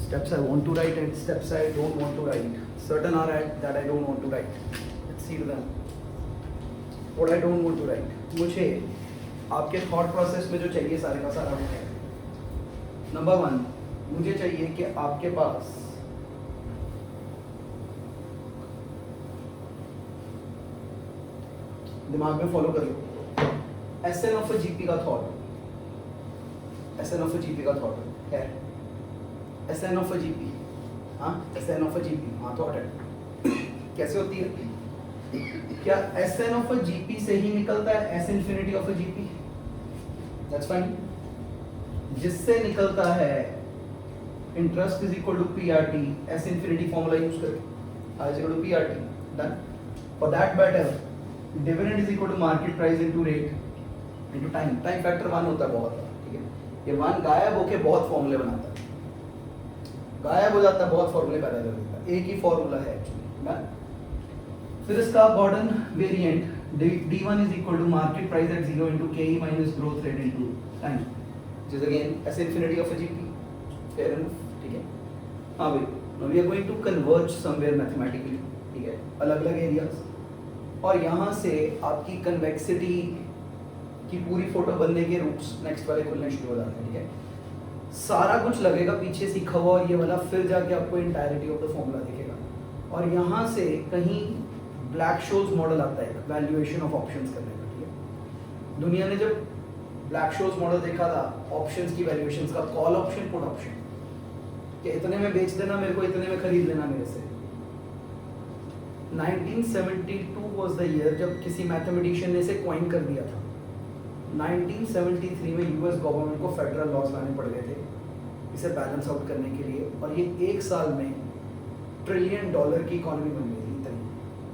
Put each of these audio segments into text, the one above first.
steps I want to write and steps I don't want to write. Certain are that I don't want to write. Let's see to them. What I don't want to write. मुझे आपके thought process में जो चाहिए सारे का सारा वो है. Number 1, मुझे चाहिए कि आपके पास दिमाग में फॉलो कर लो SN ऑफ अ GP का thought. SN of a GP का थॉट है SN ऑफ अ GP. हाँ, SN ऑफ अ GP, हाँ थॉट है. कैसे होती है? क्या SN ऑफ अ GP से ही निकलता है S infinity of a GP? That's fine. जिससे निकलता है interest is equal to PRT, S infinity formula use करके, I is equal to PRT. Done. For that matter dividend is equal to market price into rate into time. Time factor 1 होता है बहुत. ठीक है, ये 1 गायब होके बहुत फॉर्मूले बनाता है, गायब हो जाता है, बहुत फॉर्मूले पैदा कर देता है. एक ही फॉर्मूला है एक्चुअली. फिर इसका Gordon variant D1 is equal to market price at 0 into KE minus growth rate into time, which is again S infinity of a GP. Fair enough. ठीक है. हाँ भाई, now we are going to converge somewhere mathematically. ठीक है, अलग अलग areas. और यहाँ से आपकी कन्वेक्सिटी की पूरी फोटो बनने के रूट्स नेक्स्ट वाले खुलने शुरू हो जाते हैं. ठीक है, सारा कुछ लगेगा पीछे सीखा हुआ और ये वाला, फिर जाके आपको इंटायरिटी ऑफ द फॉर्मूला दिखेगा. और यहाँ से कहीं ब्लैक शोज मॉडल आता है वैल्यूएशन ऑफ ऑप्शंस करने का. ठीक है, दुनिया ने जब ब्लैक शोज मॉडल देखा था ऑप्शंस की वैल्यूएशंस का, कॉल ऑप्शन, पुट ऑप्शन, कि इतने में बेच देना मेरे को, इतने में खरीद लेना मेरे से. 1972 वाज द ईयर जब किसी मैथमेटिशियन ने इसे कॉइन कर दिया था. 1973 में यूएस गवर्नमेंट को फेडरल लॉज लाने पड़ गए थे इसे बैलेंस आउट करने के लिए, और ये एक साल में $1 ट्रिलियन की इकोनॉमी बन गई थी. इतनी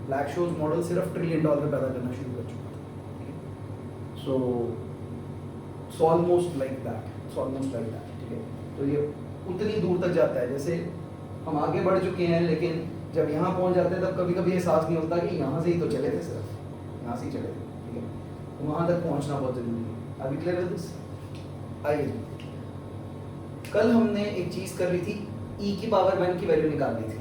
ब्लैक शोज मॉडल सिर्फ $1 ट्रिलियन पैदा करना शुरू कर चुका था. So almost like that. ठीक है, तो ये उतनी दूर तक जाता है जैसे हम आगे बढ़ चुके हैं, लेकिन जब यहाँ पहुँच जाते हैं तब कभी कभी एहसास नहीं होता कि यहाँ से ही तो चले थे, सिर्फ यहाँ से ही चले थे. ठीक है, तो वहाँ तक पहुँचना बहुत जरूरी है. अभी क्लियर है दिस? आइए, कल हमने एक चीज़ कर ली थी, e की पावर 1 की वैल्यू निकालनी थी.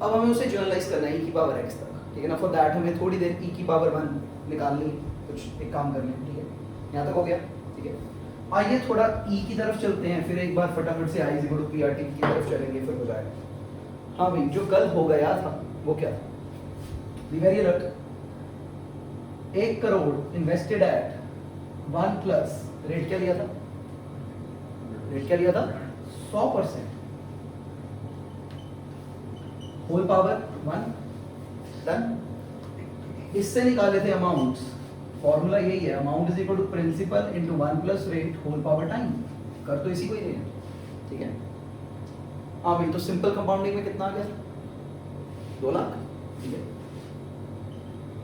अब हमें उसे जनरलाइज करना है e की पावर x तक. ठीक है ना, फॉर दैट हमें थोड़ी देर e की पावर 1 निकालनी, कुछ एक काम कर लें. ठीक है, यहाँ तक हो गया. ठीक है, आइए थोड़ा e की तरफ चलते हैं, फिर एक बार फटाफट से I इक्वल टू PRT की तरफ चलेंगे, फिर हो जाएगा. हाँ भाई, जो कल हो गया था वो क्या था? Be very alert. 1 crore invested at 1 plus rate क्या लिया था? रेट क्या लिया था? 100%. Whole power 1. डन. इससे निकाले थे अमाउंट्स. फॉर्मूला यही है, amount is equal to principal into 1 plus rate whole power time. कर तो इसी को ही रहे हैं. ठीक है, हाँ भाई, तो सिंपल कंपाउंडिंग में कितना आ गया? 2 लाख. ठीक है,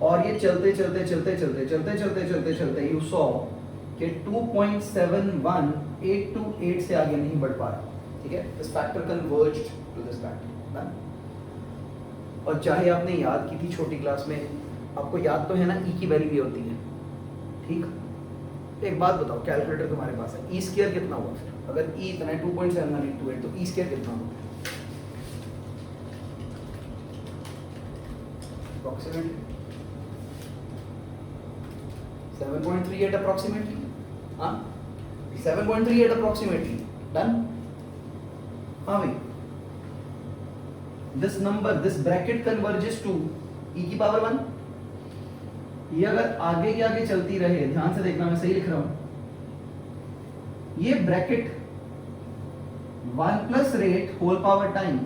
और ये चलते चलते यू सॉ कि 2.71828 से आगे नहीं बढ़ पा रहा. ठीक है, this factor converged to this factor. और चाहे आपने याद की थी छोटी क्लास में, आपको याद तो है ना e की वैल्यू ये होती है. ठीक, एक बात बताओ, कैलकुलेटर तुम्हारे पास है, e स्क्वायर कितना हुआ? फिर अगर e इतना है 2.71828 तो e स्क्वायर कितना हुआ? Approximately 7.38 approximately. हाँ, 7.38 अप्रॉक्सीमेटली. डन. हाँ भाई, this number, this bracket converges to e की पावर 1. ये अगर आगे के आगे चलती रहे, ध्यान से देखना, मैं सही लिख रहा हूं, ये bracket 1 plus rate whole power time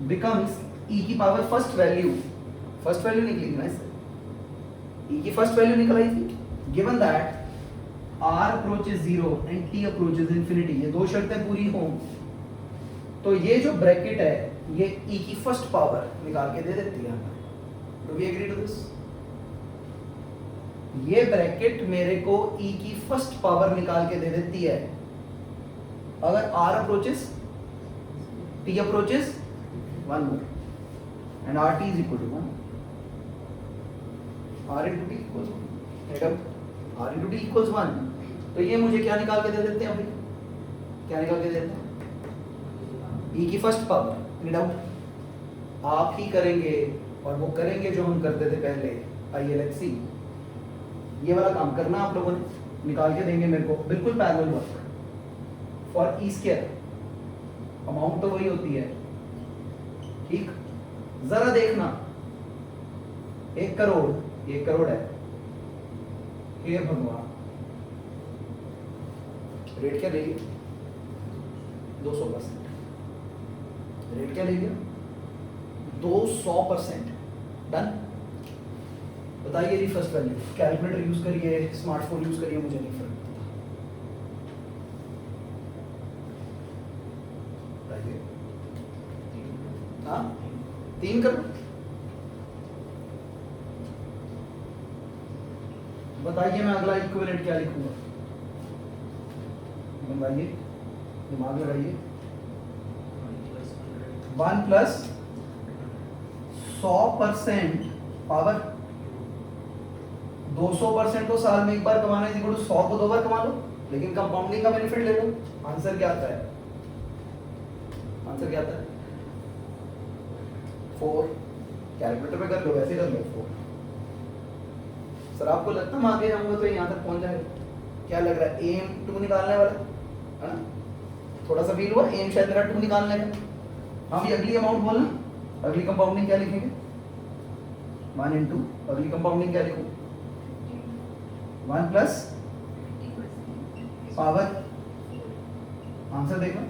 becomes e की पावर फर्स्ट वैल्यू निकली ना इससे, e की फर्स्ट वैल्यू निकल आई थी. Given that r approaches 0 and t approaches infinity, ये 2 शर्तें पूरी हों तो ये जो ब्रैकेट है ये e की फर्स्ट पावर निकाल के दे देती है. Do we agree to this? ये ब्रैकेट मेरे को e की फर्स्ट पावर निकाल के दे देती है अगर r approaches, t approaches 1 more and rt is equal to 1. r into t equals 1. r into t equals 1. तो ये मुझे क्या निकाल के दे देते हैं अभी? क्या निकाल के देते हैं? ई की फर्स्ट पावर, एनी डाउट? आप ही करेंगे और वो करेंगे जो हम करते थे पहले, ILXC। ये वाला काम करना आप लोगों ने, निकाल के देंगे मेरे को, बिल्कुल parallel work for E square, amount तो वही होती है, ठीक? जरा देखना, 1 करोड़, 1 करोड़ है, हे भगवान, रेट क्या ले लिया? 200%। रेट क्या ले लिया? 200%। डन। बताइए जी फर्स्ट वैल्यू, कैलकुलेटर यूज करिए, स्मार्टफोन यूज करिए, मुझे नहीं फर्क पड़ता। बताइए। हाँ 3 करोड़। बताइए मैं अगला इक्विवेलेंट क्या लिखूंगा? बताइए, दिमाग लगाइए। 1 प्लस 100% पावर 200% तो साल में एक बार कमाना है, 100 को 2 बार कमा लो, लेकिन कंपाउंडिंग का बेनिफिट ले लो। आंसर क्या आता है? आंसर क्या आता है? 4। कैलकुलेटर पे कर लो, वैसे कर लो 4। सर आपको लगता है मैं आगे जाऊंगा तो यहाँ तक पहुंच जाएगा? क्या लग रहा है? एम 2 निकालने वाला है ना? थोड़ा सा फील हुआ एम शायद मेरा 2 निकालने का। हम ये अगली अमाउंट बोलना, अगली कंपाउंडिंग क्या लिखेंगे? 1 into अगली कंपाउंडिंग क्या लिखूं? 1 प्लस पावर, आंसर देखना,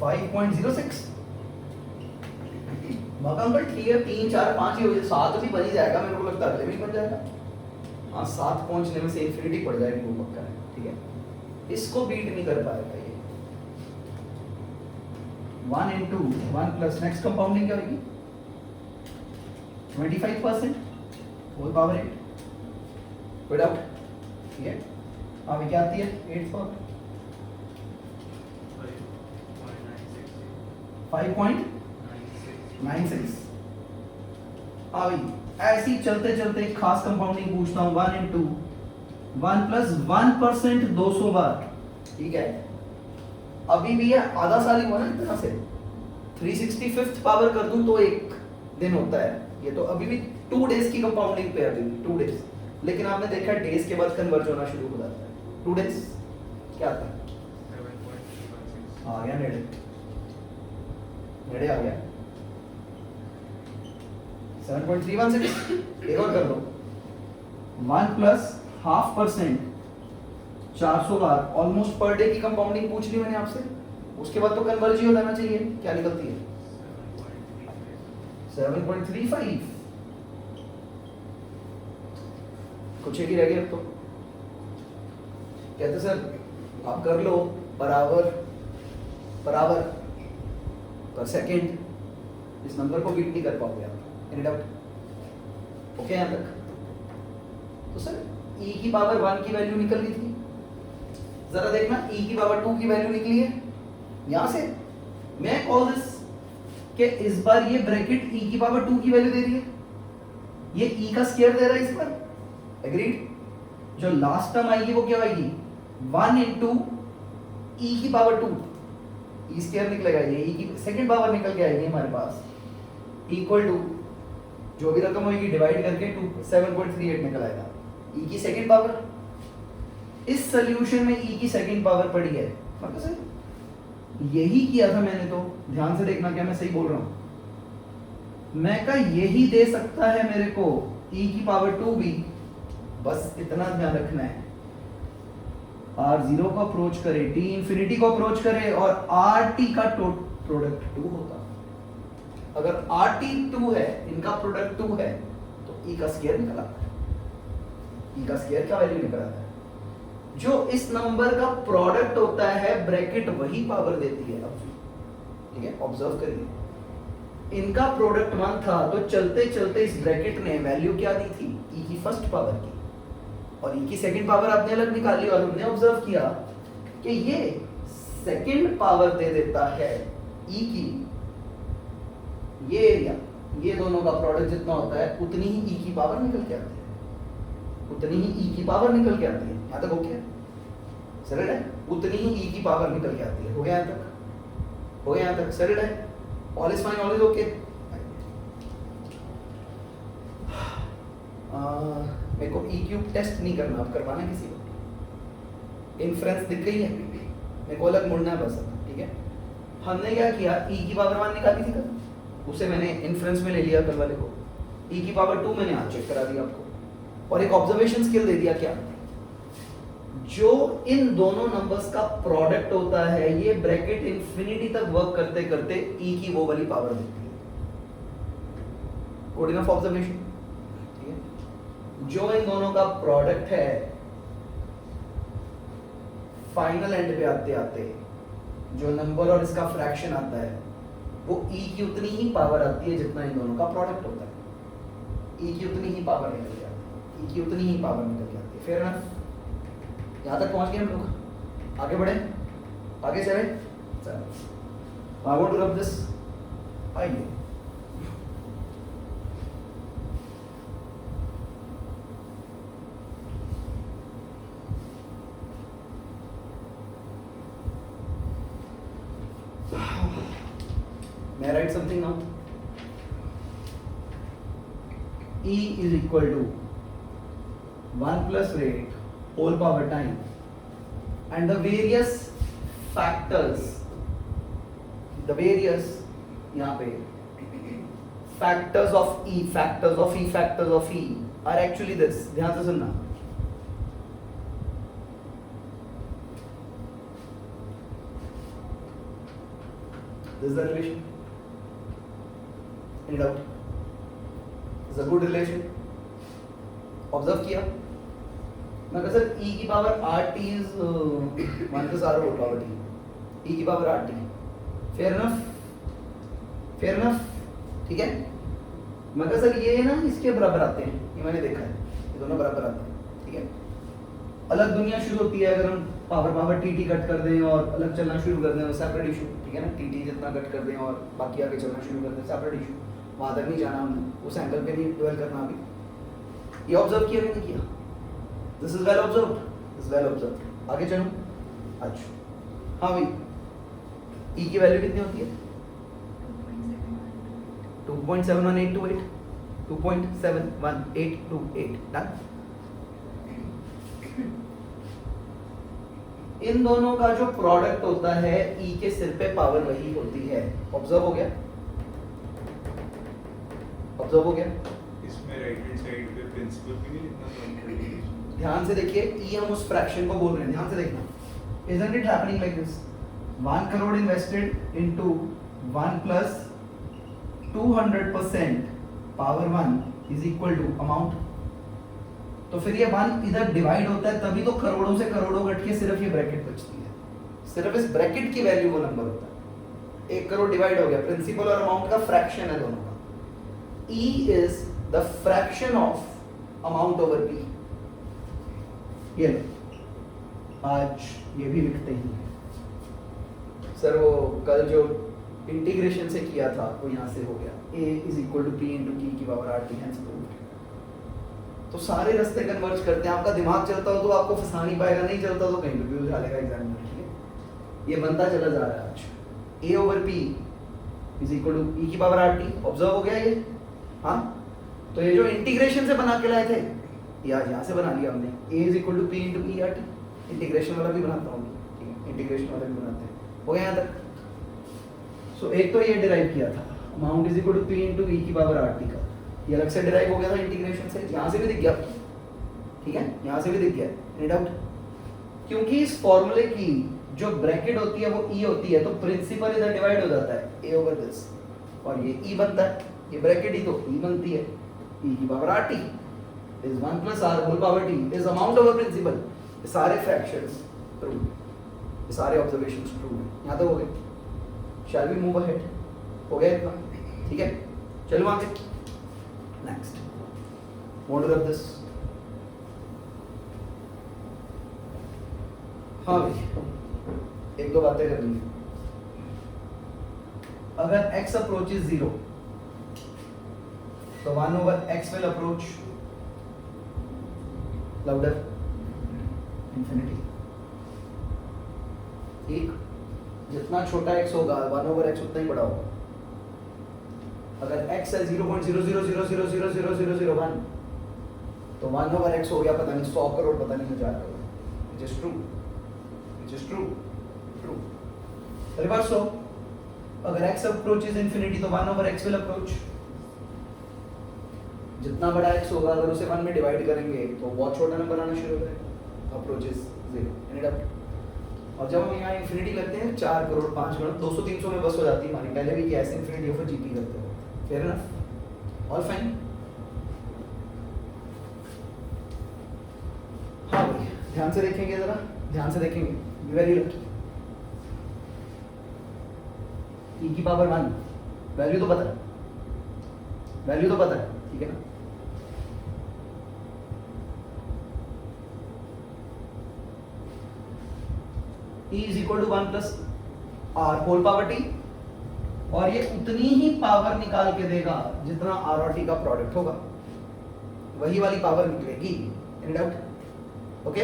5.06। मगर अंकल ठीक है, 3 4 5 ही हो जाए, 7 भी बन ही जाएगा, मेरे को लगता है अगले भी बन जाएगा। हाँ 7 पहुंचने में से इन्फिनिटी पड़ जाएगी, वो पक्का है, ठीक है? इसको बीट नहीं कर पाएगा ये। 1 into 1 प्लस नेक्स्ट कंपाउंडिंग क्या होगी? 25% होल पावर 8। कोई डाउट? ठीक है, अभी क्या आती है 8 पावर? 5.96। अभी ऐसी चलते चलते एक खास कंपाउंडिंग पूछता हूं, 1 into 1 प्लस 1% 200 बार, ठीक है? अभी भी ये आधा साल ही हुआ ना इतना से, 365th पावर कर दूं तो 1 दिन होता है, ये तो अभी भी 2 डेज की कंपाउंडिंग पे, अभी भी 2 डेज। लेकिन आपने देखा डेज के बाद कन्वर्ज होना शुरू हो जाता है। 2 डेज क्या आता है? 7.316 आ गया, नेड़े आ गया, 7.316। एक और कर दो, 1 प्लस 0.5% 400 बार, ऑलमोस्ट पर डे की कंपाउंडिंग पूछ ली मैंने आपसे, उसके बाद तो कन्वर्ज ही हो जाना चाहिए। क्या निकलती है? 7.35। कुछ एक ही रह गया अब तो। कहते सर आप कर लो पर आवर पर सेकेंड, इस नंबर को बीट नहीं कर पाओगे आप। Any doubt? ओके यहां तक? तो सर e की पावर 1 की वैल्यू निकल गई थी, जरा देखना e की पावर 2 की वैल्यू निकली है यहां से। मैं कॉल दिस कि इस बार ये ब्रैकेट e की पावर 2 की वैल्यू दे रही है, ये e का स्क्वायर दे रहा है इस पर, एग्रीड? जो लास्ट टर्म आएगी वो क्या आएगी? 1 into e की पावर 2, e स्क्वायर निकलेगा, ये e की सेकंड पावर निकल के आएगी हमारे पास, इक्वल टू जो भी रकम होगी डिवाइड करके 7.38 निकल आएगा, e की सेकंड पावर। इस सॉल्यूशन में e की सेकंड पावर पड़ी है, मतलब सर यही किया था मैंने, तो ध्यान से देखना क्या मैं सही बोल रहा हूं। मैं कहा यही दे सकता है मेरे को e की पावर 2 भी, बस इतना ध्यान रखना है, r0 को अप्रोच करे, t इंफिनिटी को अप्रोच करे और rt का प्रोडक्ट 2 होता। अगर rt 2 है, इनका प्रोडक्ट 2 है, तो e का स्क्वायर निकल आता है। e का स्क्वायर क्या वैल्यू निकल आता है? जो इस नंबर का प्रोडक्ट होता है ब्रैकेट वही पावर देती है, ठीक है? ऑब्जर्व करिए, इनका प्रोडक्ट 1 था, तो चलते चलते इस ब्रैकेट ने वैल्यू क्या दी थी? e की फर्स्ट पावर की, और e की सेकंड पावर आपने अलग निकाली, और हमने ऑब्जर्व किया कि ये सेकंड पावर दे देता है e की, ये एरिया, ये दोनों का प्रोडक्ट जितना होता है उतनी ही e की पावर निकल के आती है। उतनी ही ई की पावर निकल के आती है। यहाँ तक ओके है, सरल है, उतनी ही ई की पावर निकल के आती है। हो गया यहाँ तक, हो गया यहाँ तक, सरल है, all is fine, all is okay. मेरे को ई क्यूब टेस्ट नहीं करना, अब करवाना किसी को। इन्फ्रेंस दिख गई है, मेरे को अलग मुड़ना है बस, ठीक है। हमने क्या किया, ई की पावर 1 निकाली थी कल, उसे मैंने इन्फ्रेंस में ले लिया कल वाले को। ई की पावर 2 मैंने आज चेक करा दिया आपको, और एक ऑब्जर्वेशन स्किल दे दिया, क्या, जो इन दोनों नंबर्स का प्रोडक्ट होता है, ये ब्रैकेट इंफिनिटी तक वर्क करते करते ई की वो वाली पावर देती है। गुड इनफ ऑब्जर्वेशन, ठीक है। जो इन दोनों का प्रोडक्ट है, फाइनल एंड पे आते आते जो नंबर और इसका फ्रैक्शन आता है, वो ई की उतनी ही पावर आती है जितना इन दोनों का प्रोडक्ट होता है। ई की उतनी ही पावर निकल के आती है, ई की उतनी ही पावर निकल के आती है। फेयर एनफ, यहाँ तक पहुंच गए हम लोग, आगे बढ़े, आगे चले, चलो। I want to rub this, आइए। May I write something now? E is equal to 1 plus rate whole power time, and the various factors, the various यहाँ पे factors of E, factors of E, factors of E are actually this. ध्यान से सुनना, this is the relation. Any doubt? It's a good relation. Observe किया मैं कहा sir e की power RT is 1 plus R whole power t, e की power RT, fair enough, fair enough, ठीक है। मैं कहा सर ये ना इसके बराबर आते हैं, ये मैंने देखा है, ये दोनों बराबर आते हैं, ठीक है। अलग दुनिया शुरू होती है अगर हम पावर टी कट कर दें और अलग चलना शुरू कर दें, सेपरेट इशू, ठीक है ना। टी जितना कट कर दें और बाकी आगे चलना शुरू कर दें, सेपरेट इशू, वहाँ तक नहीं जाना हमने, उस एंगल पे नहीं ड्वेल करना अभी। ये ऑब्जर्व किया मैंने, किया, this is well observed, this well observed. आगे चलो, अच्छा हाँ भाई, ई की वैल्यू कितनी होती है? 2.71828, 2.71828, डन। इन दोनों का जो प्रोडक्ट होता है ई के सिर पे पावर वही होती है। ऑब्जर्व हो गया, ऑब्जर्व हो गया। इसमें राइट हैंड साइड पे प्रिंसिपल भी नहीं लिखना, ध्यान से देखिए, ई हम उस फ्रैक्शन को बोल रहे हैं, ध्यान से देखना। Isn't it happening like this? 1 crore invested into 1 plus 200% power 1 is equal to amount। तो फिर ये 1 इधर डिवाइड होता है, तभी तो करोड़ों से करोड़ों कट के सिर्फ ये ब्रैकेट बचती है। सिर्फ इस ब्रैकेट की वैल्यू वो नंबर होता है। 1 करोड़ डिवाइड हो गया, प्रिंसिपल और अमाउंट का फ्रैक्शन है दोनों का। E is the fraction of amount over P। ये लो, आज ये भी लिखते ही हैं सर, वो कल जो इंटीग्रेशन से किया था वो यहाँ से हो गया, A is equal to P into T की पावर RT, hence proved। तो सारे रास्ते कन्वर्ज करते हैं। आपका दिमाग चलता हो तो आपको फंसा नहीं पाएगा, नहीं चलता तो कहीं भी उठा लेगा एग्जाम में, ठीक है। ये बनता चला जा रहा है आज। A over P is equal to E की पावर RT। ऑब्जर्व हो गया ये, हाँ। तो ये जो इंटीग्रेशन से बना के लाए थे, ये आज यहाँ से बना लिया हमने। A is equal to P into E RT। Integration वाला भी बनाता हूँ, ठीक है, इंटीग्रेशन वाला भी बनाते हैं। हो गया यहाँ तक। सो एक तो ये डिराइव किया था, amount is equal to P into E की पावर RT का, ये अलग से डिराइव हो गया था इंटीग्रेशन से। यहाँ से भी दिख गया, ठीक है, यहाँ से भी दिख गया, नो डाउट। क्योंकि इस फॉर्मूले की जो ब्रैकेट होती है वो E होती है, तो प्रिंसिपल इधर डिवाइड हो जाता है A over this, और ये E बनता है, ये ब्रैकेट ही तो E बनती है। E की power RT is 1 plus R whole power T is amount over principal। ये सारे फ्रैक्शंस प्रूव, ये सारे ऑब्जर्वेशंस प्रूव है। यहाँ तक हो गए। Shall we move ahead? हो गया इतना, ठीक है। चलो आगे, next want to rub this. हाँ भाई, एक दो बातें करनी है। अगर x approaches 0 तो 1 over x will approach louder, infinity. ठीक, जितना छोटा x होगा 1/x उतना ही बड़ा होगा। अगर x है 0.000000001 तो 1/x हो गया पता नहीं 100 करोड़, पता नहीं 1000 crore. Which is true, which is true, true। Reverse हो, अगर x approaches infinity तो 1/x will approach। जितना बड़ा x होगा अगर उसे 1 में डिवाइड करेंगे तो बहुत छोटा नंबर आना शुरू हो जाएगा, approaches 0। Any doubt? और जब हम यहाँ इंफिनिटी करते हैं 4 करोड़ 5 करोड़ 200 300 में बस हो जाती है, मानी पहले भी कैसे इंफिनिटी ऑफ जीपी करते हो। Fair enough, all fine. हाँ भाई ध्यान से देखेंगे, जरा ध्यान से देखेंगे, बी वेरी अलर्ट। e की पावर 1 वैल्यू तो पता है, वैल्यू तो पता है, ठीक है ना। e is equal to 1 plus R whole power T, और ये उतनी ही पावर निकाल के देगा जितना आर और टी का प्रोडक्ट होगा, वही वाली पावर निकलेगी। Any doubt? ओके,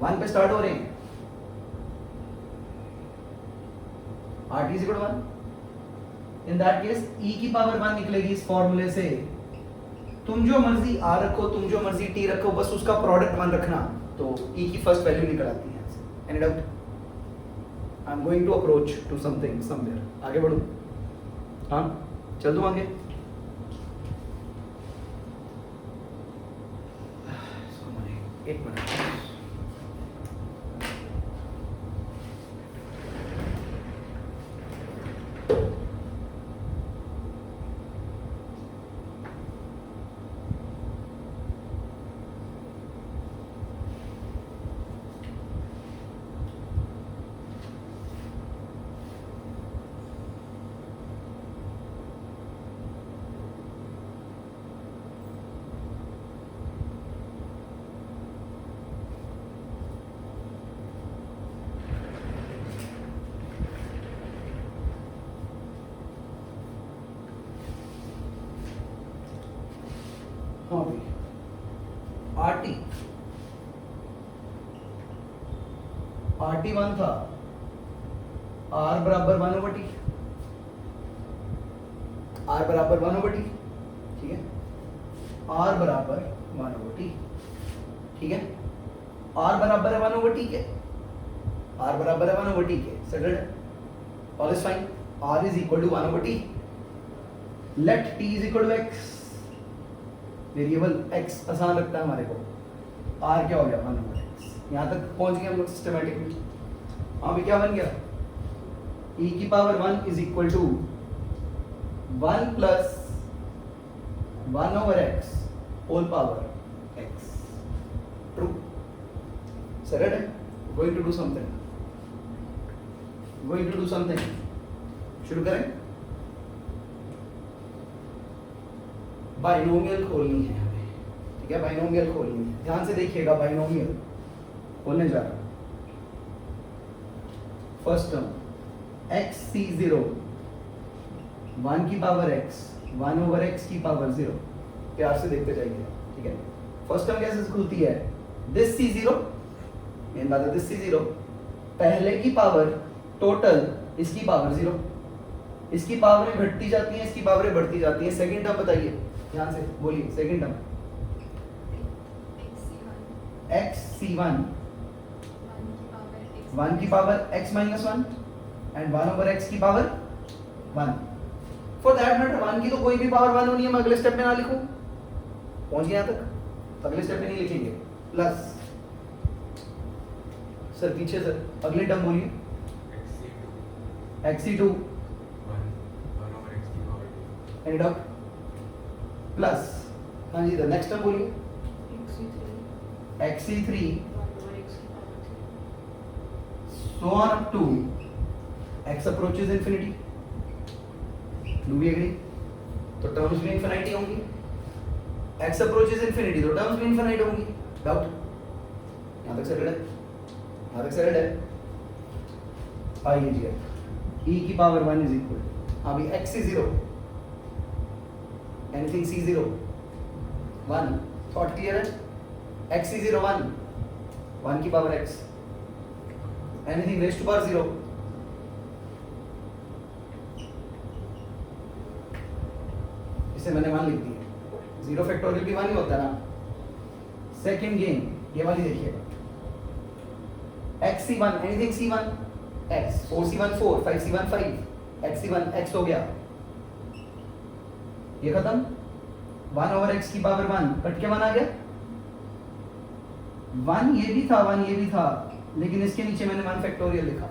1 पे स्टार्ट हो रहे हैं, R T is equal to 1। In that case e की पावर 1 निकलेगी इस फॉर्मूले से। तुम जो मर्जी r रखो, तुम जो मर्जी t रखो, बस उसका प्रोडक्ट 1 रखना, तो e की फर्स्ट वैल्यू निकल आती है। Any doubt? I am going to approach to something somewhere. आगे बढ़ो, हाँ चल दूं आगे। एक मिनट, हाँ भाई आर टी 1 था, आर बराबर 1/t, आर बराबर 1/t, ठीक है, आर बराबर 1/t, ठीक है, आर बराबर है 1/t के, आर बराबर है 1/t के, settled, all is fine. R is equal to 1/t, let T is equal to X, variable x आसान लगता है हमारे को, r क्या हो गया 1/x। यहाँ तक पहुंच गए हम लोग सिस्टमैटिकली। हाँ भी क्या बन गया, e की power 1 is equal to 1 plus 1/x whole power x। True, settled है। Going to do something, going to do something. शुरू करें। बाइनोमियल खोलनी है हमें, ठीक है, बाइनोमियल खोलनी है। ध्यान से देखिएगा, बाइनोमियल खोलने जा रहा हूं। फर्स्ट टर्म xc0 1 की पावर x 1/x की पावर 0। प्यार से देखते जाइए, ठीक है। फर्स्ट टर्म कैसे खुलती है, दिस c0, मेन बात है दिस c0, पहले की पावर टोटल इसकी पावर 0, इसकी पावरें घटती जाती हैं, इसकी पावरें बढ़ती जाती हैं। सेकंड टर्म बताइए, ध्यान से बोलिए, सेकंड टर्म xc1 1 की power x minus 1 and 1/x की पावर 1। फॉर दैट मैटर 1 की तो कोई भी पावर 1 होनी है, मैं अगले स्टेप में ना लिखूं। पहुंच गए यहां तक, अगले स्टेप में नहीं लिखेंगे। प्लस सर पीछे सर, अगली टर्म बोलिए, xc2 एंड डाउट प्लस, हाँ जी, द नेक्स्ट टर्म बोलिए xc3 so on up to x approaches infinity। Do we agree? तो टर्म्स भी इनफिनिटी होंगी, x approaches infinity तो टर्म्स भी इनफिनिट होंगी। डाउट यहाँ तक सेटल्ड है, यहाँ तक सेटल्ड है। आइए जी, e की पावर 1 इज इक्वल, अभी xc0 anything c0 1, thought clear है? xc0 1 1 की power x anything raise to power 0 इसे मैंने 1 लिख दिया 0 फैक्टोरियल भी 1 ही होता है ना सेकंड गेम ये वाली देखिएगा xc1 anything c1 x 4c1 4 5c1 5 xc1 x हो गया ये खत्म 1 ओवर x की पावर 1 कट के 1 आ गया 1 ये भी था 1 ये भी था लेकिन इसके नीचे मैंने 1 फैक्टोरियल लिखा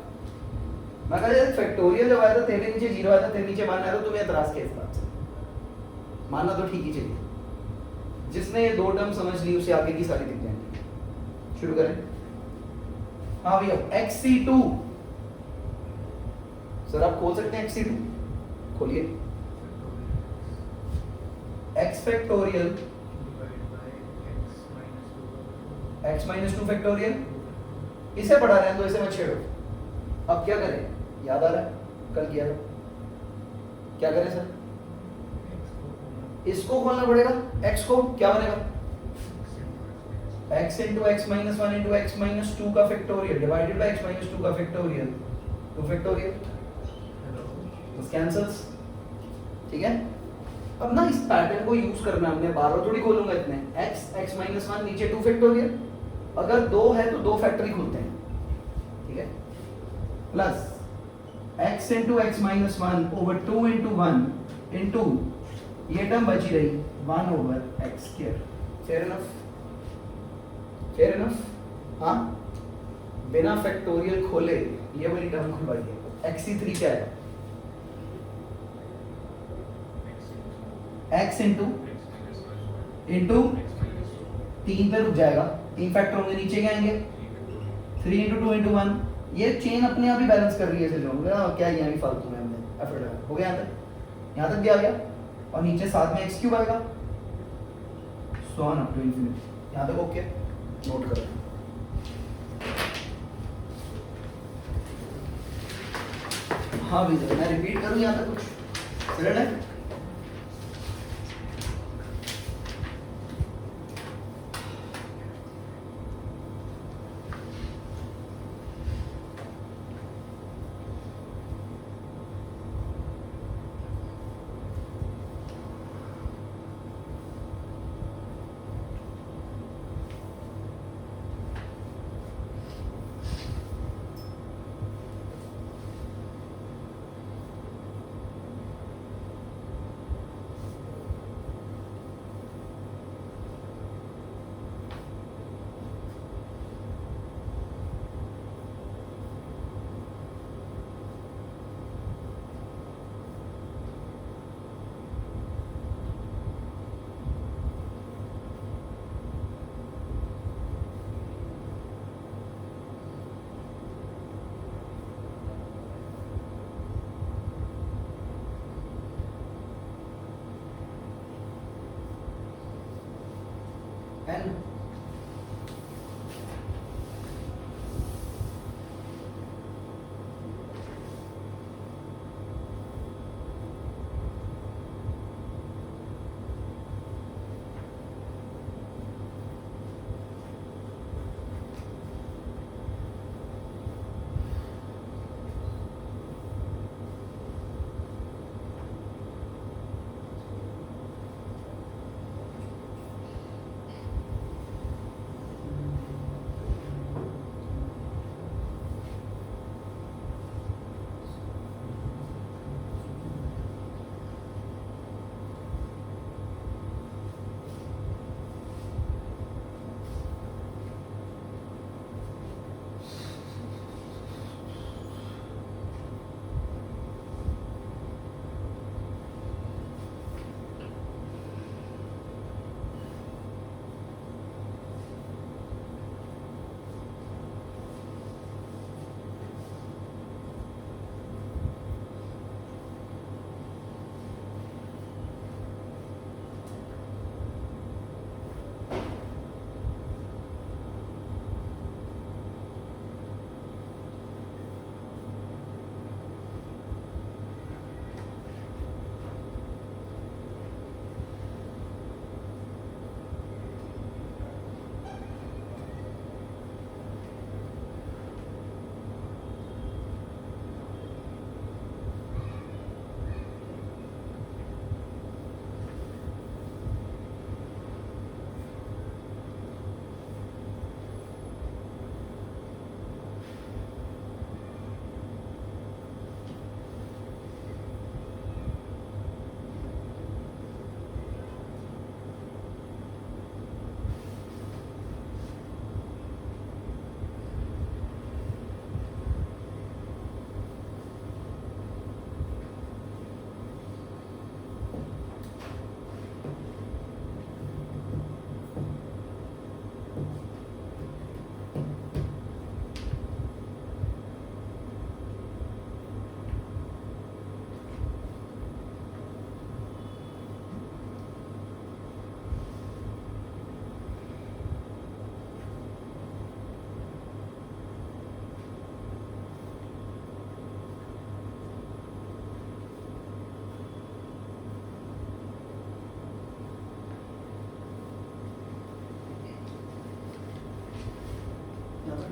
मैं कहा यार फैक्टोरियल जब आया था तेरे नीचे 0 आया था तेरे नीचे 1 आया था तुम्हें एतराज किया इस बात से मानना तो ठीक ही चाहिए जिसने ये दो टर्म समझ ली उसे आगे की सारी दिख जाएंगी शुरू करें हाँ भैया xc2 सर आप खोल सकते हैं xc2 खोलिए x factorial x minus 2 factorial इसे पढ़ा रहे हैं तो इसे मत छेड़ो अब क्या करें याद आ रहा है कल किया था क्या करें सर इसको खोलना पड़ेगा x को क्या बनेगा x into x minus 1 into x minus 2 का factorial divided by x minus 2 का फैक्टोरियल 2 फैक्टोरियल बस कैंसल्स ठीक है अब ना इस पैटर्न को यूज करना हमने बार बार थोड़ी खोलूंगा इतने x x minus 1 नीचे 2 फैक्टोरियल अगर 2 है तो 2 फैक्टर ही खुलते हैं ठीक है plus x into x minus 1 over 2 into 1 into ये टर्म बची रही 1 over x square fair enough हाँ बिना फैक्टोरियल खोले ये वाली टर्म खुलवाइए xc3 क्या है x into 3 पे रुक जाएगा 3 फैक्टर होंगे नीचे क्या आएंगे 3 into 2 into 1 ये चेन अपने आप ही बैलेंस कर रही है चलो क्या यहाँ भी फालतू में हमने एफर्ट लगा हो गया यहाँ तक भी आ गया और नीचे साथ में x क्यूब आएगा so on up to infinity यहाँ तक ओके नोट करें हाँ भैया मैं रिपीट करूँ यहाँ तक कुछ सरल है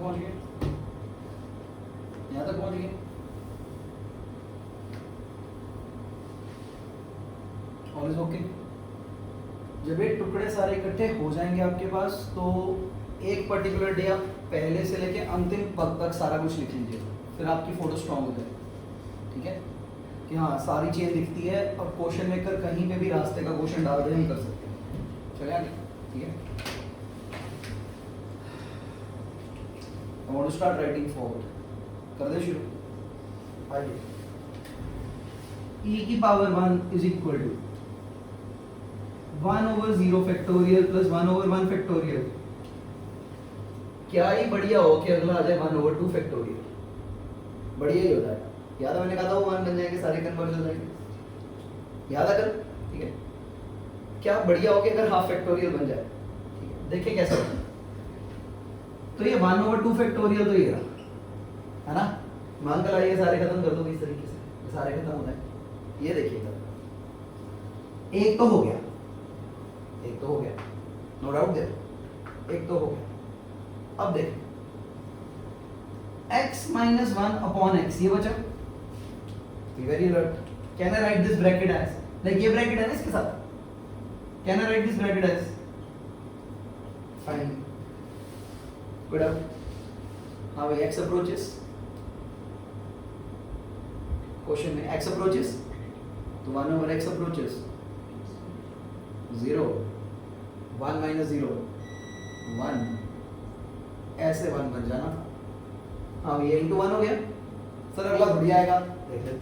पहुंच गए, यहाँ तक पहुंच गए। All is okay. जब ये टुकड़े सारे इकट्ठे हो जाएंगे आपके पास, तो एक पर्टिकुलर डे आप पहले से लेके अंतिम पद तक सारा कुछ लिख लीजिए, फिर आपकी फोटो स्ट्रांग हो जाएगी। ठीक है कि हाँ सारी चीज़ें दिखती है, और क्वेश्चन मेकर कहीं पे भी रास्ते का क्वेश्चन डाल दे, नहीं कर सकते। चले आगे, ठीक है। I want to start writing forward. कर दे शुरू। आइए, e की power 1 is equal to 1/0 factorial plus 1/1 factorial. क्या ही बढ़िया हो कि अगला आ जाए 1/2 फैक्टोरियल, बढ़िया ही होता है। याद है मैंने कहा था वो 1 बन जाएंगे, सारे कन्वर्ज हो जाएंगे, याद है कर। ठीक है, क्या बढ़िया हो कि अगर हाफ फैक्टोरियल बन जाए। ठीक है, देखिए कैसा होता है। तो ये 1/2 फैक्टोरियल तो ये रहा, है ना। मान कर आइए सारे खत्म कर दो इस तरीके से, ये सारे खत्म हो जाए। ये देखिएगा, एक तो हो गया, एक तो हो गया, नो डाउट देयर, एक तो हो गया। अब देख x - 1/x ये बचा। Very alert. Can I write this bracket as, like ये ब्रैकेट है ना इसके साथ, can I write this bracket as, fine, good up. हाँ भाई, x अप्रोचेस, क्वेश्चन में x अप्रोचेस, तो 1/x अप्रोचेस 0, 1 - 0 1, ऐसे 1 बन जाना। हाँ ये इंटू 1 हो गया। सर अगला बढ़िया आएगा, देख लेते हैं।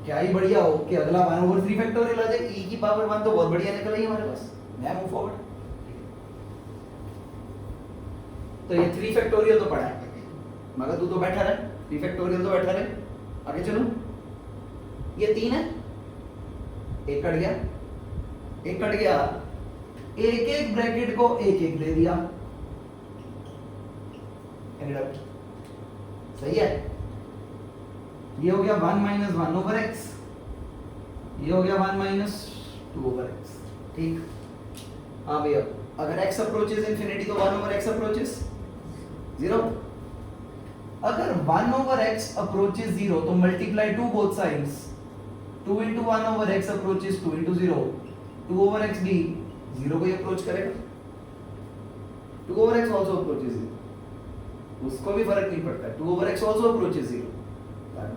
क्या ही बढ़िया हो कि अगला 1/3 फैक्टोरियल आ जाए। e की पावर 1 तो बहुत बढ़िया निकल आई हमारे पास। मैं मूव फॉरवर्ड, तो ये 3 फैक्टोरियल तो पड़ा है, मगर तू तो बैठा रहे, 3 फैक्टोरियल तो बैठा रहे। आगे चलो, ये 3 है, एक कट गया, एक कट गया, एक एक ब्रैकेट को एक एक दे दिया, सही है। ये हो गया 1 - 1/x, ये हो गया 1 - 2/x। ठीक। हाँ भैया, अगर x अप्रोचेस इंफिनिटी तो 1/x अप्रोचेस 0। अगर 1/x अप्रोचेस 0 तो multiply 2 both sides, 2 × 1/x approaches 2 × 0, 2/x भी 0 को ही अप्रोच करेगा, 2/x आल्सो अप्रोचेस 0, उसको भी फर्क नहीं पड़ता है। 2/x also approaches 0,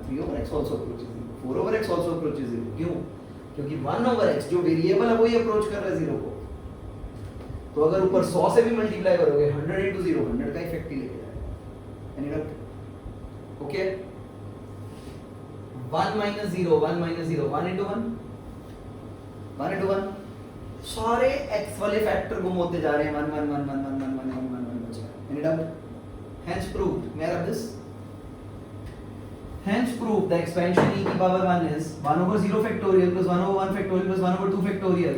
3/x also approaches 0, 4/x also approaches 0। क्यों? क्योंकि 1/x जो वेरिएबल है वही अप्रोच कर रहा है 0 को। तो अगर ऊपर 100 से भी मल्टीप्लाई करोगे, 100 × 0 100 का इफेक्ट ही लेके जाएगा। Any doubt? ओके, 1 - 0 1 - 0 1 × 1 1 × 1, सारे x वाले फैक्टर गुम होते जा रहे हैं। 1 1 1 1 1 1 1 1 1 1 बचा। Any doubt? Hence proved, may I have this? Hence proved the expansion e की power 1 is 1/0 factorial plus 1/1 factorial plus 1/2 factorial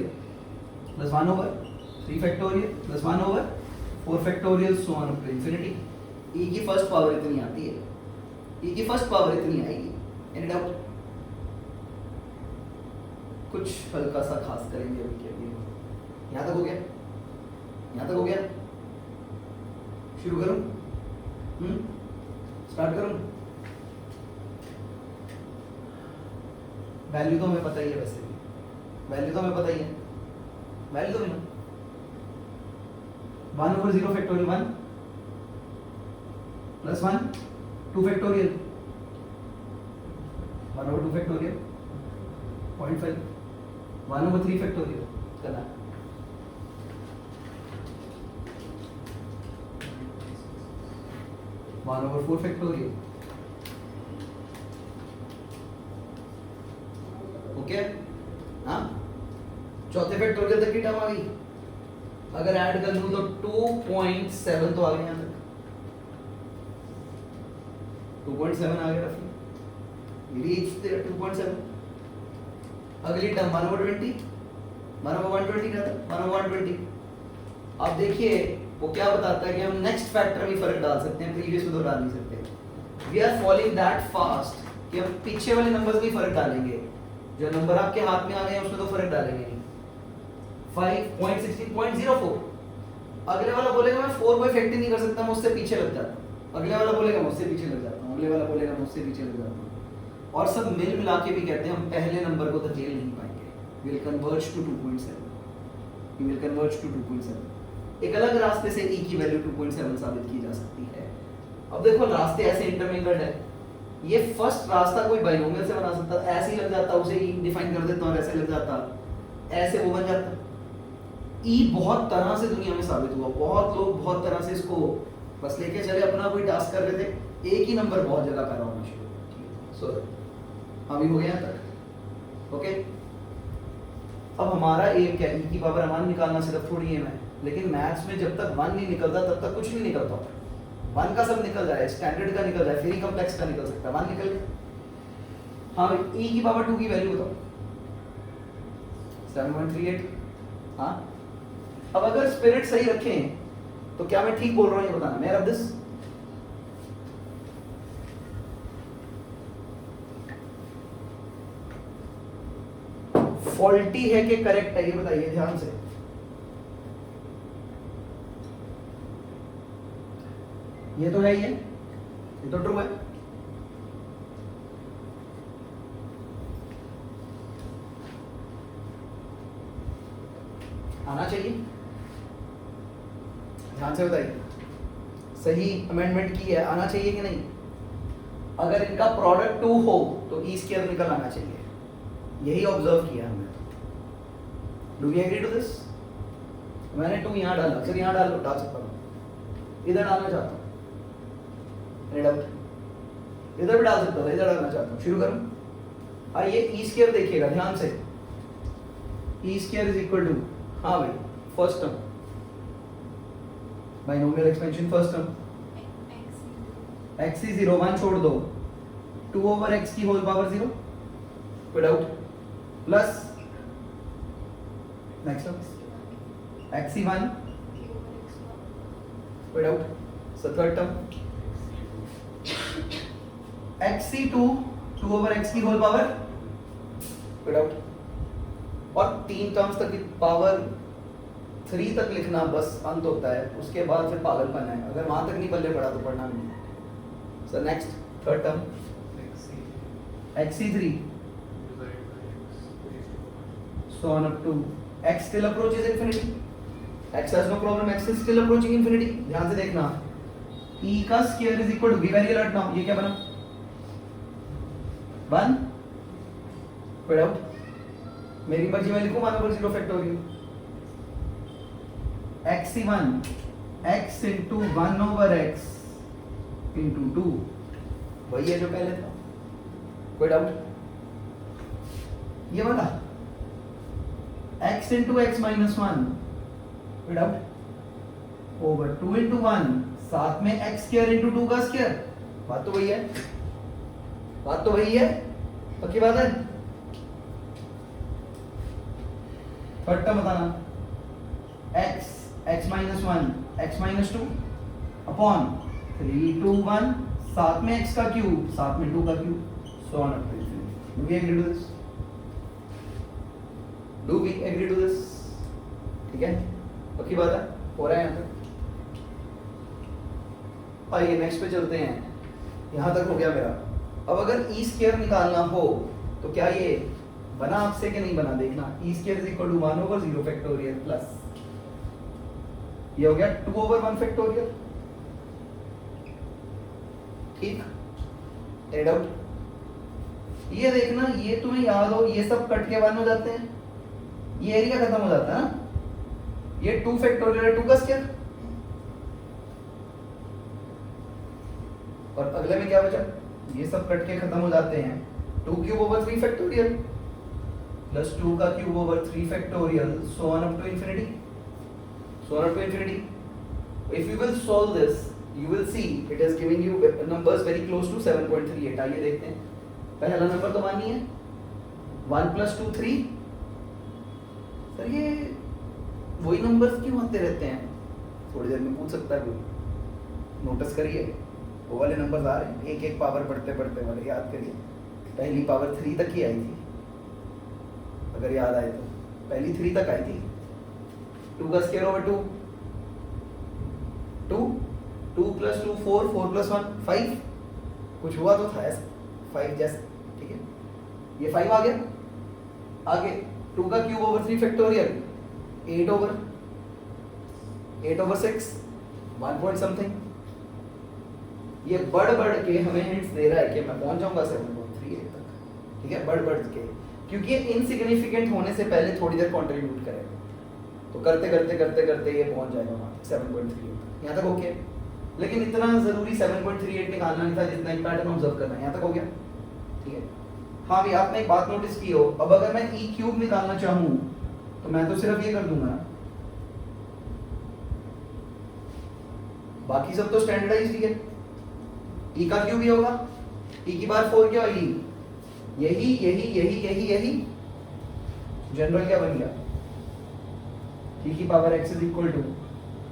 plus 1/3 factorial plus 1/4 factorial so on up to infinity। e की first power इतनी आती है, e की first power इतनी आएगी। Any doubt? कुछ हल्का सा खास करेंगे अभी के लिए। यहाँ तक हो गया, यहाँ तक हो गया। शुरू करूं? स्टार्ट करूं? वैल्यू तो हमें पता ही है, वैसे भी वैल्यू तो हमें पता ही है, वैल्यू तो 1/0 factorial 1 plus 1 2 factorial 1/2 factorial 0.5 1/3 factorial करना है। One over 4 factorial. ओके, हाँ चौथे फैक्टोरियल तक की टर्म आ गई। अगर ऐड कर दूं तो 2.7 तो आ गया यहाँ तक, 2.7 आ गया रफली, रीच 2.7। अगली टर्म 1/20 1/120 रहता, 1/120। अब देखिए वो क्या बताता है कि हम नेक्स्ट फैक्टर में फर्क डाल सकते हैं, प्रीवियस में तो डाल नहीं सकते। We are following that fast कि हम पीछे वाले नंबर्स में फर्क डालेंगे, जो नंबर आपके हाथ में आ गए हैं उसमें तो फर्क डालेंगे नहीं। 5.16.04 अगले वाला बोलेगा मैं 4 को इफेक्ट ही नहीं कर सकता, मैं उससे पीछे लग जाता हूँ। अगले वाला बोलेगा मैं उससे पीछे लग जाता हूँ, अगले वाला बोलेगा मैं उससे पीछे लग जाता हूँ। और सब मिल मिला के भी कहते हैं हम पहले नंबर को तो झेल नहीं पाएंगे। Will converge to 2.7, he will converge to 2.7। एक अलग रास्ते से e की वैल्यू 2.7 साबित की जा सकती है। अब देखो रास्ते ऐसे इंटरमिंगल्ड है, ये फर्स्ट रास्ता कोई बाइनोमियल से बना सकता, ऐसे ही लग जाता, उसे e डिफाइन कर देता और ऐसे लग जाता, ऐसे वो बन जाता। e बहुत तरह से दुनिया में साबित हुआ, बहुत लोग बहुत तरह से इसको बस लेके चले, अपना कोई टास्क कर रहे थे, एक ही नंबर बहुत जगह पैदा होना शुरू हुआ। सो अभी हो गया यहाँ तक, ओके। अब हमारा एम क्या है, e की पावर 1 निकालना सिर्फ थोड़ी एम है, लेकिन मैथ्स में जब तक 1 नहीं निकलता तब तक कुछ नहीं निकल पाता। 1 का सब निकल जाए, स्टैंडर्ड का निकल जाए, फिर ही कॉम्प्लेक्स का निकल सकता है, 1 निकल गया। हाँ e की पावर 2 की वैल्यू बताओ, 7.38। हाँ अब अगर स्पिरिट सही रखें तो क्या मैं ठीक बोल रहा हूँ ये बताना। मेरा दिस फॉल्टी है कि करेक्ट है, ये बताइए ध्यान से। ये तो है, ये तो ट्रू है। आना चाहिए, ध्यान से बताइए, सही अमेंडमेंट की है, आना चाहिए कि नहीं? अगर इनका प्रोडक्ट 2 हो तो ई स्क्वायर निकल आना चाहिए, यही ऑब्जर्व किया हमने। Do we agree to this? मैंने 2 यहाँ डाला, फिर यहाँ डाल सकता हूँ, इधर डालना चाहता हूँ, डाउट इधर भी डाल सकता था, इधर डालना चाहता हूँ। शुरू करूँ? आइए ई स्क्वायर देखिएगा ध्यान से, ई स्क्वायर इज इक्वल टू, हाँ भाई first term, binomial expansion first term, x is 0, 1 छोड़ दो, 2 over x की whole power 0 without plus next term x is 1 without third term x is 2 over x की whole power without, और 3 terms तक की power 3 तक लिखना बस अंत होता है, उसके बाद फिर पागलपन है, अगर वहां तक नहीं पल्ले पड़ा तो पढ़ना नहीं। So next, third term, xc3, so on up to x still approaches infinity, x has no problem, x is still approaching infinity। ध्यान से देखना, e का square is equal to, be very alert now, ये क्या बना? 1 without, मेरी मर्जी में लिखूं 1 over 0 factorial, x1 x into 1 over x into 2, वही है जो पहले था, कोई डाउट? ये वाला x into x minus 1 without over 2 into 1 साथ में x square into 2 का स्क्वायर, बात तो वही है, बात तो वही है, पक्की बात है। थर्ड टर्म बताना, x minus 1 x minus 2 upon 3 2 1 साथ में x का क्यूब साथ में 2 का cube, so on up to infinity. Do we agree to this? Do we agree to this? ठीक है, पक्की बात है, हो रहा है यहाँ तक। आइए नेक्स्ट पे चलते हैं, यहाँ तक हो गया मेरा। अब अगर ई स्क्वायर निकालना हो तो क्या ये बना आपसे कि नहीं बना, देखना। E square is equal to 1 over 0 factorial plus ये हो गया 2 over 1 फैक्टोरियल, ठीक? एड आउट, ये देखना, ये तुम्हें याद हो, ये सब कट के 1 हो जाते हैं, ये एरिया खत्म हो जाता है ना, ये 2 फैक्टोरियल है 2 का स्क्वायर, और अगले में क्या बचा, ये सब कट के खत्म हो जाते हैं, 2 क्यूब ओवर 3 फैक्टोरियल प्लस 2 का cube over 3 factorial, so on up to infinity, so on up to infinity। If you will solve this, you will see it is giving you numbers very close to 7.38। आइए देखते हैं, पहला number तो 1 ही है, 1 plus 2 3। Sir ये वही numbers क्यों आते रहते हैं, थोड़ी देर में पूछ सकता है कोई, नोटिस करिए वो वाले नंबर्स आ रहे हैं, एक एक पावर बढ़ते बढ़ते वाले, याद करिए पहली पावर 3 तक ही आई थी, अगर याद आए तो पहली 3 तक आई थी, 2 का स्क्वायर ओवर 2 2, 2 + 2 4, 4 + 1 5, कुछ हुआ तो था ऐसा 5 जैसे, ठीक है, ये 5 आ गया। आगे 2 का cube over 3 factorial 8 over 6 1 point something। ये बढ़ के हमें हिंट्स दे रहा है कि मैं पहुंच जाऊंगा 7.38 तक, ठीक है, बढ़ के, क्योंकि ये इनसिग्निफिकेंट होने से पहले थोड़ी देर कंट्रीब्यूट करेगा, तो करते ये पहुंच जाएगा वहां 7.38 यहाँ तक ओके। लेकिन इतना जरूरी 7.38 निकालना नहीं था जितना एक पैटर्न ऑब्जर्व करना है, यहाँ तक हो गया, ठीक है। हाँ भी आपने एक बात नोटिस की हो, अब अगर मैं e क्यूब निकालना चाहूँ तो मैं तो सिर्फ ये कर दूंगा ना, बाकी सब तो स्टैंडर्डाइज्ड ही है। e का क्यूब ही होगा, e की पावर 4 क्या होगी, यही जनरल क्या बन गया, e की पावर x =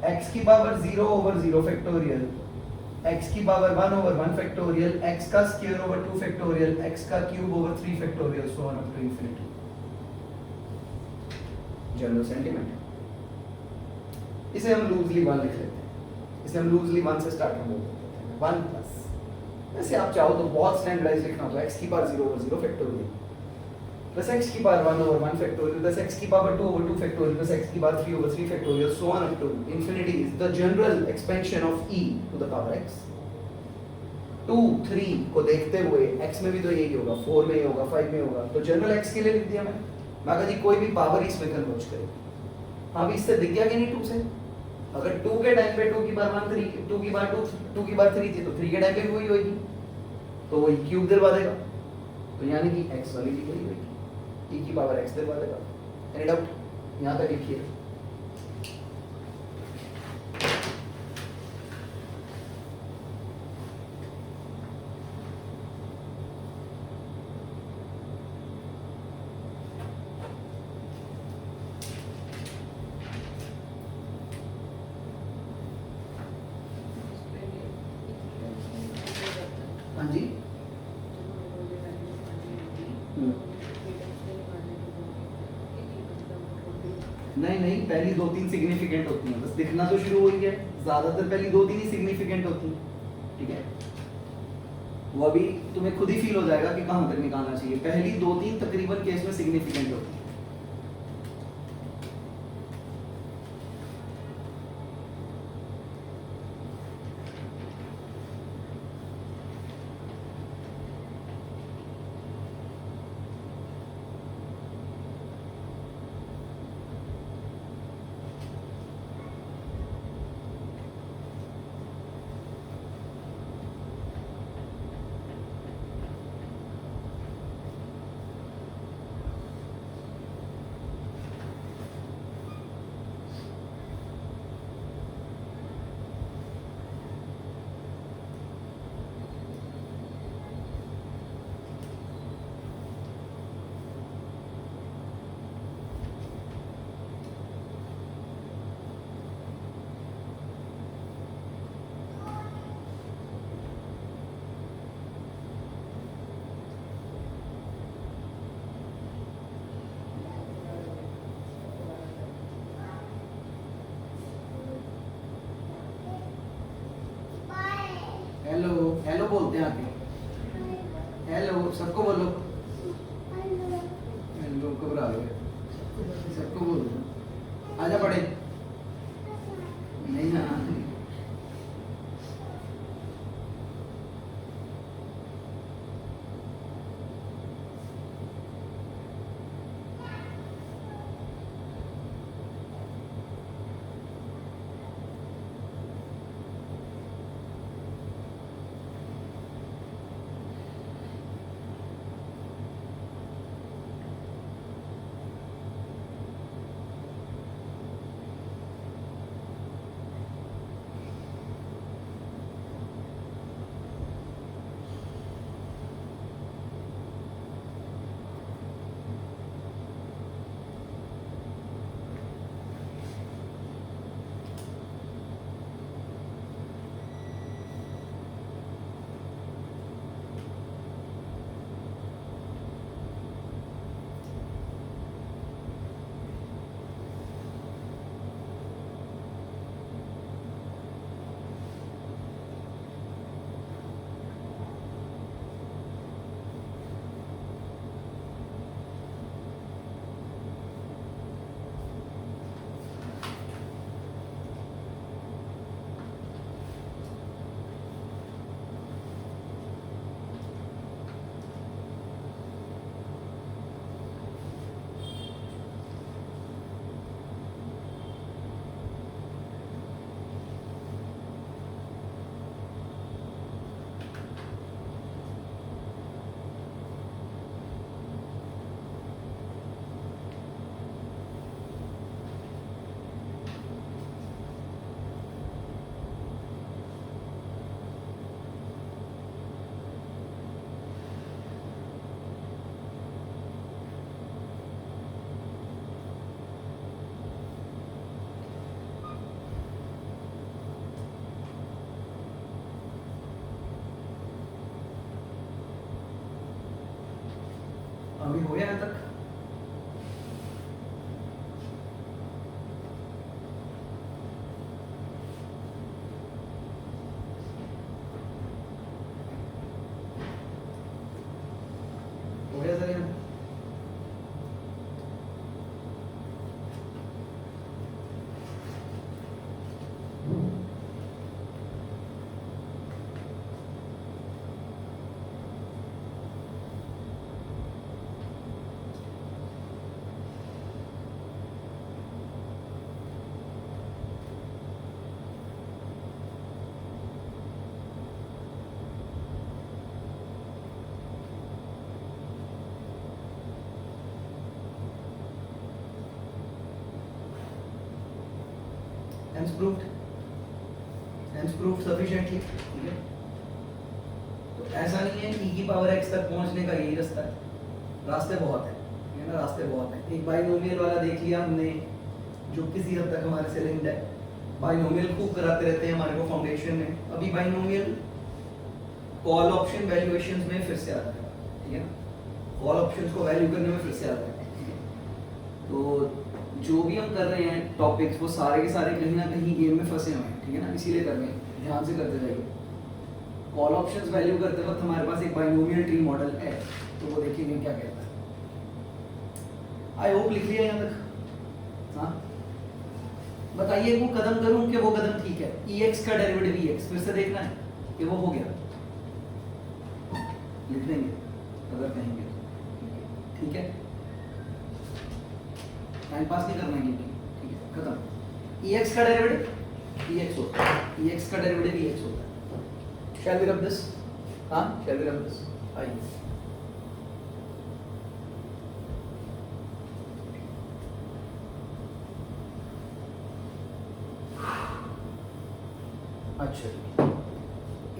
x की पावर 0 over 0 फैक्टोरियल, x की पावर 1 over 1 फैक्टोरियल, x का स्क्वायर ओवर 2 फैक्टोरियल, x का cube over 3 factorial, so on up to infinity. General sentiment इसे हम लूजली 1 लिख लेते हैं, इसे हम लूजली 1 से स्टार्ट कर देते हैं 1 प्लस, वैसे आप चाहो तो बहुत स्टैंडर्डाइज लिखना तो x की power 0 over 0 factorial plus x की power 1 over 1 factorial plus x की power 2 over 2 factorial plus x की power 3 over 3 factorial, so on up to infinity is the general expansion of e to the power x। 2 3 को देखते हुए x में भी तो यही होगा, 4 में ही होगा, 5 में होगा, तो जनरल x के लिए लिख दिया मैं कहा जी कोई भी पावर इसमें कन्वर्ज करे। हाँ भी इससे दिख गया कि नहीं 2 से, अगर 2 के टाइम पे 2 की पावर 1 3, 2 की पावर 2 की पावर 3 थी तो 3 के टाइम पे भी वही होगी, तो वही क्यूब दिलवा देगा, तो यानी कि x वाली भी वही होगी, e की पावर x दिलवा देगा। एनी डाउट, यहाँ तक लिखिए। हाँ जी, नहीं पहली 2-3 सिग्निफिकेंट होती हैं, बस दिखना तो शुरू हो ही गया, ज्यादातर पहली 2-3 ही सिग्निफिकेंट होती हैं, ठीक है, वो अभी तुम्हें खुद ही फील हो जाएगा कि कहां तक निकालना चाहिए। पहली 2-3 तकरीबन केस में सिग्निफिकेंट होती है। हेलो हेलो बोलते हैं आके, हेलो सबको बोलो, हेलो घबरा गए, सबको बोलो आजा पढ़े, नहीं ना हो गया यहाँ तक? हो गया सर यहाँ? Hence proved sufficiently. ठीक है, तो ऐसा नहीं है e की पावर x तक पहुंचने का यही रास्ता है, रास्ते बहुत है, ठीक है ना, रास्ते बहुत है। एक बाइनोमियल वाला देख लिया हमने जो किसी हद तक हमारे से लिंक्ड है। बाइनोमियल खूब कराते रहते हैं हमारे को फाउंडेशन में। अभी बाइनोमियल कॉल ऑप्शन वैल्यूएशंस में फिर से आता है, ठीक है ना, कॉल ऑप्शंस को वैल्यू करने में फिर से आता है, ठीक है। तो जो भी हम कर रहे हैं टॉपिक्स वो सारे के सारे कहीं ना कहीं गेम में फंसे हुए हैं, ठीक है ना, इसीलिए कर रहे हैं, ध्यान से करते जाइए। कॉल ऑप्शंस वैल्यू करते वक्त हमारे पास एक बाइनोमियल ट्री मॉडल है, तो वो देखेंगे क्या कहता है। आई होप लिख लिया यहाँ तक? हाँ, बताइए वो कदम करूं कि वो कदम ठीक है? ex का डेरिवेटिव ex फिर से देखना है कि वो हो गया, लिख देंगे अगर कहेंगे, ठीक है, टाइम पास नहीं करना है, ठीक है, खत्म। ex का डेरिवेटिव ex होता है, ex का डेरिवेटिव ex होता है। Shall we rub this? हाँ, shall we rub this? आइए, अच्छा,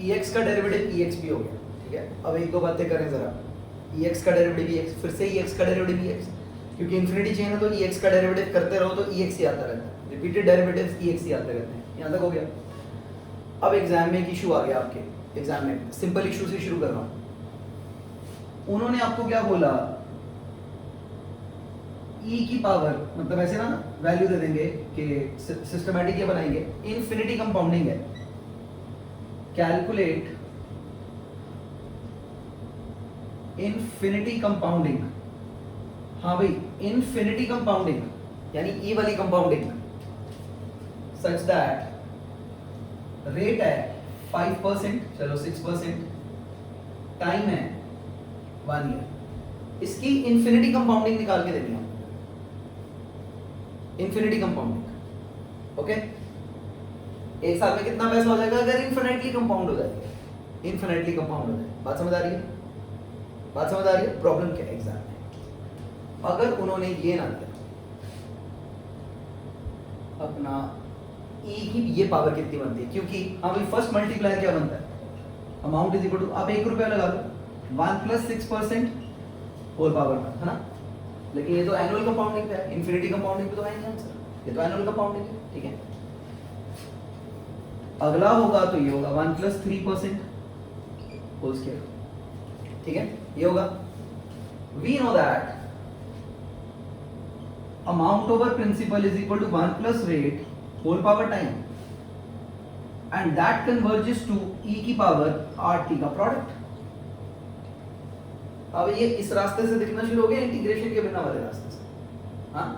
ex का डेरिवेटिव ex भी हो गया, ठीक है। अब एक दो बातें करें जरा। ex का डेरिवेटिव ex, फिर से ex का डेरिवेटिव ex, क्योंकि इन्फिनिटी चेन है तो ex का डेरिवेटिव करते रहो तो ex ही आता रहता है, रिपीटेड डेरिवेटिव्स ex ही आते रहते हैं। यहाँ तक हो गया। अब एग्जाम में एक इशू आ गया, आपके एग्जाम में सिंपल इशू से शुरू कर रहा हूँ। उन्होंने आपको क्या बोला, e की पावर, मतलब ऐसे ना वैल्यू दे देंगे कि सिस्टमैटिक ये बनाएंगे, इन्फिनिटी कंपाउंडिंग है, कैलकुलेट इन्फिनिटी कंपाउंडिंग। हाँ भाई, इन्फिनिटी कंपाउंडिंग यानी ई वाली कंपाउंडिंग सच दैट रेट है 5%, चलो 6%, टाइम है 1 ईयर। इसकी इन्फिनिटी कंपाउंडिंग निकाल के देनी है, इन्फिनिटी कंपाउंडिंग, ओके। एक साल में कितना पैसा हो जाएगा अगर इन्फिनिटली कंपाउंड हो जाए, इन्फिनिटली कंपाउंड हो जाए। बात समझ आ रही है? बात समझ आ रही है? प्रॉब्लम क्या है एग्जाम में? अगर उन्होंने ये ना दिया अपना e की ये पावर कितनी बनती है, क्योंकि हाँ भाई फर्स्ट मल्टीप्लायर क्या बनता है, अमाउंट इज इक्वल टू, आप 1 रुपया लगा लो, 1 + 6% होल पावर में, है ना। लेकिन ये तो एनुअल कंपाउंडिंग पे है, इन्फिनिटी कंपाउंडिंग पे तो है नहीं आंसर, ये तो एनुअल कंपाउंडिंग है, ठीक है। अगला होगा तो ये होगा 1 + 3% होल स्क्वायर, ठीक है, ये होगा। We know that amount over principal is equal to 1 + rate whole power time, and that converges to e की पावर rt का प्रोडक्ट। अब ये इस रास्ते से दिखना शुरू हो गया, इंटीग्रेशन के बिना वाले रास्ते से, हाँ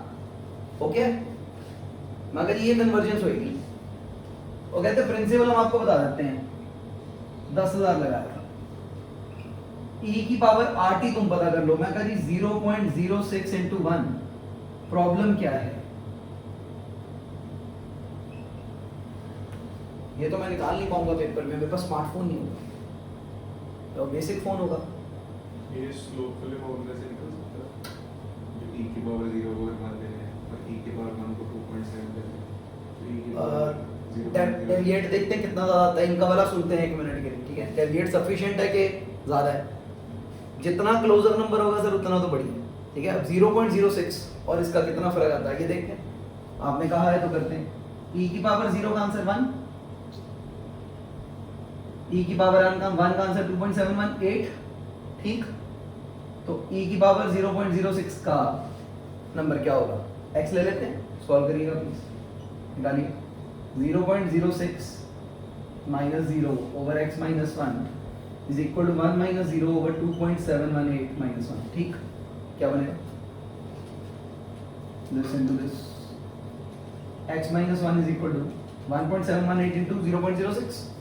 ओके। मगर ये कन्वर्जेंस होगी, वो कहते प्रिंसिपल हम आपको बता देते हैं, 10,000 लगाया, e की पावर rt तुम पता कर लो। मैं कह रही 0.06 × 1, प्रॉब्लम क्या है ये तो मैं निकाल नहीं पाऊंगा पेपर में, मेरे पास स्मार्टफोन नहीं होगा, तो बेसिक फोन होगा। ये स्लोप वाले फॉर्मूले से निकल सकता है, जो e की पावर 0 को मान लेते हैं और e की पावर 1 को 2.7 लेते हैं, तो e की पावर डेविएट देखते हैं कितना ज्यादा आता है, इनका वाला सुनते हैं 1 मिनट के लिए, ठीक है। डेविएट सफिशिएंट है कि ज्यादा है, जितना क्लोजर नंबर होगा सर उतना तो बढ़िया, ठीक है। अब 0.06 और इसका कितना फर्क आता है ये देखते हैं, आपने कहा है तो करते हैं। e की पावर 0 का आंसर 1, e की पावर 1 का आंसर 2.718, ठीक। तो e की पावर 0.06 का नंबर क्या होगा? x ले लेते हैं, सॉल्व करिएगा प्लीज, निकालिए। 0.06 minus 0 over x minus 1 is equal to 1 minus 0 over 2.718 minus 1। ठीक, क्या बनेगा? This into this, x minus 1 is equal to 1.718 into 0.06.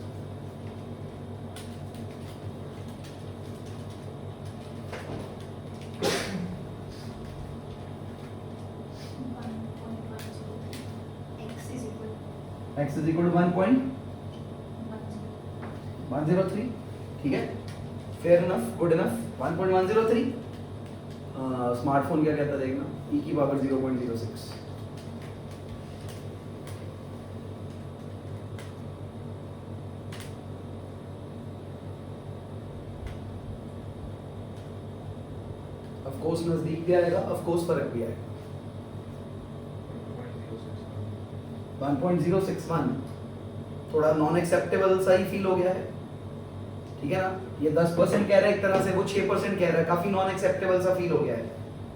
X is equal to 1.103. ठीक है, fair enough, good enough. 1.103। Smartphone क्या कहता है देखना, e की पावर 0.06। ऑफ कोर्स नजदीक भी आएगा, ऑफ कोर्स फर्क भी आएगा। 1.061 थोड़ा नॉन एक्सेप्टेबल सा ही फील हो गया है, ठीक है ना? ये 10% कह रहा है एक तरह से, वो 6% कह रहा है, काफी नॉन एक्सेप्टेबल सा फील हो गया है।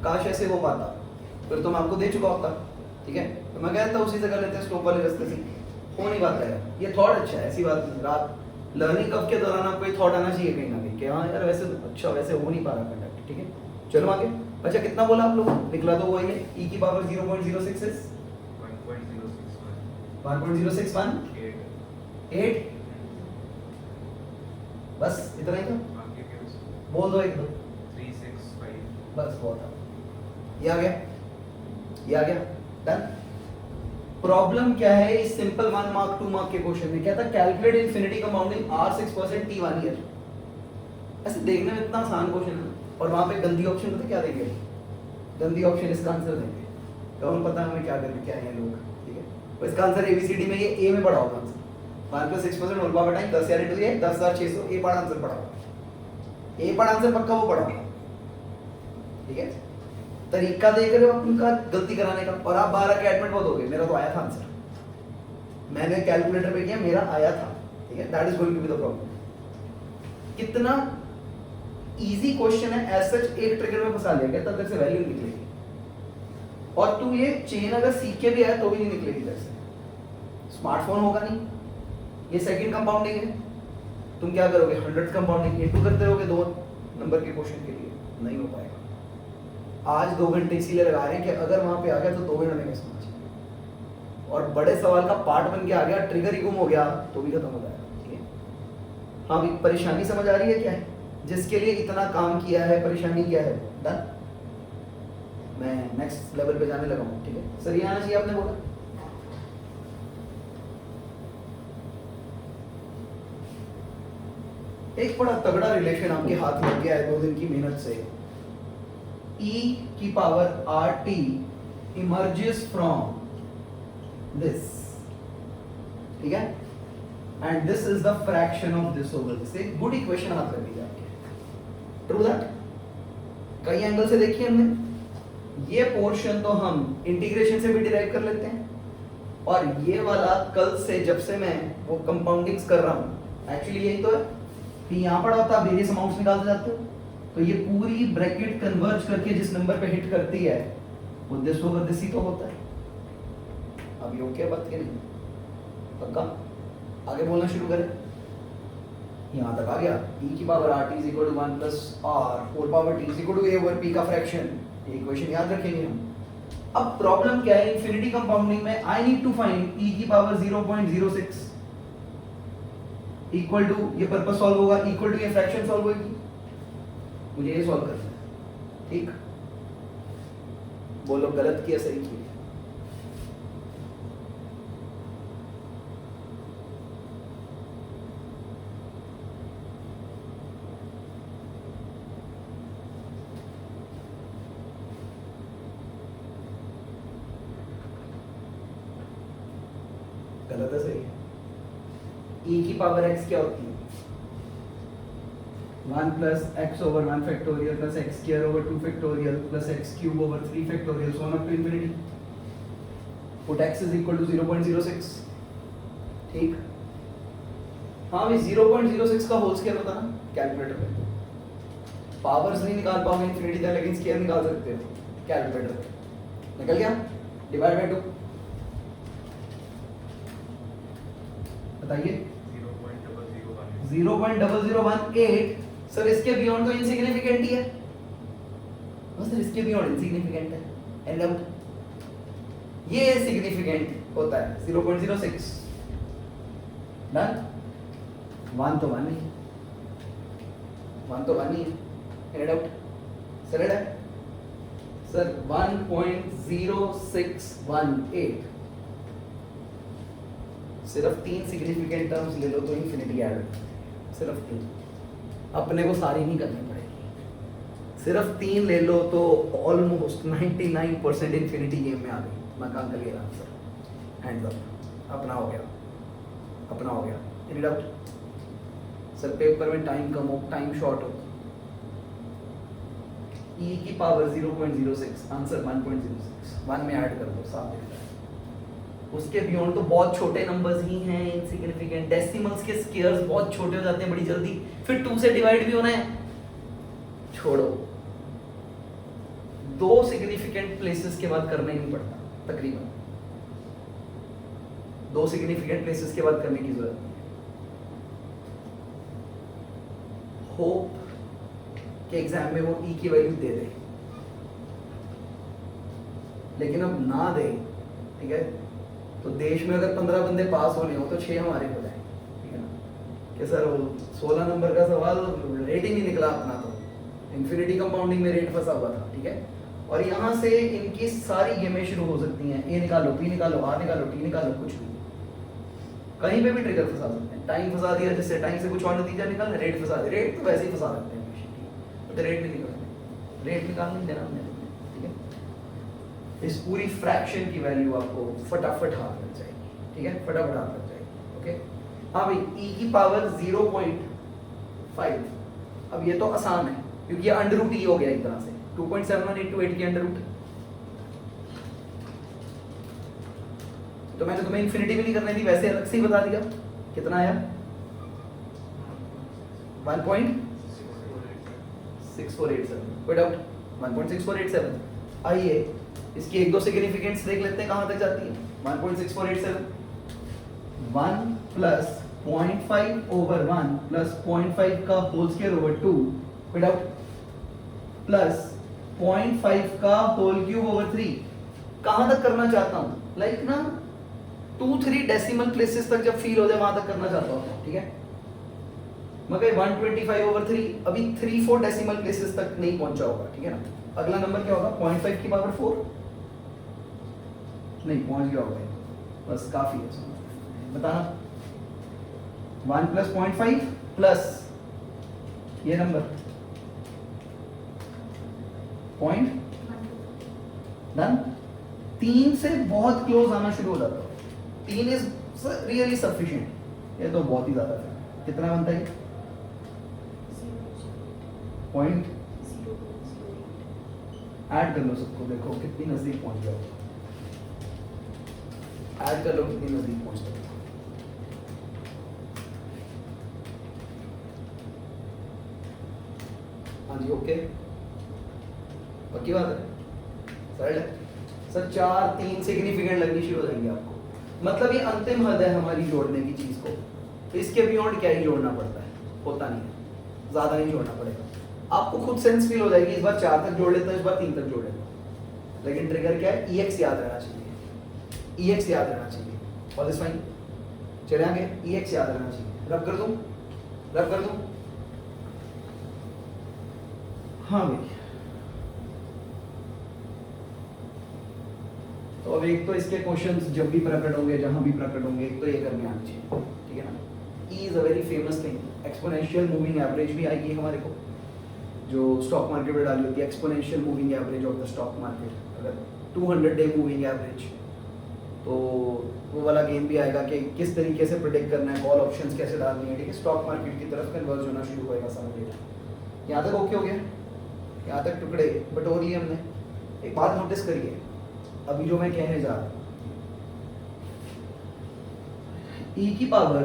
काश ऐसे हो पाता, फिर तो मैं आपको दे चुका होता, ठीक है? तो मैं कहता उसी से कर लेते हैं, स्लोप वाले रास्ते से। हो नहीं पाता है ये थॉट। अच्छा है, ऐसी बात नहीं। रात लर्निंग कब के दौरान आपको ये थॉट आना चाहिए कहीं ना कहीं कि हाँ यार वैसे अच्छा वैसे हो नहीं पा रहा कंडक्ट, ठीक है? चलो आगे। अच्छा कितना बोला आप लोग? निकला तो वही है, e की पावर 0.06 is 1.061 8। बस इतना ही था, बोल दो एक दो। 365 बस बहुत है, ये आ गया, ये आ गया, डन। प्रॉब्लम क्या है इस सिंपल 1 मार्क 2 मार्क के क्वेश्चन में? क्या था? Calculate infinity compounding R6% T 1 year. ऐसे देखने में इतना आसान क्वेश्चन है, और वहां पे गंदी ऑप्शन पता क्या देंगे? गंदी ऑप्शन इसका आंसर देंगे। तो हमें पता है हमें क्या करना क्या है लोग, ठीक है? तो इसका आंसर ABCD में ये A में पड़ा होगा answer. 1 + 6% whole power time 10 into a 10,600 A पड़ा आंसर पड़ा होगा। A पड़ा आंसर पक्का वो पड़ा होगा, ठीक है? तरीका देख रहे हो उनका गलती कराने का, और आप 12 के एडमिट बहुत हो गए। मेरा तो आया था आंसर, मैंने कैलकुलेटर पे किया, मेरा आया था, ठीक है? That is going to be the problem. कितना इजी क्वेश्चन है, एज सच एक ट्रिगर में फंसा लिया, कहता तेरे से वैल्यू निकलेगी, और तू ये चेन अगर सीख के भी आया तो भी नहीं निकलेगी तेरे से। स्मार्टफोन होगा नहीं, ये सेकंड कंपाउंडिंग है, तुम क्या करोगे? 100th कंपाउंडिंग इनटू करते रहोगे 2 नंबर के क्वेश्चन के लिए, नहीं हो पाएगा। आज 2 घंटे इसीलिए लगा रहे हैं कि अगर वहां पे आ गया तो 2 मिनट में कैसे समझ, और बड़े सवाल का पार्ट बन के आ गया, ट्रिगर ही गुम हो गया तो भी खत्म हो जाएगा, ठीक है? हाँ भी परेशानी समझ आ रही है क्या है? जिसके लिए इतना काम किया है, परेशानी क्या है? डन। मैं नेक्स्ट लेवल पे जाने लगा हूँ, ठीक है? सर ये आना चाहिए आपने बोला। एक बड़ा तगड़ा रिलेशन आपके हाथ लग गया है 2 दिन की मेहनत से। e की power RT emerges from this, ठीक है? and this is the fraction of this over this। एक गुड इक्वेशन हाथ लग गई आपके, ट्रू दैट? कई एंगल से देखिए हमने, ये पोर्शन तो हम इंटीग्रेशन से भी डिराइव कर लेते हैं, और ये वाला कल से जब से मैं वो कंपाउंडिंग्स कर रहा हूँ, एक्चुअली यही तो है कि यहाँ पड़ा होता है वेरियस अमाउंट्स निकालते जाते हो, तो ये पूरी ब्रैकेट कन्वर्ज करके जिस नंबर पे हिट करती है वो दिस ओवर दिस ही तो होता है। अब ये ओके बात के नहीं पक्का? आगे बोलना शुरू करें। यहाँ तक आ गया, e की power RT is equal to 1 plus r whole power t is equal to a over p का फ्रैक्शन। ये इक्वेशन याद रखेंगे हम। अब प्रॉब्लम क्या है? इंफिनिटी कंपाउंडिंग में I need to find e की पावर 0.06 इक्वल टू, ये पर्पस सॉल्व होगा, इक्वल टू ये फ्रैक्शन सॉल्व होगी, मुझे ये सॉल्व करना है, ठीक? बोलो गलत किया सही किया? गलत है सही है? e की पावर x क्या होती है? 1 plus x over 1 factorial plus x square over 2 factorial plus x cube over 3 factorial so on up to infinity. Put x is equal to 0.06, ठीक? हाँ भाई 0.06 का होल स्क्वायर होता ना कैलकुलेटर पे, पावर्स नहीं निकाल पाओगे इन्फिनिटी तक, लेकिन स्केयर निकाल सकते हो कैलकुलेटर। निकल गया, डिवाइड बाय 2, बताइए 0.0018। सर इसके बियॉन्ड तो इनसिग्निफिकेंट ही है, बस सर इसके बियॉन्ड इनसिग्निफिकेंट है, एंड आउट। ये सिग्निफिकेंट होता है 0.06, डन। 1 तो 1 नहीं, 1 तो 1 ही है, एंड आउट। सर है सर 1.0618, सिर्फ 3 सिग्निफिकेंट टर्म्स ले लो तो इन्फिनिटी ऐड, सिर्फ 3, अपने को सारी नहीं करनी पड़ेगी, सिर्फ 3 ले लो तो ऑलमोस्ट 99% इन्फिनिटी गेम में आ गई। मैं काम कर लिया आंसर, हैंड्स अप, अपना हो गया, अपना हो गया, एनी डाउट। सर पेपर में टाइम कम हो, टाइम शॉर्ट हो, e की पावर 0.06, आंसर 1.06, 1 में ऐड कर दो, साफ दिखता है। उसके बियॉन्ड तो बहुत छोटे नंबर्स ही हैं, इनसिग्निफिकेंट, डेसिमल्स के स्क्वायर्स बहुत छोटे हो जाते हैं बड़ी जल्दी, फिर 2 से डिवाइड भी होना है, छोड़ो। 2 सिग्निफिकेंट प्लेसेस के बाद करना ही नहीं पड़ता, तकरीबन 2 सिग्निफिकेंट प्लेसेस के बाद करने की जरूरत नहीं है। होप कि एग्जाम में वो e की वैल्यू दे दे, लेकिन अब ना दे, ठीक है, तो देश में अगर 15 बंदे पास होने हो तो 6 हमारे हो जाए, ठीक है ना। कि सर 16 नंबर का सवाल रेट ही नहीं निकला अपना, तो इन्फिनिटी कंपाउंडिंग में रेट फंसा हुआ था, ठीक है। और यहाँ से इनकी सारी गेमें शुरू हो सकती हैं, ए निकालो, पी निकालो, आर निकालो, टी निकालो, कुछ भी, कहीं पे भी ट्रिगर फंसा सकते हैं। टाइम फंसा दिया, जिससे टाइम से कुछ और नतीजा निकाल, रेट फंसा दिया, रेट तो वैसे ही फंसा सकते हैं, तो रेट नहीं निकालना, रेट निकालने देना हमने, ठीक है। इस पूरी फ्रैक्शन की वैल्यू आपको फटाफट हाथ लग जाएगी, ठीक है, फटाफट हाथ लग जाएगी, ओके। हाँ भाई, e की पावर 0.5, अब ये तो आसान है क्योंकि ये अंडर रूट e हो गया एक तरह से, 2.71 into 8 की अंडर रूट। तो मैंने तुम्हें इन्फिनिटी भी नहीं करने दी, वैसे अलग से ही बता दिया, कितना आया 1.6487, कोई डाउट, 1.6487। आइए इसकी 1-2 सिग्निफिकेंट्स देख लेते हैं कहां तक जाती है। 1.6487, 1 प्लस 0.5 ओवर 1 प्लस 0.5 का होल स्क्वायर ओवर 2, कोई डाउट, प्लस 0.5 का होल क्यूब ओवर 3। कहां तक करना चाहता हूं, लाइक ना 2-3 डेसिमल प्लेसेस तक जब फील हो जाए वहां तक करना चाहता हूं, ठीक है। मगर 125 ओवर 3 अभी 3-4 डेसिमल प्लेसेस तक नहीं पहुंचा होगा, ठीक है ना। अगला नंबर क्या होगा, 0.5 की पावर 4, नहीं पहुंच गया होगा, बस काफी है, बताना। 1 प्लस 0.5 प्लस ये नंबर पॉइंट, डन। 3 से बहुत क्लोज आना शुरू हो जाता है, 3 इज रियली सफिशिएंट, ये तो बहुत ही ज्यादा है। कितना बनता है, पॉइंट ऐड कर लो सबको, देखो कितनी नजदीक पहुंच जाओ, ऐड कर लो कितनी नजदीक पहुंच जाओ। हाँ जी, ओके, पक्की बात है, सरल है सर। 4-3 सिग्निफिकेंट लगनी शुरू हो जाएंगे आपको, मतलब ये अंतिम हद है हमारी जोड़ने की चीज को, तो इसके बियॉन्ड क्या ही जोड़ना पड़ता है, होता नहीं है, ज्यादा नहीं जोड़ना पड़ेगा, आपको खुद सेंस फील हो जाएगी। इस बार 4 तक जोड़ लेता हूं, इस बार 3 तक जोड़ लेता हूं, लेकिन ट्रिगर क्या है, EX याद रहना चाहिए, EX याद रहना चाहिए, ऑल इज फाइन। चले आगे, EX याद रहना चाहिए, रब कर दूं, रब कर दूं, हाँ भाई। तो अब एक तो इसके क्वेश्चंस जब भी प्रकट होंगे, जहां भी प्रकट होंगे, एक तो ये करने आना चाहिए, ठीक है ना। E is a very famous thing, exponential moving average भी आएगी हमारे को, जो स्टॉक मार्केट में डाली होती है, exponential moving average of the stock market. अगर 200-डे मूविंग एवरेज, तो वो वाला गेम भी आएगा कि किस तरीके से प्रिडिक्ट करना है, कॉल ऑप्शंस कैसे डालनी है, ठीक है। स्टॉक मार्केट की तरफ कन्वर्ज होना शुरू होएगा सारा डेटा। यहाँ तक ओके हो गया, यहाँ तक टुकड़े बटोर लिए हमने। एक बात नोटिस करिए, अभी जो मैं कहने जा रहा हूँ, e की पावर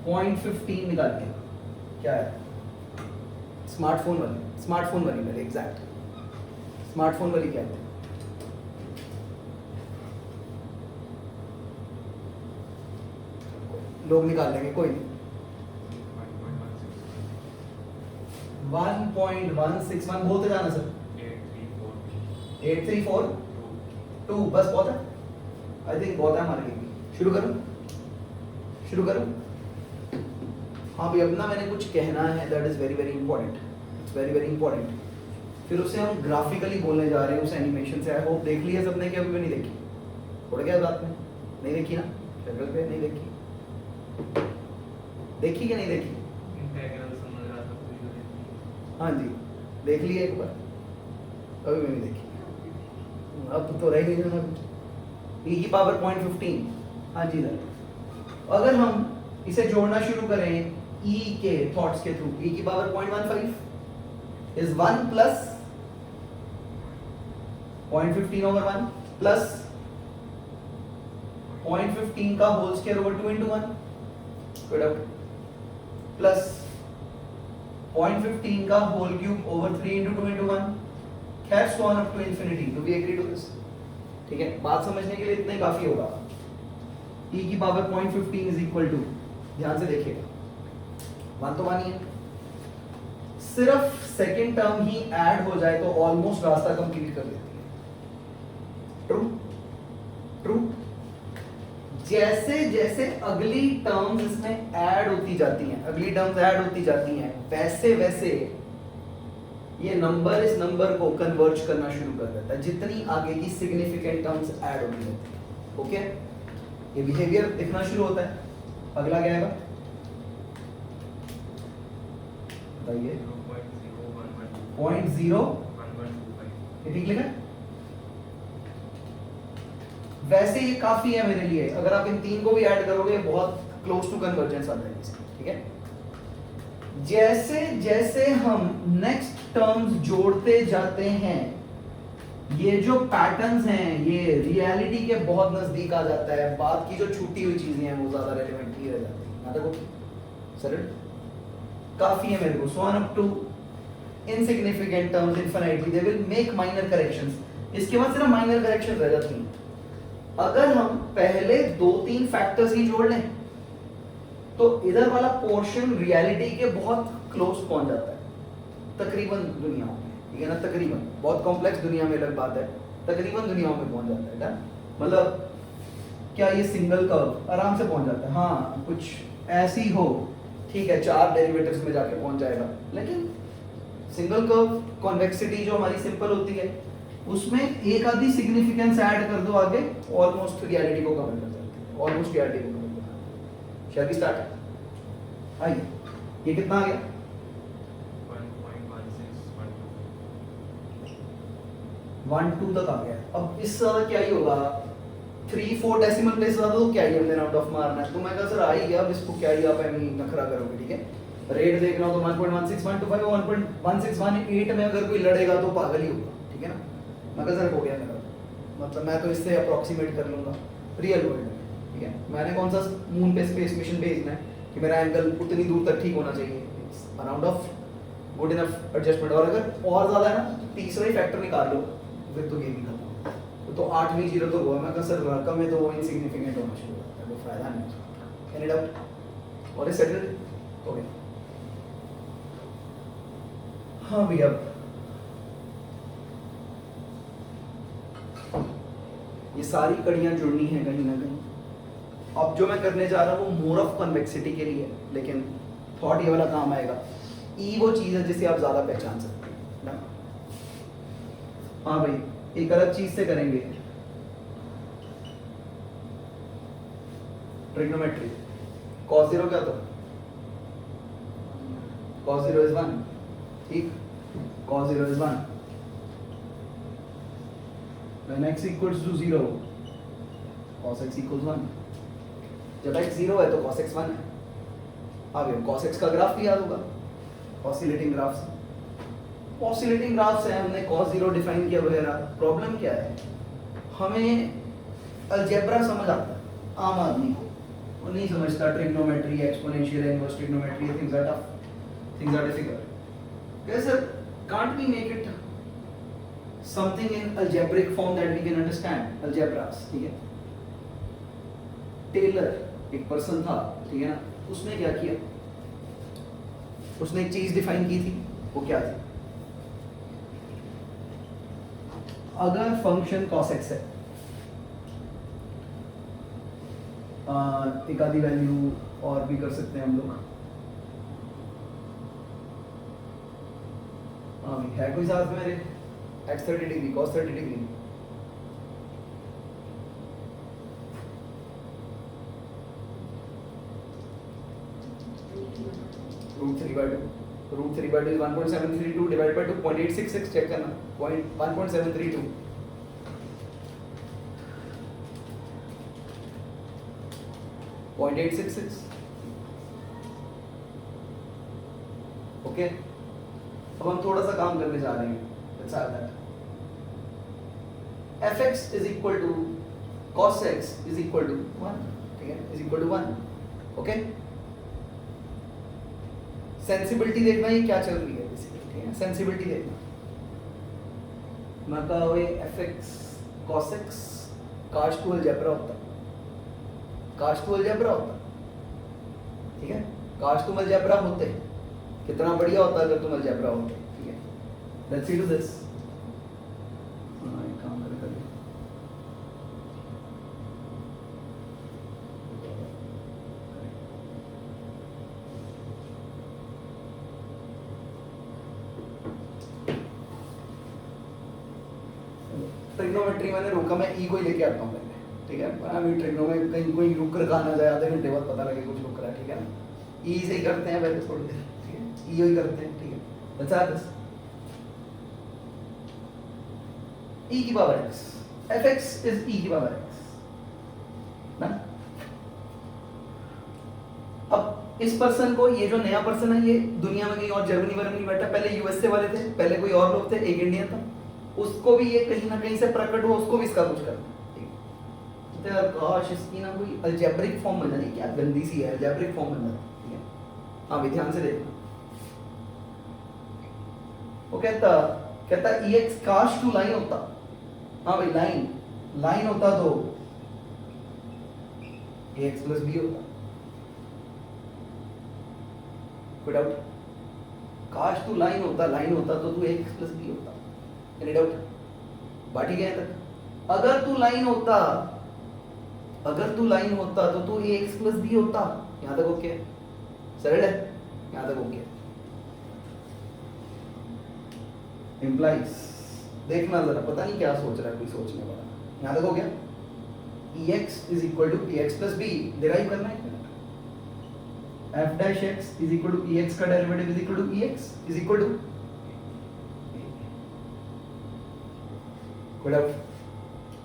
0.15 निकालिए, क्या है स्मार्टफोन वाली मेरे एग्जैक्ट स्मार्टफोन वाली क्या है? लोग निकाल लेंगे, कोई नहीं। 1.161 बोलते जाना सर। 834 बस बहुत है, आई थिंक बहुत है हमारे लिए। शुरू करूं? हाँ भाई, अब ना मैंने कुछ कहना है, that is very very important, it's very very important. फिर उसे हम ग्राफिकली बोलने जा रहे हैं, उस एनिमेशन से। आई होप देख लिया सबने कि अभी भी नहीं देखी? थोड़ा क्या बात में नहीं देखी ना? चैनल पे नहीं देखी? देखी क्या नहीं देखी? हाँ जी, देख लिया एक बार, अभी भी नहीं देखी। अब तो रह नहीं जाना कुछ। e की पावर 0.15, हाँ जी सर। अगर हम इसे जोड़ना शुरू करें e के थॉट्स के थ्रू, e की power 0.15 is 1 plus 0.15 over 1 plus 0.15 का whole square over 2 into 1 plus 0.15 का whole cube over 3 into 2 into 1, खैर so on up to infinity. Do we agree to this? ठीक है, बात समझने के लिए इतना ही काफी होगा। e की पावर 0.15 is equal to, ध्यान से देखिएगा, 1 तो 1 ही है, सिर्फ सेकेंड टर्म ही ऐड हो जाए तो ऑलमोस्ट रास्ता कंप्लीट कर देती है। ट्रू। जैसे जैसे अगली टर्म्स इसमें ऐड होती जाती हैं, वैसे वैसे ये नंबर इस नंबर को कन्वर्ज करना शुरू कर देता है, जितनी आगे की सिग्निफिकेंट टर्म्स ऐड होती रहती है। ओके, ये बिहेवियर दिखना शुरू होता है। अगला क्या आएगा बताइए? 0.01125, ठीक लिखा? वैसे ये काफी है मेरे लिए, अगर आप इन तीन को भी ऐड करोगे बहुत क्लोज टू कन्वर्जेंस आ जाएगी, ठीक है? जैसे जैसे हम नेक्स्ट टर्म्स जोड़ते जाते हैं, ये जो पैटर्न्स हैं ये रियलिटी के बहुत नजदीक आ जाता है। बात की जो छूटी हुई चीजें हैं वो ज्यादा रेलेवेंट ही रह जाती है। यहाँ तक सरल काफी है मेरे को। So on up to insignificant terms infinitely they will make minor corrections. इसके बाद सिर्फ माइनर करेक्शन रह जाती हैं। अगर हम पहले 2-3 फैक्टर्स ही जोड़ लें तो इधर वाला पोर्शन रियलिटी के बहुत क्लोज पहुंच जाता है, तकरीबन दुनिया में, ठीक है ना? तकरीबन, बहुत कॉम्प्लेक्स दुनिया में अलग बात है, तकरीबन दुनिया में पहुंच जाता है ना? मतलब क्या ये सिंगल कर्व आराम से पहुंच जाता है? हाँ, कुछ ऐसी हो, ठीक है, 4 डेरिवेटिव्स में जाके पहुंच जाएगा। लेकिन सिंगल कर्व कॉन्वेक्सिटी जो हमारी सिंपल होती है, उसमें एक आधी सिग्निफिकेंस ऐड कर दो आगे, ऑलमोस्ट रियलिटी को कवर कर जाती है, ऑलमोस्ट रियलिटी को कवर कर जाती है। Shall we start? आइए, ये कितना आ गया? 1.2 तक आ गया। अब इससे ज्यादा क्या ही होगा? 3-4 डेसिमल प्लेस ज्यादा तो क्या ही हमने राउंड ऑफ मारना है। तो मैं कहा सर आ ही गया, अब इसको क्या ही आप ऐसे नखरा करोगे, ठीक है? रेट देखना हो तो 1.16125 और 1.161 में अगर कोई लड़ेगा तो पागल ही होगा, ठीक है ना? मैं कहा सर हो गया मेरा, मतलब मैं तो इससे अप्रोक्सीमेट कर लूंगा रियल वर्ल्ड में, ठीक है? मैंने कौन सा मून पे स्पेस मिशन भेजना है कि मेरा एंगल उतनी दूर तक ठीक होना चाहिए, around of good enough adjustment. और अगर और ज्यादा है ना, तीसरा ही फैक्टर निकाल लो, फिर तो गेम ही खत्म। तो 8वीं जीरो तो हुआ। मैं कहा सर रकम में तो वो इनसिग्निफिकेंट होना शुरू होता है, वो फायदा नहीं है। Any doubt? और ये सेटल्ड हो गया? हाँ भैया, ये सारी कड़ियां जुड़नी है कहीं ना कहीं। अब जो मैं करने जा रहा हूँ वो मोर ऑफ कन्वेक्सिटी के लिए, लेकिन थॉट ये वाला काम आएगा। ई वो चीज है जिसे आप ज्यादा पहचान सकते हैं ना? हाँ भाई, एक अलग चीज से करेंगे, ट्रिग्नोमेट्री। cos 0 क्या था? cos 0 is 1, ठीक? cos 0 is 1 when x equals to 0 cos x equals 1। जब x 0 है तो cos x 1 है। आगे cos x का ग्राफ भी याद होगा, ऑसिलेटिंग ग्राफ्स। ऑसिलेटिंग ग्राफ्स हैं, हमने cos 0 डिफाइन किया वगैरह। प्रॉब्लम क्या है? हमें अलजेब्रा समझ आता है, आम आदमी को वो नहीं समझता। Trigonometry, exponential, inverse trigonometry, things are tough, things are difficult. कैसे can't we make it something in algebraic form that we can understand? Algebras, ठीक है? टेलर एक पर्सन था, ठीक है ना? उसने क्या किया? उसने एक चीज डिफाइन की थी, वो क्या थी? अगर फंक्शन cos x है, एक आधी वैल्यू और भी कर सकते हैं हम लोग। हाँ है कोई साथ में मेरे x 30 degree cos 30 degree root 3 by 2 is 1.732 divided by 2 0.866 check करना 1.732 0.866 ओके। अब हम थोड़ा सा काम करने जा रहे हैं। Let's have that. fx is equal to cos x is equal to 1, ठीक है, is equal to 1, okay. Sensibility देखना ये क्या चल रही है बेसिकली, ठीक है, सेंसिबिलिटी देखना। मैं कहा वो fx cos x cos 2 algebra होता, cos 2 अलजेब्रा होता, ठीक है, cos 2 अलजेब्रा होते, कितना बढ़िया होता अगर तुम अलजेब्रा होते, ठीक है। Let's see do this. एक काम करें करिए, ट्रिग्नोमेट्री मैंने रोका, मैं ई को ही लेके आता हूँ पहले, ठीक है। अभी ट्रिग्नोमेट्री कहीं कोई रुक रखा ना जाए, आधे घंटे बाद पता लगे कुछ रुक रहा है, ठीक है ना। ई से ही करते हैं पहले थोड़ी देर, ठीक है, ई ही करते हैं, ठीक है। लेट्स हैव दिस e की power x, fx is e की पावर x ना। अब इस पर्सन को, ये जो नया पर्सन है, ये दुनिया में कहीं और जर्मनी वर्मनी बैठा, पहले यूएसए वाले थे, पहले कोई और लोग थे, एक इंडियन था, उसको भी ये कहीं ना कहीं से प्रकट हुआ, उसको भी इसका कुछ करना, ठीक है। यार काश इसकी ना कोई अलजेब्रिक फॉर्म बन जाए, क्या गंदी सी है, अलजेब्रिक फॉर्म बन जाए, ठीक है। हाँ भी ध्यान से देखना, वो कहता ex काश टू लाइन होता, हाँ भाई लाइन होता तो ax प्लस b होता, कोई डाउट? काश तू लाइन होता तो तू ax प्लस b होता, एनी डाउट? बात ठीक है तक? अगर तू लाइन होता तो तू ax प्लस b होता। यहां तक ओके? सरल है, यहां तक ओके। इम्प्लाइज देखना जरा, पता नहीं क्या सोच रहा है कोई सोचने वाला। यहां तक हो गया? ex is equal to ax plus b derive करना है, f dash x is equal to ex का derivative is equal to ex is equal to कोई डाउट?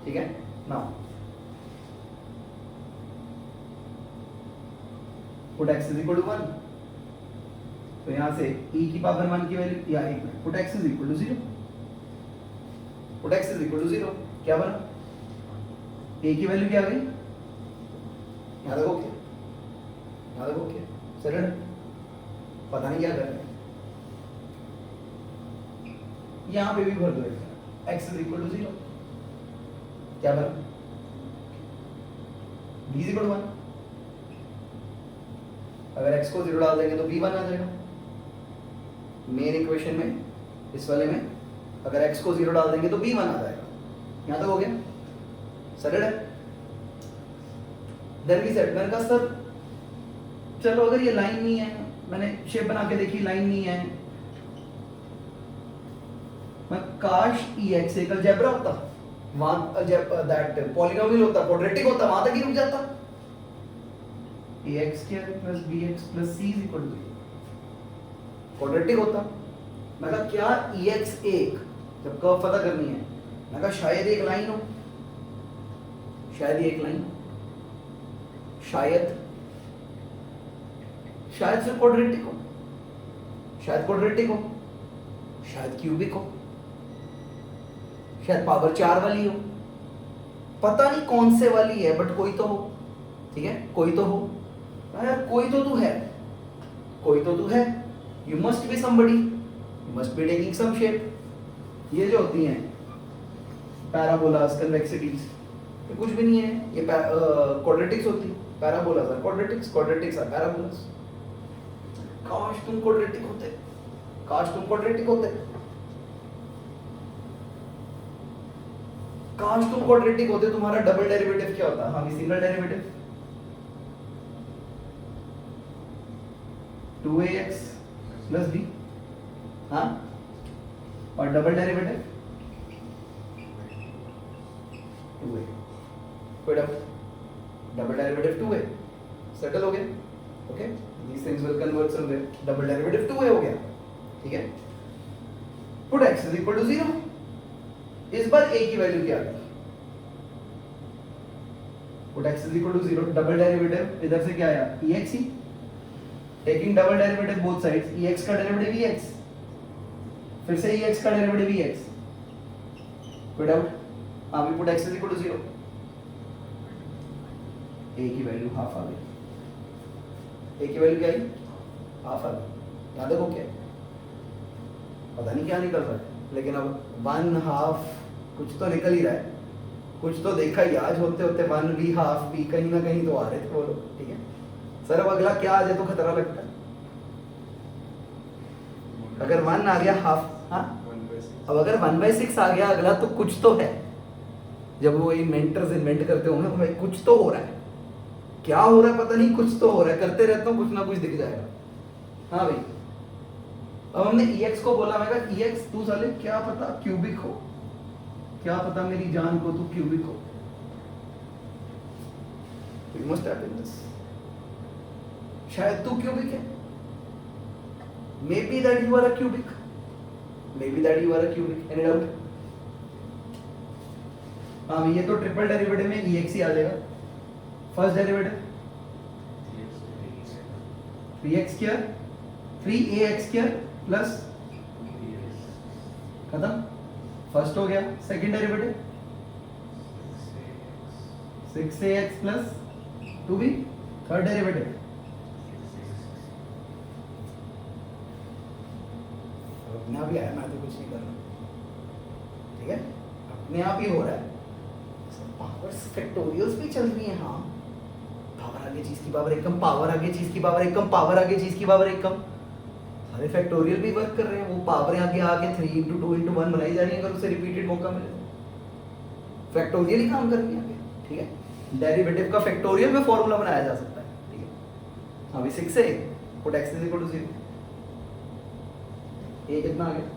ठीक है। Now put x is equal to 1, तो यहां से e की पावर 1 की वैल्यू, या एक minute, put x is equal to 0, put x is equal to 0, क्या बना? a की वैल्यू क्या आ गई? यहां तक ओके, यहां तक ओके, सरल, पता नहीं क्या कर रहे हैं। यहां पे भी भर दो x is equal to 0, क्या बना? b is equal to 1, अगर x को 0 डाल देंगे तो b 1 आ जाएगा। मेन इक्वेशन में, इस वाले में अगर x को 0 डाल देंगे तो b 1 आ जाएगा। यहां तक हो गया, सरल है। देन वी सेड, मैंने कहा सर चलो अगर ये लाइन नहीं है, मैंने शेप बना के देखी, लाइन नहीं है, मैं काश ex एक अलजेब्रा होता, वहां दैट पॉलिनोमियल होता, क्वाड्रेटिक होता, वहां तक ही रुक जाता। ax square plus bx plus c is equal to 0, quadratic होता। मैं कहा क्या ex एक, जब कर्व पता करनी है, मैं कहा शायद एक लाइन हो, शायद एक लाइन, शायद सिर्फ क्वाड्रेटिक हो, शायद क्वाड्रेटिक हो, शायद क्यूबिक हो, शायद पावर 4 वाली हो, पता नहीं कौन से वाली है, बट कोई तो हो, ठीक है, कोई तो हो। यार कोई तो तू है, you must be somebody, You must be taking some shape. ये जो होती हैं पैराबोलास, कन्वेक्सिटीज, ये कुछ भी नहीं है, ये क्वाड्रेटिक्स होती है. Parabolas are quadratics, quadratics are parabolas. काश तुम क्वाड्रेटिक होते, काश तुम क्वाड्रेटिक होते, काश तुम क्वाड्रेटिक होते. तुम्हारा डबल डेरिवेटिव क्या होता? हाँ, single derivative 2ax plus b. हाँ, और डबल डेरिवेटिव 2a. कोई डबल डेरिवेटिव 2a सेटल हो गया. Okay, these things will convert somewhere. Double derivative 2a हो गया. ठीक है, put x is equal to 0. इस बार a की वैल्यू क्या है? Put x is equal to 0. Double derivative इधर से क्या आया? ex ही. Taking double derivative both sides, ex का डेरिवेटिव ex, फिर से ex का डेरिवेटिव ex. कोई डाउट? हाँ, we put x is equal to 0. a की वैल्यू हाफ आ गई. a की वैल्यू क्या आई? हाफ आ गई. याद देखो क्या, पता नहीं क्या निकल रहा है, लेकिन अब 1/2 कुछ तो निकल ही रहा है. कुछ तो देखा ही आज, होते होते 1b हाफ b कहीं ना कहीं तो आ रहे थे वो लोग. ठीक है सर, अब अगला क्या आ जाए तो खतरा लगता है. अगर 1 आ गया हाफ, हाँ, अब अगर 1/6 आ गया अगला तो कुछ तो है. जब वो इन्वेंटर्स इन्वेंट करते होंगे तो भाई कुछ तो हो रहा है. क्या हो रहा है पता नहीं, कुछ तो हो रहा है. करते रहता हूँ, कुछ ना कुछ दिख जाएगा. हाँ भाई, अब हमने ex को बोला, मैं कहा ex तू साले क्या पता क्यूबिक हो, क्या पता मेरी जान को तू क्यूबिक हो. We must have been this. शायद तू क्यूबिक है. Maybe that you are a cubic. Maybe that you are a cubic. Any doubt? हाँ, ये तो ट्रिपल डेरिवेटिव में ex ही आ जाएगा. First derivative 3x square 3ax square plus खत्म. फर्स्ट हो गया. Second derivative 6ax plus 2b. Third derivative अपने आप ही आया, मैं तो कुछ नहीं कर रहा. ठीक है, अपने आप ही हो रहा है. पावर्स फैक्टोरियल्स भी चल रही है. हाँ, पावर आगे चीज की पावर 1 कम, पावर आगे चीज की पावर 1 कम, पावर आगे चीज की पावर 1 कम. सारे फैक्टोरियल भी वर्क कर रहे हैं. वो पावर आगे आगे 3 into 2 into 1 बनाई जा रही है. अगर उसे रिपीटेड मौका मिले फैक्टोरियल ही काम कर रही है आगे. ठीक है, डेरिवेटिव का फैक्टोरियल में फॉर्मूला बनाया जा सकता है. ठीक है, अभी 6 से put x is equal to 0. a कितना आ गया?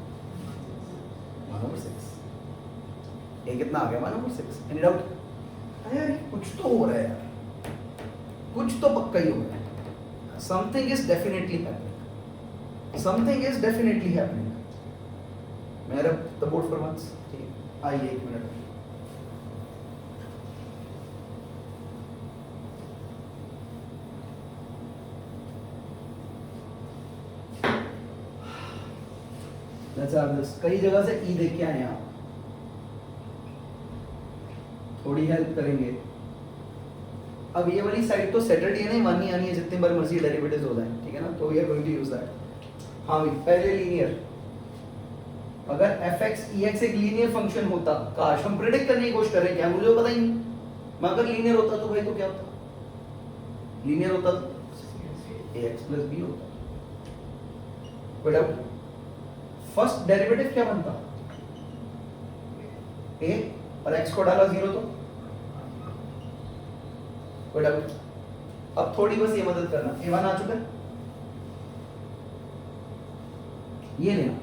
1/6. a कितना आ गया? 1/6. Any doubt? यार कुछ तो हो रहा है यार, कुछ तो पक्का ही हो रहा है. Something is definitely happening, something is definitely happening. मेरा द बोर्ड फॉर वंस. ठीक है, आइए 1 मिनट. कई जगह से ई देख के आए हैं आप, थोड़ी हेल्प करेंगे. अब ये वाली साइड तो सेटल्ड ही नहीं, मानी आनी है जितनी बार मर्जी डेरिवेटिव्स हो जाए. ठीक है ना, तो we are going to use that. हाँ भाई, पहले लीनियर. अगर fx ex एक लीनियर फंक्शन होता, काश हम प्रेडिक्ट करने की कोशिश कर रहे हैं, क्या मुझे तो पता ही नहीं. मैं अगर लीनियर होता तो भाई तो क्या होता? लीनियर होता तो ax plus b होता. कोई डाउट? फर्स्ट डेरिवेटिव क्या बनता? a और x को डाला 0 तो कोई डाउट? अब थोड़ी बस ये मदद करना. a1 आ चुका है, ये लेना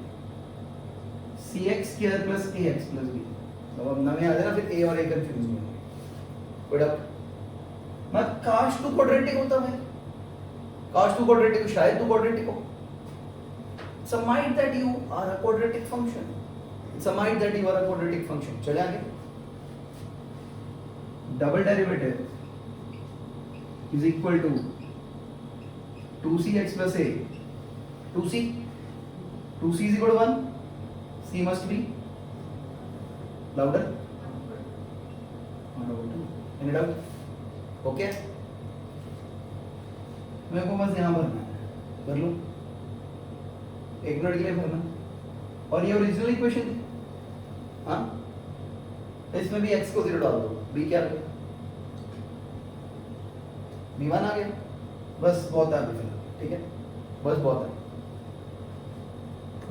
cx square plus ax plus b. अब नवे आ जाना, फिर a और a कंफ्यूज नहीं होंगे. कोई डाउट? मैं काश तू क्वाड्रेटिक होता है, काश तू क्वाड्रेटिक, शायद तू क्वाड्रेटिक हो. It's a might that you are a quadratic function. It's a might that you are a quadratic function. चले आगे. Double derivative is equal to 2cx plus a. 2c is equal to 1. c must be louder. 1/2. Any doubt? Okay. मेरे को बस यहाँ भरना है, भर लूँ 1 मिनट के लिए भरना. और ये ओरिजिनल इक्वेशन थी, हाँ, इसमें भी x को 0 डाल दो, b क्या आ गया, b1 आ गया, बस बहुत है अभी फिलहाल, ठीक है, बस बहुत है।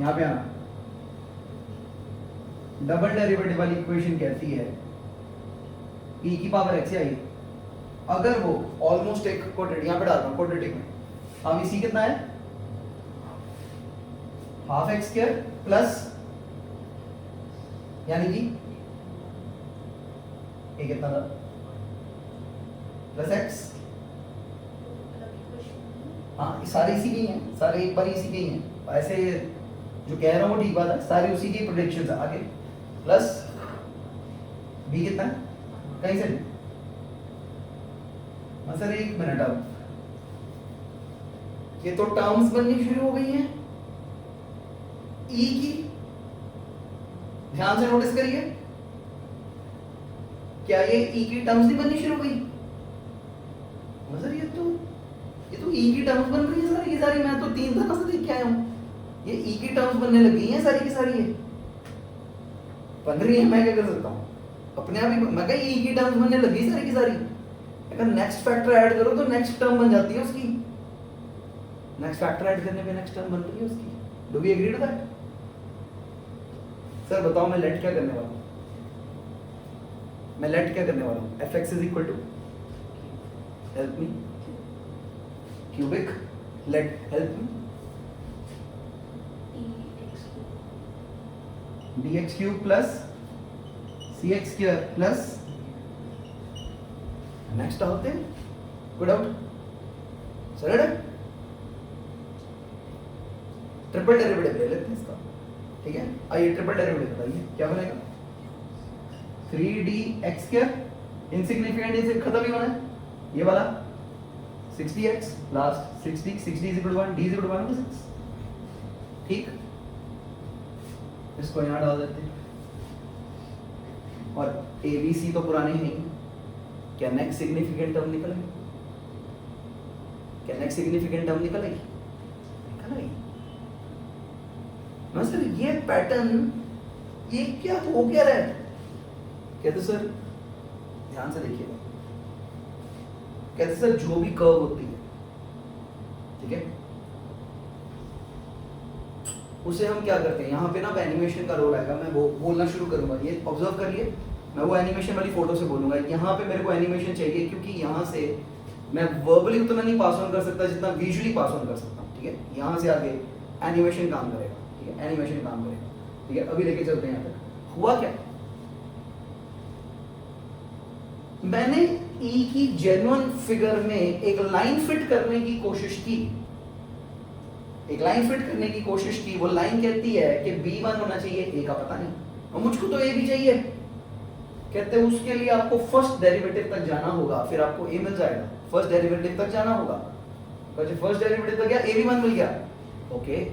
यहाँ पे आना, डबल डेरिवेटिव वाली इक्वेशन कहती है e की पावर x आई, अगर वो ऑलमोस्ट एक क्वाड्रेटिक, यहाँ पे डाल रहा हूँ क्वाड्रेटिक में, अब इसी कितना है हाफ एक्स स्क्वायर प्लस, यानी कि ये कितना था प्लस एक्स, हाँ सारे इसी के ही हैं, सारे एक बार इसी के ही हैं, ऐसे जो कह रहा हूँ वो ठीक बात है, सारे उसी की प्रोडिक्शन है। आगे प्लस बी कितना है कहीं से, सर एक मिनट, अब ये तो टर्म्स बननी शुरू हो गई हैं ई की, ध्यान से नोटिस करिए, क्या ये ई की टर्म्स नहीं बननी शुरू हो गई, सर ये तो ई की टर्म्स बन रही है सारी की सारी, मैं तो 3 तरह से देख के आया हूं, ये ई की टर्म्स बनने लगी हैं सारी की सारी, ये बन रही है, मैं क्या कर सकता हूँ अपने आप ही, मैं कहा ई की टर्म्स बनने लगी सारी की सारी, अगर नेक्स्ट फैक्टर ऐड करो तो नेक्स्ट टर्म बन जाती है उसकी, नेक्स्ट फैक्टर ऐड करने पे नेक्स्ट टर्म बन रही है उसकी, do we agree to that? Sir बताओ मैं लेट क्या करने वाला हूँ, मैं लेट क्या करने वाला हूँ, fx is equal to, help me, cubic let, help me, dx cube plus cx square plus, next डालते हैं, गुड आउट, सरल है, ट्रिपल डेरिवेटिव ले लेते हैं इसका, ठीक है, आइए ट्रिपल डेरिवेटिव बताइए क्या बनेगा, 3dx स्क्वायर इनसिग्निफिकेंट इनसे खत्म ही होना है, ये वाला 60x last 60 60 is equal to 1, d is equal to 1 to 6, ठीक, इसको यहाँ डाल देते हैं, और abc तो पुराने ही नहीं, क्या नेक्स्ट सिग्निफिकेंट टर्म निकल आई, क्या नेक्स्ट सिग्निफिकेंट टर्म निकल आई, निकल आई ना सर, ये पैटर्न ये क्या हो क्या रहा है, कहते सर ध्यान से देखिएगा, कहते सर जो भी कर्व होती है, ठीक है, उसे हम क्या करते हैं, यहाँ पे ना एनिमेशन का रोल आएगा, मैं वो बोलना शुरू करूंगा, ये ऑब्जर्व करिए, मैं वो एनिमेशन वाली फोटो से बोलूंगा, यहाँ पे मेरे को एनिमेशन चाहिए, क्योंकि यहाँ से मैं वर्बली उतना नहीं पास ऑन कर सकता जितना विजुअली पास ऑन कर सकता हूँ, ठीक है, यहाँ से आगे एनिमेशन काम करेगा, ठीक है, एनिमेशन काम करेगा, ठीक है, अभी लेके चलते हैं यहाँ तक, हुआ क्या, मैंने ई की जेन्युइन फिगर में एक लाइन फिट करने की कोशिश की, एक लाइन फिट करने की कोशिश की, वो लाइन कहती है कि b1 होना चाहिए, a का पता नहीं, और मुझको तो a भी चाहिए, कहते हैं उसके लिए आपको फर्स्ट डेरिवेटिव तक जाना होगा, फिर आपको a मिल जाएगा, फर्स्ट डेरिवेटिव तक जाना होगा, तो फर्स्ट डेरिवेटिव तक गया, a भी 1 मिल गया, ओके,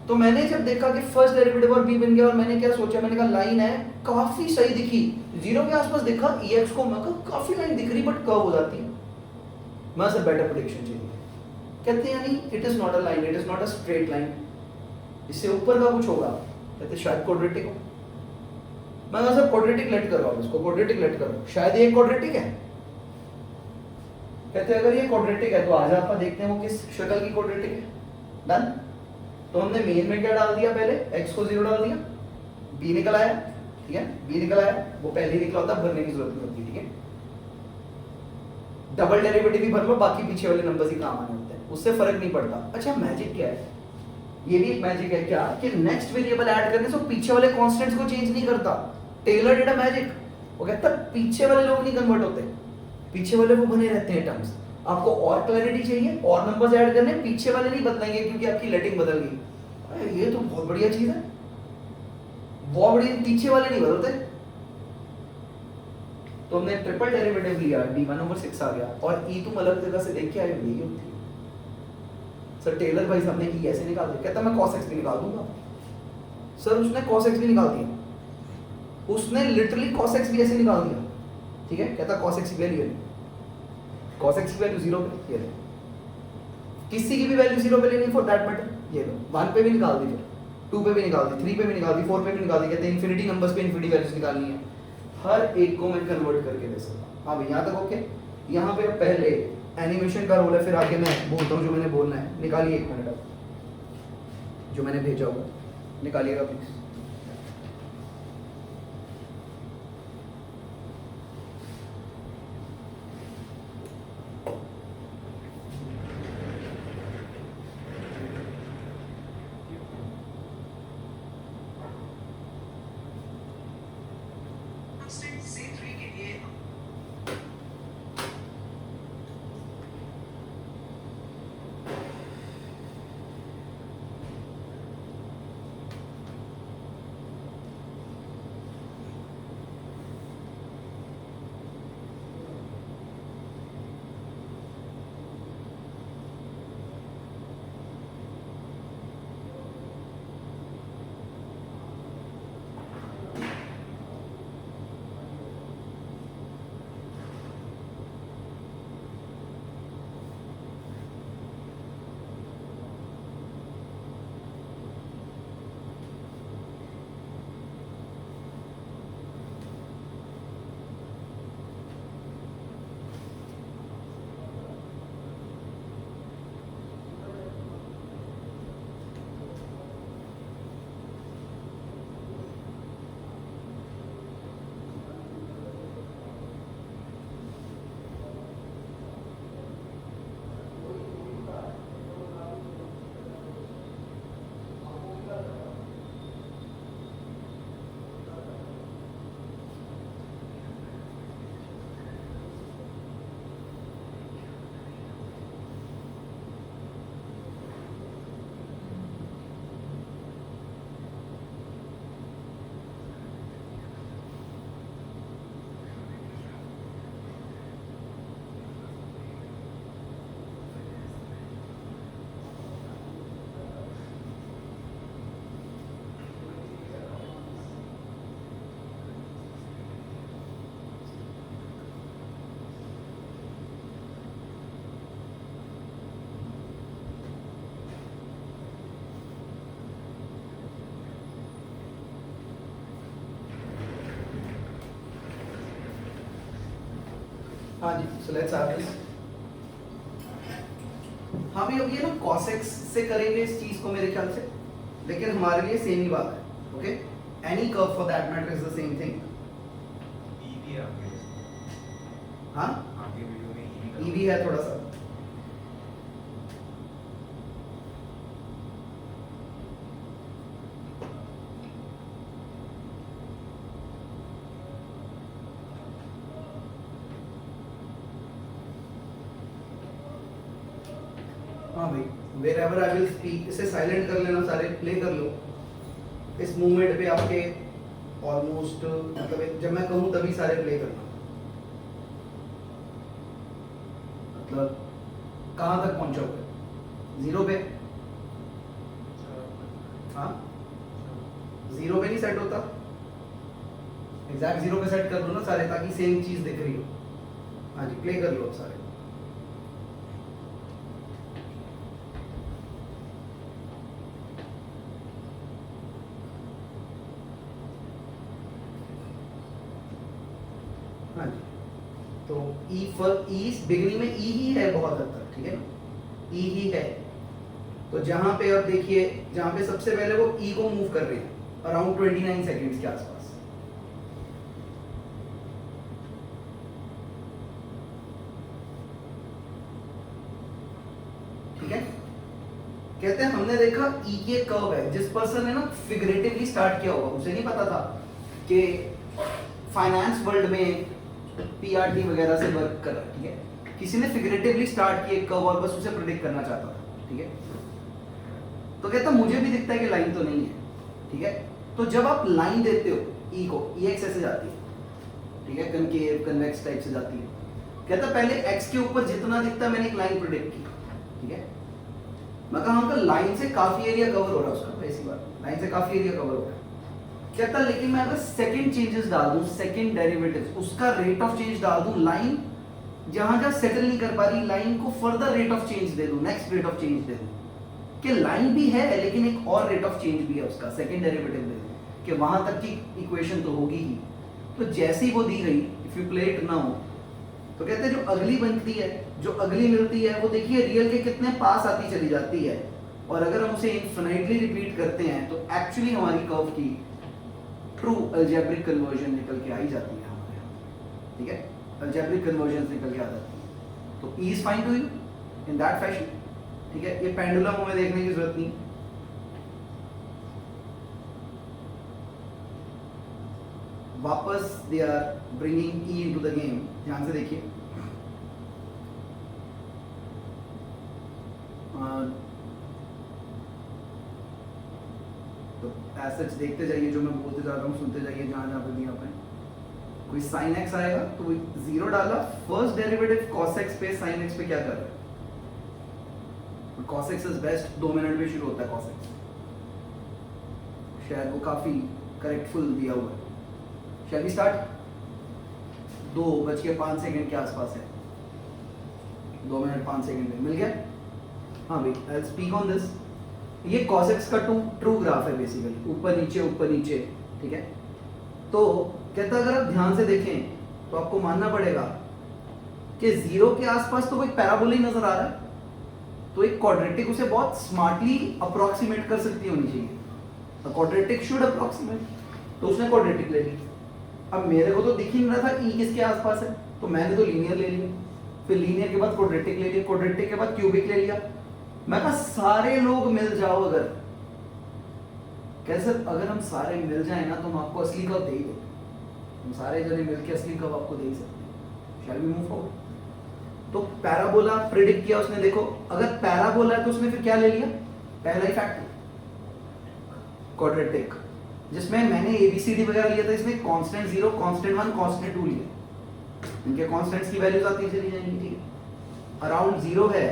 तो मैंने जब देखा कि फर्स्ट डेरिवेटिव और b बन गया, और मैंने क्या सोचा, मैंने कहा लाइन है काफी सही दिखी, 0 के आसपास देखा ex को, मैं कहा काफी लाइन दिख रही बट कर्व हो जाती है, मैं सर बेटर प्रेडिक्शन चाहिए, कहते हैं यानी it is not a line, it is not a straight line, इससे ऊपर का कुछ होगा, कहते शायद क्वाड्रेटिक हो, मैं कहा सर क्वाड्रेटिक लेट करो, इसको क्वाड्रेटिक लेट करो, शायद ये क्वाड्रेटिक है, कहते अगर ये क्वाड्रेटिक है तो आज आप देखते हैं वो किस शक्ल की क्वाड्रेटिक है, डन, तो हमने मेन में क्या डाल दिया, पहले x को 0 डाल दिया, b निकल आया, ठीक है, b निकल आया, वो पहले ही निकला होता, भरने की जरूरत नहीं होती, ठीक है, डबल डेरिवेटिव भी भर लो, बाकी पीछे वाले नंबर्स ही काम आने होते हैं, उससे फर्क नहीं पड़ता। अच्छा मैजिक क्या है, ये भी एक मैजिक है क्या, कि नेक्स्ट वेरिएबल ऐड करने से पीछे वाले कांस्टेंट्स को चेंज नहीं करता, टेलर डिड अ मैजिक, वो कहता पीछे वाले लोग नहीं कन्वर्ट होते, पीछे वाले वो बने रहते हैं टर्म्स, आपको और क्लैरिटी चाहिए और नंबर्स ऐड करने, पीछे वाले नहीं बदलेंगे क्योंकि आपकी लेटिंग बदल गई, अरे ये तो बहुत बढ़िया चीज है, बहुत बढ़िया, पीछे वाले नहीं बदलते, तो हमने ट्रिपल डेरिवेटिव लिया, d1/6 आ गया, और e तुम अलग जगह से देख के आए हो, यही होती है सर, टेलर भाई साहब ने e ऐसे निकाल दिया, कहता मैं cos x भी निकाल दूंगा, सर उसने cos x भी निकाल दिया, उसने लिटरली cos x भी ऐसे निकाल दिया, ठीक है, कहता cos x की वैल्यू, cos x की वैल्यू 0 पे, ये ले, किसी की भी वैल्यू 0 पे लेनी फॉर दैट मैटर, ये लो 1 पे भी निकाल दी, फिर 2 पे भी निकाल दी, 3 पे भी निकाल दी, 4 पे भी निकाल दी, कहते हैं इन्फिनिटी नंबर्स पे इन्फिनिटी वैल्यूज निकालनी है, हर एक को मैं कन्वर्ट करके दे सकता हूँ। हाँ भाई यहाँ तक ओके। यहाँ पे पहले एनिमेशन का रोल है, फिर आगे मैं बोलता हूँ जो मैंने बोलना है। निकालिए 1 मिनट अब जो मैंने भेजा होगा, निकालिएगा प्लीज। हाँ जी, so let's have this. हाँ भी अब ये ना cos x से करेंगे इस चीज को मेरे ख्याल से, लेकिन हमारे लिए सेम ही बात है, okay? Any curve for that matter is the same thing. E भी आगे हाँ? आगे वीडियो में E भी है थोड़ा सा। हाँ भाई, wherever I will speak, इसे साइलेंट कर लेना, सारे प्ले कर लो। इस मूवमेंट पे आपके ऑलमोस्ट मतलब जब मैं कहूँ तभी सारे प्ले करना। मतलब कहाँ तक पहुँचोगे? 0 पे? हाँ? 0 पे नहीं सेट होता? एग्जैक्ट 0 पे सेट कर दो ना सारे, ताकि सेम चीज दिख रही हो। हाँ जी, प्ले कर लो अब सारे। हाँ जी, तो ई बिगिनिंग में ई ही है बहुत हद तक, ठीक है ना? ई ही है। तो जहां पे अब देखिए, जहां पे सबसे पहले वो ई को मूव कर रहे हैं अराउंड 29 सेकंड्स के आसपास। ठीक है, कहते हैं हमने देखा ई के कर्व है। जिस पर्सन ने ना फिगरेटिवली स्टार्ट किया होगा उसे नहीं पता था कि फाइनेंस वर्ल्ड में पीआरटी वगैरह से वर्क कर रहा है, ठीक है? किसी ने फिगरेटिवली स्टार्ट किया कर्व और बस उसे प्रेडिक्ट करना चाहता था, ठीक है? तो कहता मुझे भी दिखता है कि लाइन तो नहीं है, ठीक है? तो जब आप लाइन देते हो ई को, ई एक्स ऐसे जाती है, ठीक है, कनकेव कन्वेक्स टाइप से जाती है। कहता पहले एक्स के ऊपर जितना दिखता मैंने एक लाइन प्रेडिक्ट की, ठीक है? मैं कहा हमका लाइन से काफी एरिया कवर हो रहा है उसका, ऐसी बात, लाइन से काफी एरिया कवर हो रहा है। कहता लेकिन मैं अगर सेकंड चेंजेस डाल दूं, सेकंड डेरिवेटिव्स, उसका रेट ऑफ चेंज डाल दूं, लाइन जहां जहां सेटल नहीं कर पा रही, लाइन को फर्दर रेट ऑफ चेंज दे दूं, नेक्स्ट रेट ऑफ चेंज दे दूं, कि लाइन भी है लेकिन एक और रेट ऑफ चेंज भी है उसका सेकंड डेरिवेटिव में, कि वहां तक की इक्वेशन तो होगी ही। तो जैसी वो दी गई, if you play it now, तो कहते हैं जो अगली बनती है, जो अगली मिलती है, वो देखिए रियल के कितने पास आती चली जाती है, और अगर हम उसे इनफिनिटली रिपीट करते हैं तो एक्चुअली हमारी कर्व की ट्रू अलजेब्रिक कन्वर्जन निकल के आई जाती है हमारे यहाँ, ठीक है, अलजेब्रिक कन्वर्जन निकल के आ जाती है। तो e is fine to you in that fashion, ठीक है। ये पेंडुलम हमें देखने की जरूरत नहीं, वापस they are bringing e into the game, ध्यान से देखिए। तो ऐसा देखते जाइए, जो मैं बोलते जा रहा हूँ सुनते जाइए, जहाँ जहाँ पे भी यहाँ पे कोई साइन एक्स आएगा तो जीरो डाला, फर्स्ट डेरिवेटिव कॉस एक्स पे साइन एक्स पे क्या कर रहा है, cos x is best, 2 minute में शुरू होता है cos x, शायद वो काफी करेक्टफुल दिया हुआ है। Shall we start? 2:05 के आसपास है, 2 मिनट 5 सेकंड में मिल गया। हाँ भाई, I will speak on this. ये cos x का ट्रू ग्राफ है बेसिकली, ऊपर नीचे, ठीक है। तो कहता अगर आप ध्यान से देखें तो आपको मानना पड़ेगा कि 0 के आसपास तो कोई पैराबोला ही नजर आ रहा है, तो एक क्वाड्रेटिक उसे बहुत स्मार्टली अप्रोक्सीमेट कर सकती होनी चाहिए, क्वाड्रेटिक शुड अप्रोक्सीमेट, तो उसने क्वाड्रेटिक ले ली। अब मेरे को तो दिख ही नहीं रहा था ई किसके आसपास है, तो मैंने तो लीनियर ले लिया, फिर लीनियर के बाद क्वाड्रेटिक ले लिया, क्वाड्रेटिक के बाद क्यूबिक ले लिया। मैं कहा सारे लोग मिल जाओ, अगर कैसे, अगर हम सारे मिल जाए ना तो हम आपको असली कव दे ही देंगे, हम सारे जने मिलके असली कव आपको दे ही सकते हैं। Shall we move forward? तो पैराबोला प्रेडिक्ट किया उसने, देखो अगर पैराबोला है तो उसने फिर क्या ले लिया, पहला ही फैक्टर क्वाड्रेटिक, जिसमें मैंने एबीसीडी वगैरह लिया था, इसमें कांस्टेंट 0, कांस्टेंट 1, कांस्टेंट 2 लिया, इनके कांस्टेंट्स की वैल्यूज आती चली जाएंगी, ठीक है। अराउंड 0 है,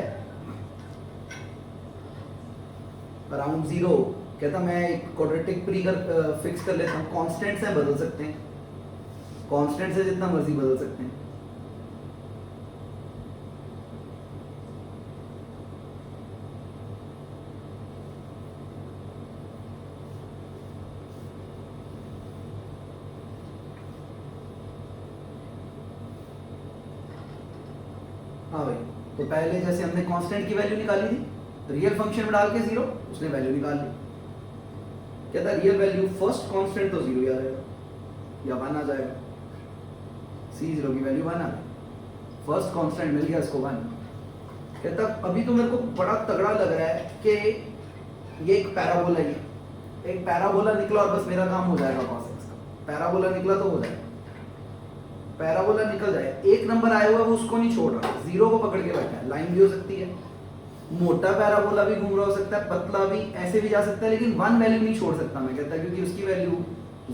अराउंड 0 कहता मैं एक क्वाड्रेटिक प्री कर फिक्स कर लेता हूँ, कांस्टेंट्स हैं बदल सकते हैं, कांस्टेंट से जितना मर्जी बदल सकते हैं। हाँ भाई, तो पहले जैसे हमने कांस्टेंट की वैल्यू निकाली थी, रियल फंक्शन में डाल के 0, उसने वैल्यू निकाल ली। कहता रियल वैल्यू फर्स्ट कांस्टेंट तो 0 ही आ जाएगा या 1 आ जाएगा, C0 की वैल्यू 1 आ गई, फर्स्ट कांस्टेंट मिल गया इसको 1। कहता अभी तो मेरे को बड़ा तगड़ा लग रहा है कि ये एक पैराबोला ही है, एक पैराबोला निकला और बस मेरा काम हो जाएगा cos x का, पैराबोला निकला तो हो जाएगा, पैराबोला निकल जाए, एक नंबर आया हुआ है वो उसको नहीं छोड़ रहा, 0 को पकड़ के बैठा है। लाइन भी हो सकती है, मोटा पैराबोला भी घूम रहा हो सकता है, पतला भी ऐसे भी जा सकता है, लेकिन 1 वैल्यू नहीं छोड़ सकता मैं, कहता क्योंकि उसकी वैल्यू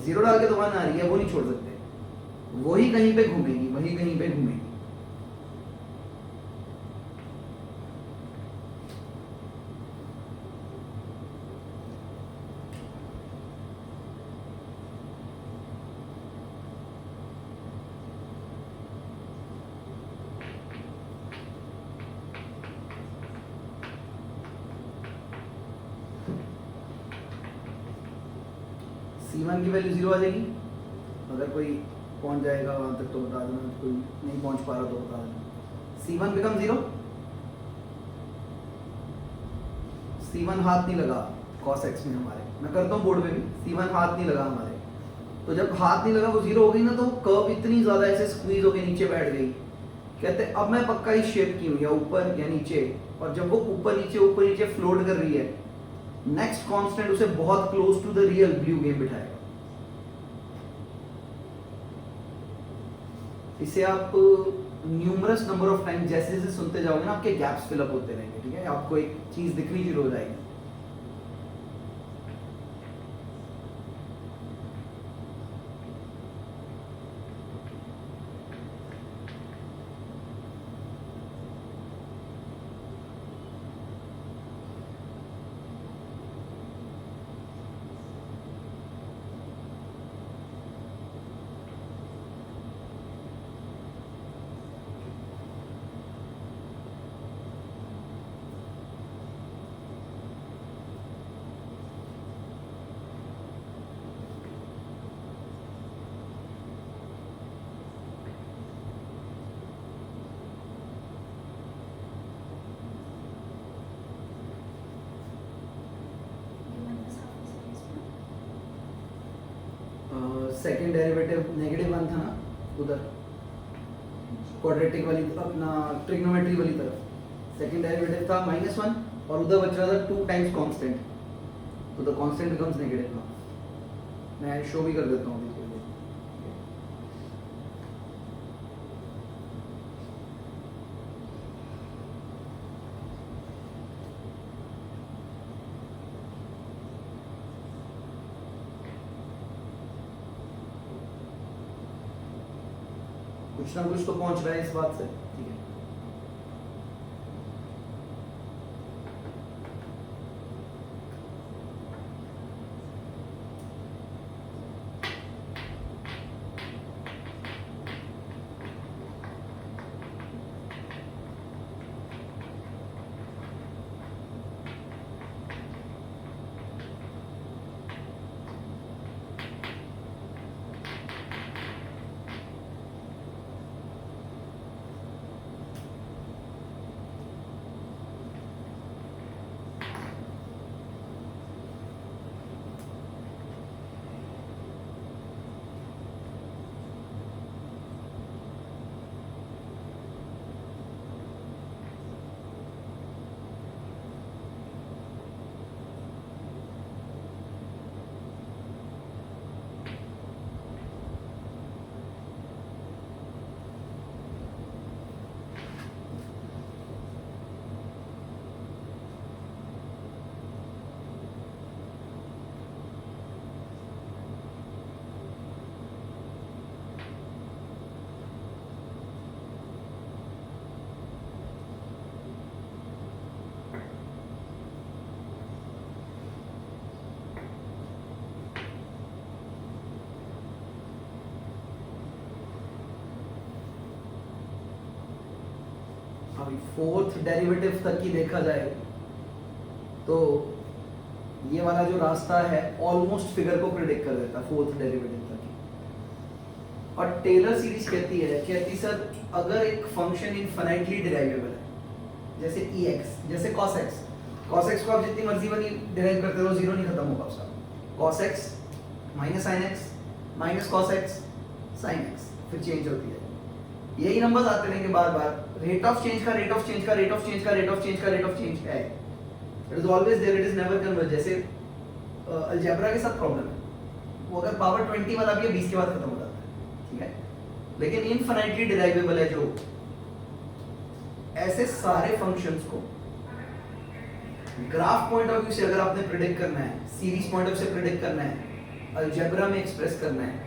0 डाल के तो 1 आ रही है, वो नहीं छोड़ सकते, वही कहीं पे घूमेगी, वही कहीं पे घूमेगी। C1 की वैल्यू 0 आ जाएगी, अगर कोई पहुंच जाएगा वहां तक तो बता देना, कोई नहीं पहुंच पा रहा तो बता देना। C1 बिकम 0, C1 हाथ नहीं लगा cos x में हमारे, मैं करता हूँ बोर्ड में भी, C1 हाथ नहीं लगा हमारे, तो जब हाथ नहीं लगा वो 0 हो गई ना, तो कर्व इतनी ज्यादा ऐसे स्क्वीज होके नीचे बैठ गई। कहते अब मैं पक्का इस शेप की हूँ, या ऊपर या नीचे, और जब वो ऊपर नीचे फ्लोट कर रही है, नेक्स्ट कांस्टेंट उसे बहुत close to the real blue game बिठाएगा। इसे आप न्यूमरस नंबर ऑफ टाइम जैसे जैसे सुनते जाओगे ना, आपके गैप्स फिल अप होते रहेंगे, ठीक है, आपको एक चीज दिखनी शुरू हो जाएगी। सेकंड डेरिवेटिव -1 था ना उधर, क्वाड्रेटिक वाली अपना ट्रिग्नोमेट्री वाली तरफ सेकंड डेरिवेटिव था -1 और उधर बच रहा था 2 टाइम्स कांस्टेंट, तो द कांस्टेंट बिकम्स नेगेटिव ना। मैं शो भी कर देता हूँ अभी के लिए। कुछ ना कुछ तो पहुंच रहा है इस बात से, ठीक है। अभी फोर्थ डेरिवेटिव तक की देखा जाए तो ये वाला जो रास्ता है ऑलमोस्ट फिगर को प्रिडिक्ट कर देता है फोर्थ डेरिवेटिव तक की। और टेलर सीरीज कहती सर अगर एक फंक्शन इनफाइनाइटली डिराइवेबल है जैसे ex, जैसे cos x को आप जितनी मर्जी वाली डिराइव करते रहो जीरो नहीं खत्म होगा उसका, cos x minus sin x minus cos x sin x फिर चेंज होती है, यही नंबर्स आते रहेंगे बार बार। रेट ऑफ चेंज का रेट ऑफ चेंज का रेट ऑफ चेंज का रेट ऑफ चेंज का रेट ऑफ चेंज क्या है, it is always there, it is never converge. जैसे अलजेब्रा के साथ प्रॉब्लम है, वो अगर पावर 20 वाला भी है 20 के बाद खत्म हो जाता है, ठीक है। लेकिन इनफाइनाइटली डिराइवेबल है जो, ऐसे सारे फंक्शंस को ग्राफ पॉइंट ऑफ व्यू से अगर आपने प्रेडिक्ट करना है, सीरीज पॉइंट ऑफ से प्रेडिक्ट करना है, अलजेब्रा में एक्सप्रेस करना है,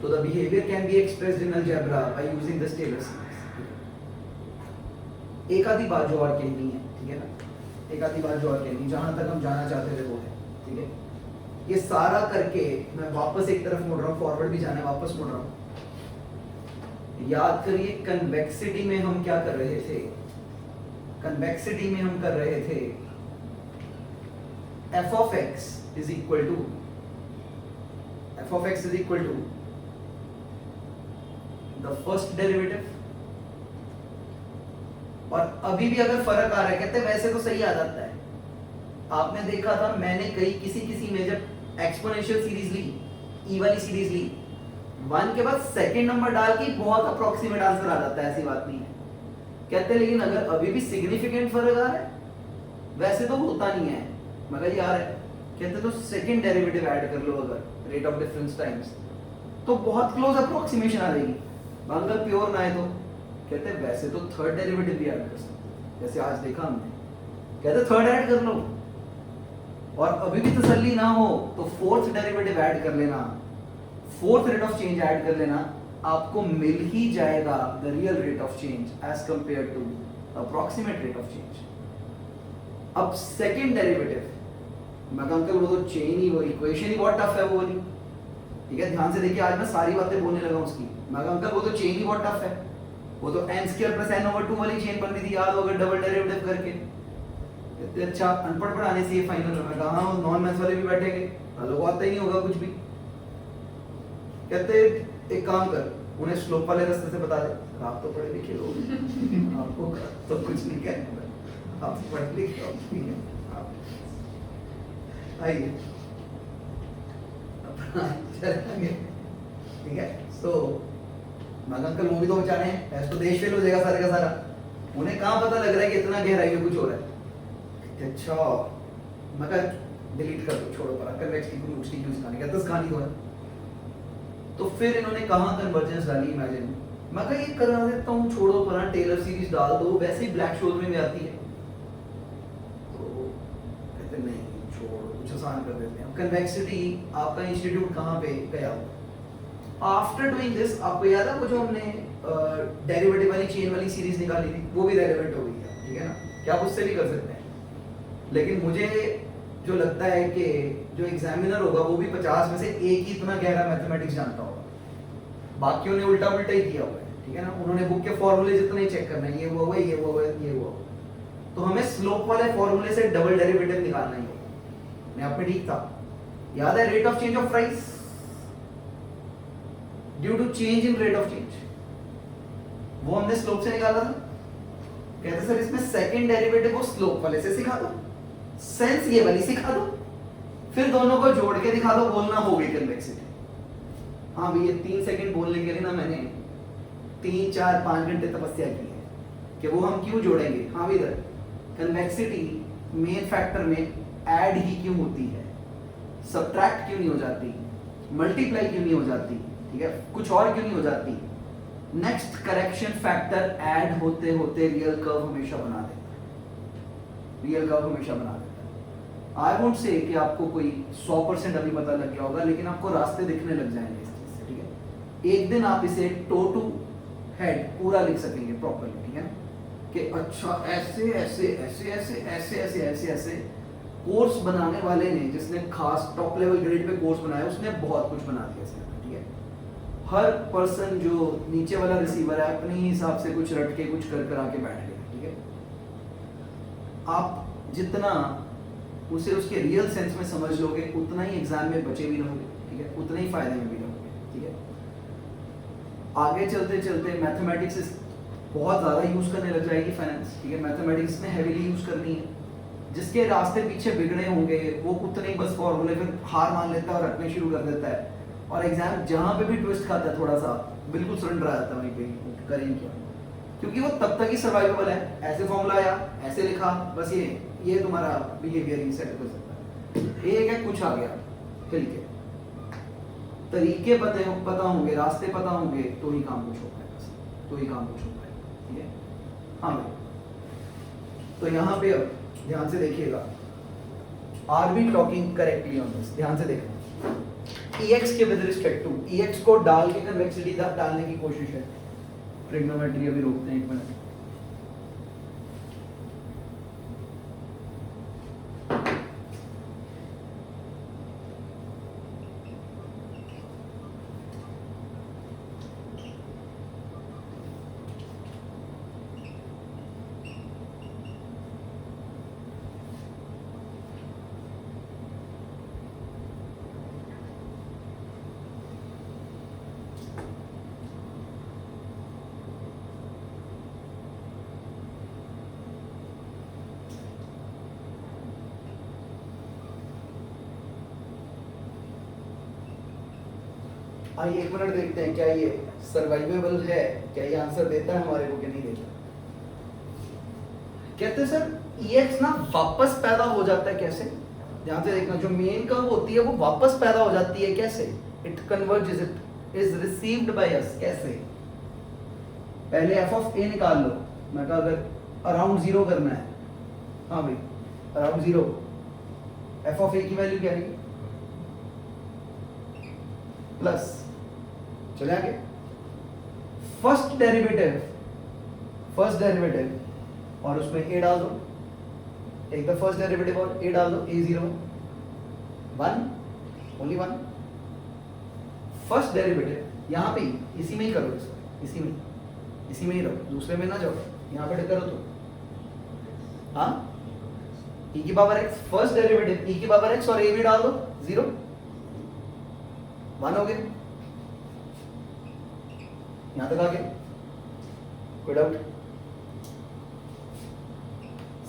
तो the behavior can be expressed in algebra by using this Taylor series। एक आधी बात जो और कहनी है, ठीक है ना, एक आधी बात जो और कहनी, जहां तक हम जाना चाहते थे वो है, ठीक है। ये सारा करके मैं वापस एक तरफ मुड़ रहा हूँ, फॉरवर्ड भी जाना है, वापस मुड़ रहा हूँ। याद करिए कन्वेक्सिटी में हम क्या कर रहे थे, कन्वेक्सिटी में हम कर रहे थे f of x is equal to the first derivative, और अभी भी अगर फर्क आ रहा है कहते हैं वैसे तो सही आ जाता है। आपने देखा था मैंने किसी में जब एक्सपोनेंशियल सीरीज ली, ई वाली सीरीज ली, 1 के बाद सेकंड नंबर डाल के बहुत अप्रोक्सीमेट आंसर आ जाता है, ऐसी बात नहीं है। कहते हैं लेकिन अगर अभी भी सिग्निफिकेंट फर्क आ रहा है, वैसे तो होता नहीं है, मगर ये आ रहा है, कहते तो सेकंड डेरिवेटिव ऐड कर लो अगर रेट ऑफ डिफरेंस टाइम्स, तो बहुत क्लोज अप्रोक्सीमेशन आ जाएगी। अगर प्योर ना है तो कहते हैं वैसे तो थर्ड डेरिवेटिव भी ऐड कर सकते, जैसे आज देखा हमने, कहते थर्ड ऐड कर लो, और अभी भी तसल्ली ना हो तो फोर्थ डेरिवेटिव ऐड कर लेना, fourth rate of change add कर लेना, आपको मिल ही जाएगा the real rate of change as compare to approximate rate of change. अब सेकंड डेरिवेटिव, मैं अंकल वो तो चेन ही, वो इक्वेशन ही बहुत टफ है वो वाली, ठीक है, ध्यान से देखिए, आज मैं सारी बातें बोलने लगा उसकी। मैं अंकल वो तो चेन ही बहुत टफ है, वो तो n² + n/2 वाली चेन बन रही थी, याद होगा, डबल डेरिवेटिव करके। इतने अच्छा अनपढ़ पढ़ाने से ये फाइनल में कहा, हाँ नॉन मैथ्स वाले भी बैठेंगे, लोगों को आता ही नहीं होगा कुछ भी। कहते एक काम कर, उन्हें स्लोप वाले रास्ते से बता दे, आप तो पढ़े लिखे लोग आपको तो कुछ नहीं कहना, आप पढ़ लिखे हो, ठीक है। आइए चलेंगे, ठीक है। सो मैं कहा, अंकल मूवी तो बचाने हैं, ऐसे तो देश फेल हो जाएगा सारे का सारा। उन्हें कहाँ पता लग रहा है कि इतना गहराई में कुछ हो रहा है। अच्छा, मैं कहा डिलीट कर दो, छोड़ो पर कन्वेक्सिटी को लूटती क्यों सिखाने का, 10 कहानी तो है। तो फिर इन्होंने कहाँ कन्वर्जेंस डाली, इमेजिन। मैं कहा ये करा देता हूँ, छोड़ो पर टेलर सीरीज डाल दो, वैसे ही ब्लैक शोज में भी आती है। तो कहते नहीं, छोड़ो, कुछ आसान कर देते हैं। कन्वेक्सिटी आपका इंस्टीट्यूट कहाँ पे गया? आफ्टर डूइंग दिस, आपको याद है वो जो हमने डेरिवेटिव वाली चेन वाली सीरीज निकाली थी, वो भी रेलेवेंट हो गई है, ठीक है ना, क्या आप उससे भी कर सकते हैं। लेकिन मुझे जो लगता है कि जो एग्जामिनर होगा वो भी 50 में से एक ही इतना गहरा मैथमेटिक्स जानता होगा, बाकियों ने उल्टा उल्टा ही किया हुआ है, ठीक है ना। उन्होंने बुक के फॉर्मूले जितने ही चेक करना है, ये हुआ, ये हुआ, ये हुआ। तो हमें स्लोप वाले फॉर्मूले से डबल डेरिवेटिव निकालना ही होगा। मैं आप में ठीक था, याद है, rate of change of price due to change in rate of change, वो हमने स्लोप से निकाला था। कहते सर इसमें सेकंड डेरिवेटिव को स्लोप वाले से सिखा दो, सेंस ये वाली सिखा दो, फिर दोनों को जोड़ के दिखा दो, बोलना हो गई कन्वेक्सिटी। हाँ भैया 3 सेकंड बोलने के लिए ना मैंने 3, 4, 5 घंटे तपस्या की है कि वो हम क्यों जोड़ेंगे। हाँ भैया, कन्वेक्सिटी मेन फैक्टर में ऐड ही क्यों होती है, सब्ट्रैक्ट क्यों नहीं हो जाती, मल्टीप्लाई क्यों नहीं हो जाती, ठीक है, कुछ और क्यों नहीं हो जाती। नेक्स्ट करेक्शन फैक्टर ऐड होते होते रियल कर्व हमेशा बना देता है, रियल कर्व हमेशा बना देता है। आई वोंट से कि आपको कोई 100% अभी पता लग गया होगा, लेकिन आपको रास्ते दिखने लग जाएंगे इस चीज से, ठीक है। एक दिन आप इसे टो टू हेड पूरा लिख सकेंगे प्रॉपर्ली, ठीक है, कि अच्छा ऐसे ऐसे ऐसे ऐसे ऐसे ऐसे ऐसे ऐसे कोर्स बनाने वाले ने, जिसने खास top level grade pay course बनाया, उसने बहुत कुछ बना दिया इसमें, ठीक है। हर पर्सन जो नीचे वाला रिसीवर है अपने ही हिसाब से कुछ रट के कुछ कर आके बैठ गया, ठीक है। आप जितना उसे उसके रियल सेंस में समझ लोगे, उतना ही एग्जाम में बचे भी रहोगे, ठीक है, उतने ही फायदे में भी रहोगे, ठीक है। आगे चलते चलते मैथमेटिक्स बहुत ज़्यादा यूज़ करने लग जाएगी फाइनेंस, ठीक है। मैथमेटिक्स में हैवीली यूज़ करनी है। जिसके रास्ते पीछे बिगड़े होंगे वो उतने ही बस फॉर्मूले फिर हार मान लेता है और रटने शुरू कर देता है, और एग्जाम जहाँ पे भी ट्विस्ट खाता है थोड़ा सा बिल्कुल सरेंडर आ जाता है वहीं पे, करेंगे क्या, क्योंकि वो तब तक ही सर्वाइवेबल है। ऐसे फॉर्मूला आया, ऐसे लिखा, बस ये तुम्हारा बिहेवियर ही सेट कर सकता है। एक है कुछ आ गया हिल के, तरीके पता होंगे, रास्ते पता होंगे, तो ही काम कुछ हो पाएगा, तो ही काम कुछ हो पाएगा, ठीक है। हाँ भाई, तो यहाँ पे अब ध्यान से देखिएगा, are we talking correctly on this, ध्यान से देखना। EX के विद रिस्पेक्ट टू, EX को डाल के कन्वेक्सिटी डालने की कोशिश है। ट्रिग्नोमेट्री अभी रोकते हैं 1 मिनट। आइए 1 मिनट देखते हैं क्या ये सर्वाइवेबल है, क्या ये आंसर देता है हमारे को कि नहीं देता। कहते हैं सर EX ना वापस पैदा हो जाता है, कैसे? ध्यान से देखना, जो मेन कर्व होती है वो वापस पैदा हो जाती है, कैसे? It converges, it is received by us, कैसे? पहले f ऑफ a निकाल लो। मैं कहा अगर अराउंड 0 करना है, हाँ भाई अराउंड 0, f ऑफ a की वैल्यू क्या है? प्लस, चले आगे, फर्स्ट डेरिवेटिव और उसमें a डाल दो, एक द फर्स्ट डेरिवेटिव और a डाल दो, a0 1, ओनली 1। फर्स्ट डेरिवेटिव यहाँ पे इसी में ही करो, इसको इसी में ही रहो, दूसरे में ना जाओ, यहाँ पे करो तो हाँ e की power x, first derivative e की पावर x और a भी डाल दो, 0 1 हो गया। यहां तक आ गया, कोई डाउट?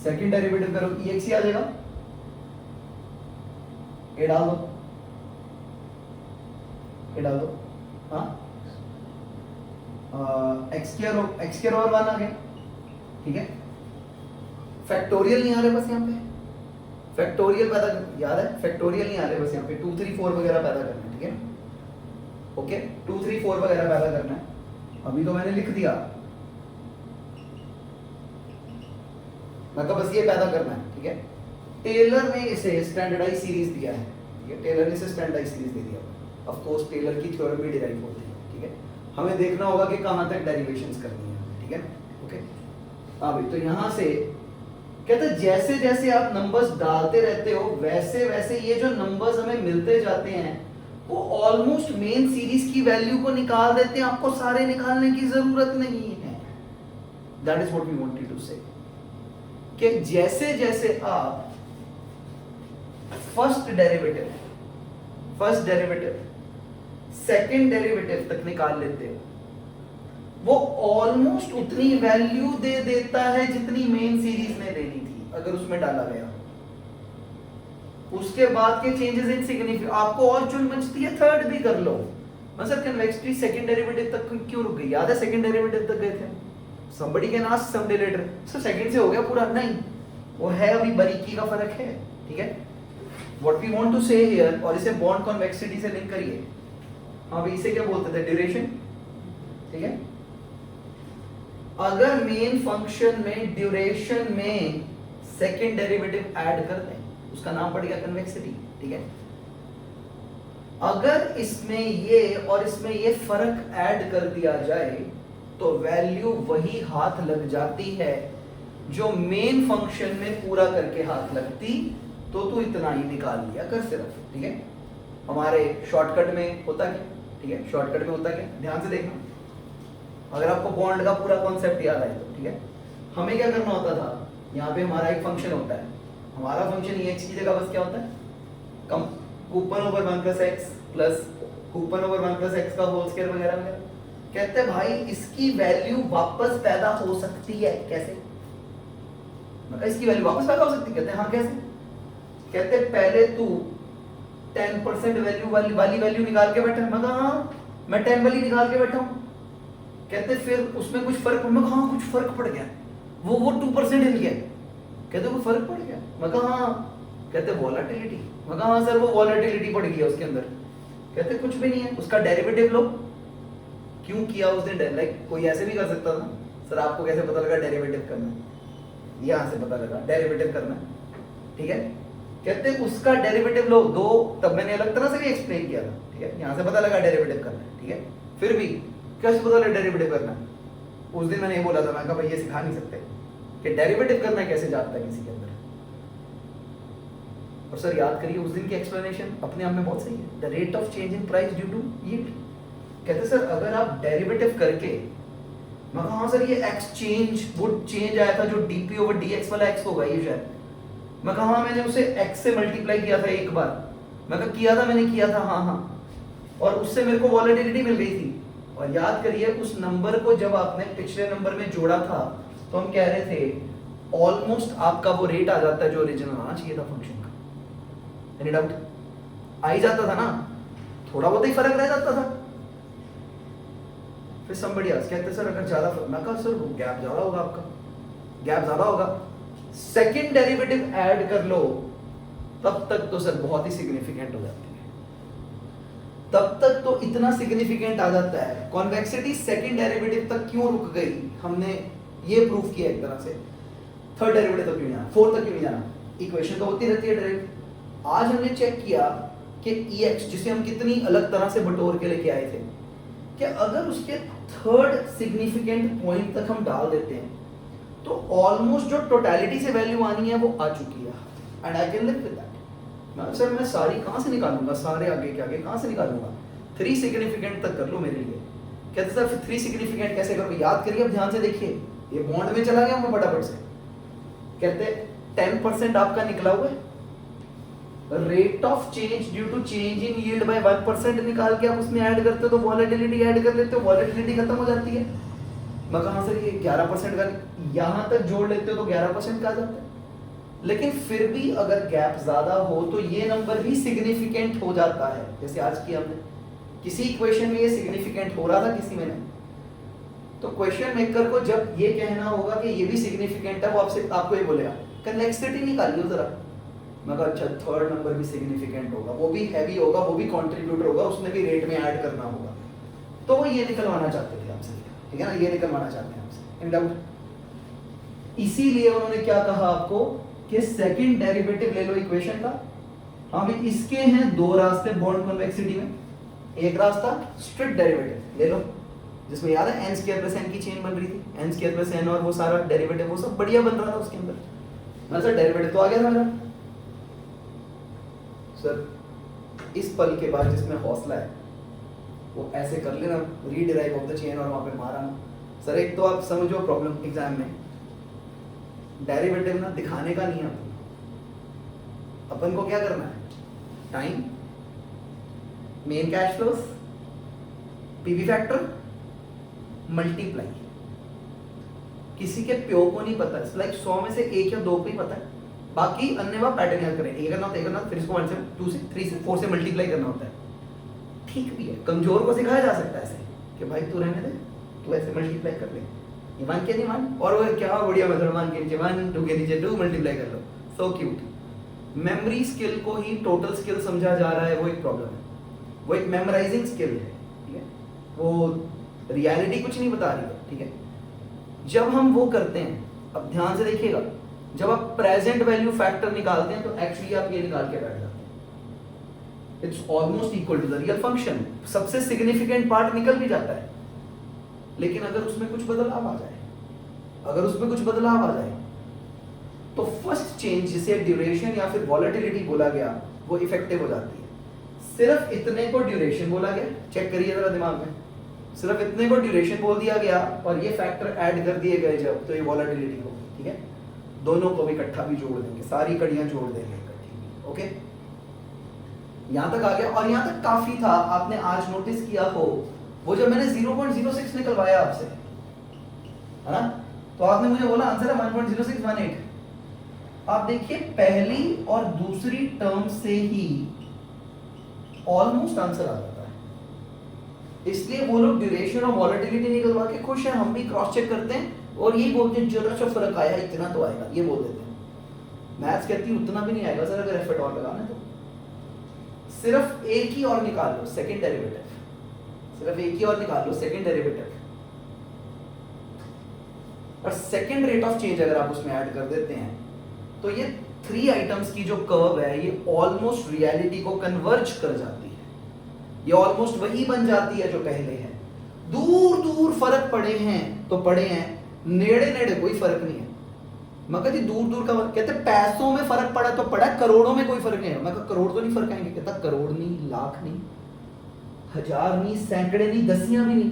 सेकंड डेरिवेटिव करो, EX ही आ जाएगा, a डाल दो, ये डाल दो, हाँ एक्स स्क्वायर ओवर 1 आ गया, ठीक है। फैक्टोरियल नहीं आ रहे बस यहाँ पे, फैक्टोरियल पैदा याद है, फैक्टोरियल नहीं आ रहे बस यहाँ पे 2 3 4 वगैरह पैदा करना है, ठीक है। ओके 2 3 4 वगैरह पैदा करना है। अभी तो मैंने लिख दिया, मतलब बस ये पैदा करना है, ठीक है। टेलर ने इसे स्टैंडर्डाइज सीरीज दिया है, ठीक है। टेलर ने इसे स्टैंडर्डाइज सीरीज दे दिया, ऑफ कोर्स टेलर की थ्योरम भी डिराइव होती है, ठीक है। हमें देखना होगा कि कहाँ तक डेरिवेशंस करनी है, ठीक है। ओके हाँ भाई, तो यहाँ से कहते हैं जैसे जैसे आप नंबर्स डालते रहते हो वैसे वैसे ये जो नंबर्स हमें मिलते जाते हैं वो ऑलमोस्ट मेन सीरीज की वैल्यू को निकाल देते हैं, आपको सारे निकालने की जरूरत नहीं है। That is what we wanted to say, कि जैसे जैसे आप फर्स्ट डेरिवेटिव सेकंड डेरिवेटिव तक निकाल लेते हो, वो ऑलमोस्ट उतनी वैल्यू दे देता है जितनी मेन सीरीज ने देनी थी अगर उसमें डाला गया। उसके बाद के चेंजेस इनसिग्निफिकेंट, आपको और चुन बचती है थर्ड भी कर लो। मतलब कन्वेक्सिटी सेकंड डेरिवेटिव तक क्यों रुक गई? याद है सेकंड डेरिवेटिव तक गए थे? somebody can ask someday later, sir second से हो गया पूरा? नहीं, वो है अभी बारीकी का फर्क है, ठीक है। व्हाट वी वांट टू से हियर, और इसे बॉन्ड कन्वेक्सिटी से लिंक करिए। हाँ भाई, इसे क्या बोलते थे? ड्यूरेशन, ठीक है। अगर मेन फंक्शन में ड्यूरेशन में सेकंड डेरिवेटिव ऐड कर दें, उसका नाम पड़ गया कन्वेक्सिटी, ठीक है। अगर इसमें ये और इसमें ये फर्क ऐड कर दिया जाए तो वैल्यू वही हाथ लग जाती है जो मेन फंक्शन में पूरा करके हाथ लगती, तो तू इतना ही निकाल लिया कर सिर्फ, ठीक है। हमारे शॉर्टकट में होता क्या, ठीक है, शॉर्टकट में होता क्या, ध्यान से देखना। अगर आपको बॉन्ड का पूरा कॉन्सेप्ट याद आए तो, ठीक है। हमें क्या करना होता था, यहाँ पे हमारा एक फंक्शन होता है, हमारा फंक्शन ये की जगह बस क्या होता है, come coupon over 1 plus x plus coupon over 1 plus x का होल स्क्वायर वगैरह वगैरह। कहते हैं भाई इसकी वैल्यू वापस पैदा हो सकती है, कैसे? मैं इसकी वैल्यू वापस पैदा हो सकती है, कहते हैं हाँ कैसे? कहते हैं पहले तू 10% वैल्यू वाली वैल्यू निकाल के बैठा। मैं कहा हाँ, मैं 10 वाली निकाल के बैठा हूँ। कहते फिर उसमें कुछ फर्क, मैं कहा हाँ कुछ फर्क पड़ गया, वो 2% हिल गया। कहते वो फर्क पड़ गया, मैं कहा हाँ। कहते वॉलेटिलिटी, मैं कहा हाँ सर वो वॉलेटिलिटी पड़ गई उसके अंदर। कहते कुछ भी नहीं है, उसका डेरिवेटिव लो। क्यों किया उसने? लाइक कोई ऐसे भी कर सकता था, सर आपको कैसे पता लगा डेरिवेटिव करना? यहां से पता लगा डेरिवेटिव करना, ठीक है। कहते उसका डेरिवेटिव लो दो, तब मैंने अलग तरह से भी एक्सप्लेन किया था, ठीक है। यहां से पता लगा डेरिवेटिव करना है, ठीक है। फिर भी कैसे पता लगा डेरिवेटिव करना? उस दिन मैंने ये बोला था, मैं कहा भाई ये सिखा नहीं सकते कि डेरिवेटिव करना कैसे जाता है किसी के अंदर। और सर याद करिए उस दिन की एक्सप्लेनेशन अपने आप में बहुत सही है। The rate of change in price due to yield. कहते सर अगर आप डेरिवेटिव करके, मैं कहा हाँ सर ये एक्स चेंज, वो चेंज आया था जो डीपी ओवर डीएक्स वाला एक्स होगा ये शायद। मैं कहा हाँ मैंने उसे एक्स से मल्टीप्लाई किया था एक बार। मैं कहा किया था, मैंने किया था, हाँ हाँ। और उससे मेरे को वॉलेटिलिटी मिल गई थी। और याद करिए उस नंबर को जब आपने पिछले नंबर में जोड़ा था तो हम कह रहे थे ऑलमोस्ट आपका वो रेट आ जाता है जो ओरिजिनल आना चाहिए था फंक्शन का। Any doubt? आ ही जाता था ना, थोड़ा बहुत ही फर्क रह जाता था। फिर somebody else कहते सर अगर ज्यादा, मैं कहा सर गैप ज्यादा होगा, आपका गैप ज्यादा होगा, सेकंड डेरिवेटिव ऐड कर लो, तब तक तो सर बहुत ही सिग्निफिकेंट हो जाती है। तब तक तो इतना सिग्निफिकेंट आ जाता है। कॉन्वेक्सिटी सेकंड डेरिवेटिव तक क्यों रुक गई, हमने ये प्रूफ किया एक तरह से। थर्ड डेरिवेटिव तक क्यों नहीं जाना, फोर्थ तक क्यों नहीं जाना? इक्वेशन तो होती रहती है डायरेक्ट। आज हमने चेक किया कि EX जिसे हम कितनी अलग तरह से बटोर के लेके आए थे, कि अगर उसके थर्ड सिग्निफिकेंट पॉइंट तक हम डाल देते हैं तो ऑलमोस्ट जो टोटलिटी से वैल्यू आनी है वो आ चुकी है, and I can live with that. Sir मैं सारी कहां से निकालूंगा, सारे आगे के आगे कहां से निकालूंगा? 3 सिग्निफिकेंट तक कर लो मेरे लिए। कहते सर फिर 3 सिग्निफिकेंट कैसे करोगे? याद करिए, अब ध्यान से देखिए, ये बॉन्ड में चला गया मैं फटाफट से। कहते 10% आपका निकला हुआ है, rate of change due to change in yield by 1% निकाल के आप उसमें ऐड करते हो तो वॉलेटिलिटी ऐड कर लेते हो, वॉलेटिलिटी खत्म हो जाती है। मैं कहा सर ये 11% का यहां तक जोड़ लेते हो तो 11% का आ जाता है। लेकिन फिर भी अगर गैप ज्यादा हो तो ये नंबर भी सिग्निफिकेंट हो जाता है, जैसे आज की हमने किसी इक्वेशन में ये सिग्निफिकेंट हो रहा था, किसी में नहीं। तो क्वेश्चन मेकर को जब ये कहना होगा कि ये भी सिग्निफिकेंट है, वो आपसे आपको ये बोलेगा कन्वेक्सिटी निकालिए जरा। मैं कहा अच्छा थर्ड नंबर भी सिग्निफिकेंट होगा, वो भी हैवी होगा, वो भी कंट्रीब्यूटर होगा, उसने भी रेट में ऐड करना होगा। तो वो ये निकलवाना चाहते थे आपसे, ठीक है ना, ये निकलवाना चाहते हैं आपसे, इन डाउट। इसीलिए उन्होंने क्या कहा आपको कि सेकंड डेरिवेटिव ले लो इक्वेशन का। हाँ भाई इसके हैं दो रास्ते बॉन्ड कन्वेक्सिटी में, एक रास्ता स्ट्रिक्ट डेरिवेटिव ले लो, जिसमें याद है n² की चेन बन रही थी, n² और वो सारा डेरिवेटिव वो सब बढ़िया बन रहा था उसके अंदर। मैं सर डेरिवेटिव तो आ गया था मेरा। सर इस पल के बाद जिसमें हौसला है वो ऐसे कर लेना, रीडिराइव ऑफ द चेन और वहां पे मारा ना। सर एक तो आप समझो प्रॉब्लम एग्जाम में डेरिवेटिव ना दिखाने का नहीं है अपन को क्या करना है, time, main cash flows, PV factor, multiply. किसी के प्यो को नहीं पता, लाइक 100 में से 1 या 2 को ही पता है, बाकी अन्य बार पैटर्न याद करें, एक करना होता है, एक करना फिर इसको 1 से 2 से 3 से 4 से मल्टीप्लाई करना होता है। ठीक भी है, कमजोर को सिखाया जा सकता है ऐसे कि भाई तू रहने दे, तू ऐसे मल्टीप्लाई कर ले, ये मान के नहीं मान, और वो क्या बढ़िया मेथड, मान के नीचे 1, 2 के नीचे 2 मल्टीप्लाई कर लो, सो क्यूट। मेमोरी स्किल को ही टोटल स्किल समझा जा रहा है, वो एक प्रॉब्लम है, वो एक मेमोराइजिंग स्किल है, ठीक है, वो रियलिटी कुछ नहीं बता रही है, ठीक है। जब हम वो करते हैं, अब ध्यान से देखिएगा, जब आप प्रेजेंट वैल्यू फैक्टर निकालते हैं तो एक्चुअली आप ये निकाल के बैठ जाते हैं, it's almost equal to the real function, सबसे सिग्निफिकेंट पार्ट निकल भी जाता है। लेकिन अगर उसमें कुछ बदलाव आ जाए, अगर उसमें कुछ बदलाव आ जाए तो फर्स्ट चेंज जिसे ड्यूरेशन या फिर वॉलेटिलिटी बोला गया वो इफेक्टिव हो जाती है। सिर्फ इतने को ड्यूरेशन बोला गया, चेक करिए जरा दिमाग में, सिर्फ इतने को ड्यूरेशन बोल दिया गया और ये फैक्टर ऐड कर दिए गए जब, तो ये वॉलेटिलिटी हो, ठीक है। दोनों को भी इकट्ठा भी जोड़ देंगे, सारी कड़ियां जोड़ देंगे इकट्ठी, ओके। यहां तक आ गया, और यहां तक काफी था। आपने आज नोटिस किया हो वो जब मैंने 0.06 निकलवाया आपसे, है ना, तो आपने मुझे बोला आंसर है 1.0618। आप देखिए पहली और दूसरी टर्म से ही ऑलमोस्ट आंसर आ जाता है। इसलिए वो लोग ड्यूरेशन और वॉलेटिलिटी निकलवा के खुश हैं, हम भी क्रॉस चेक करते हैं और यही बोलते हैं जरा सा फर्क आया, इतना तो आएगा, ये बोल देते हैं। मैथ्स कहती है उतना भी नहीं आएगा सर, अगर एफर्ट और लगाना तो सिर्फ एक ही और निकाल लो, सेकंड डेरिवेटिव, सिर्फ एक ही और निकाल लो, सेकंड डेरिवेटिव, और सेकंड रेट ऑफ चेंज अगर आप उसमें ऐड कर देते हैं तो ये 3 आइटम्स की जो कर्व है ये ऑलमोस्ट रियलिटी को कन्वर्ज कर जाती है, ये ऑलमोस्ट वही बन जाती है जो पहले है। दूर दूर फर्क पड़े हैं तो पड़े हैं, नेड़े नेड़े कोई फर्क नहीं है। मैं कहती दूर दूर का कहते पैसों में फर्क पड़ा तो पड़ा, करोड़ों में कोई फर्क नहीं है। मैं कहा करोड़ तो नहीं फर्क आएंगे, कहता करोड़ नहीं, लाख नहीं, हजार नहीं, सैकड़े नहीं, दसियां भी नहीं,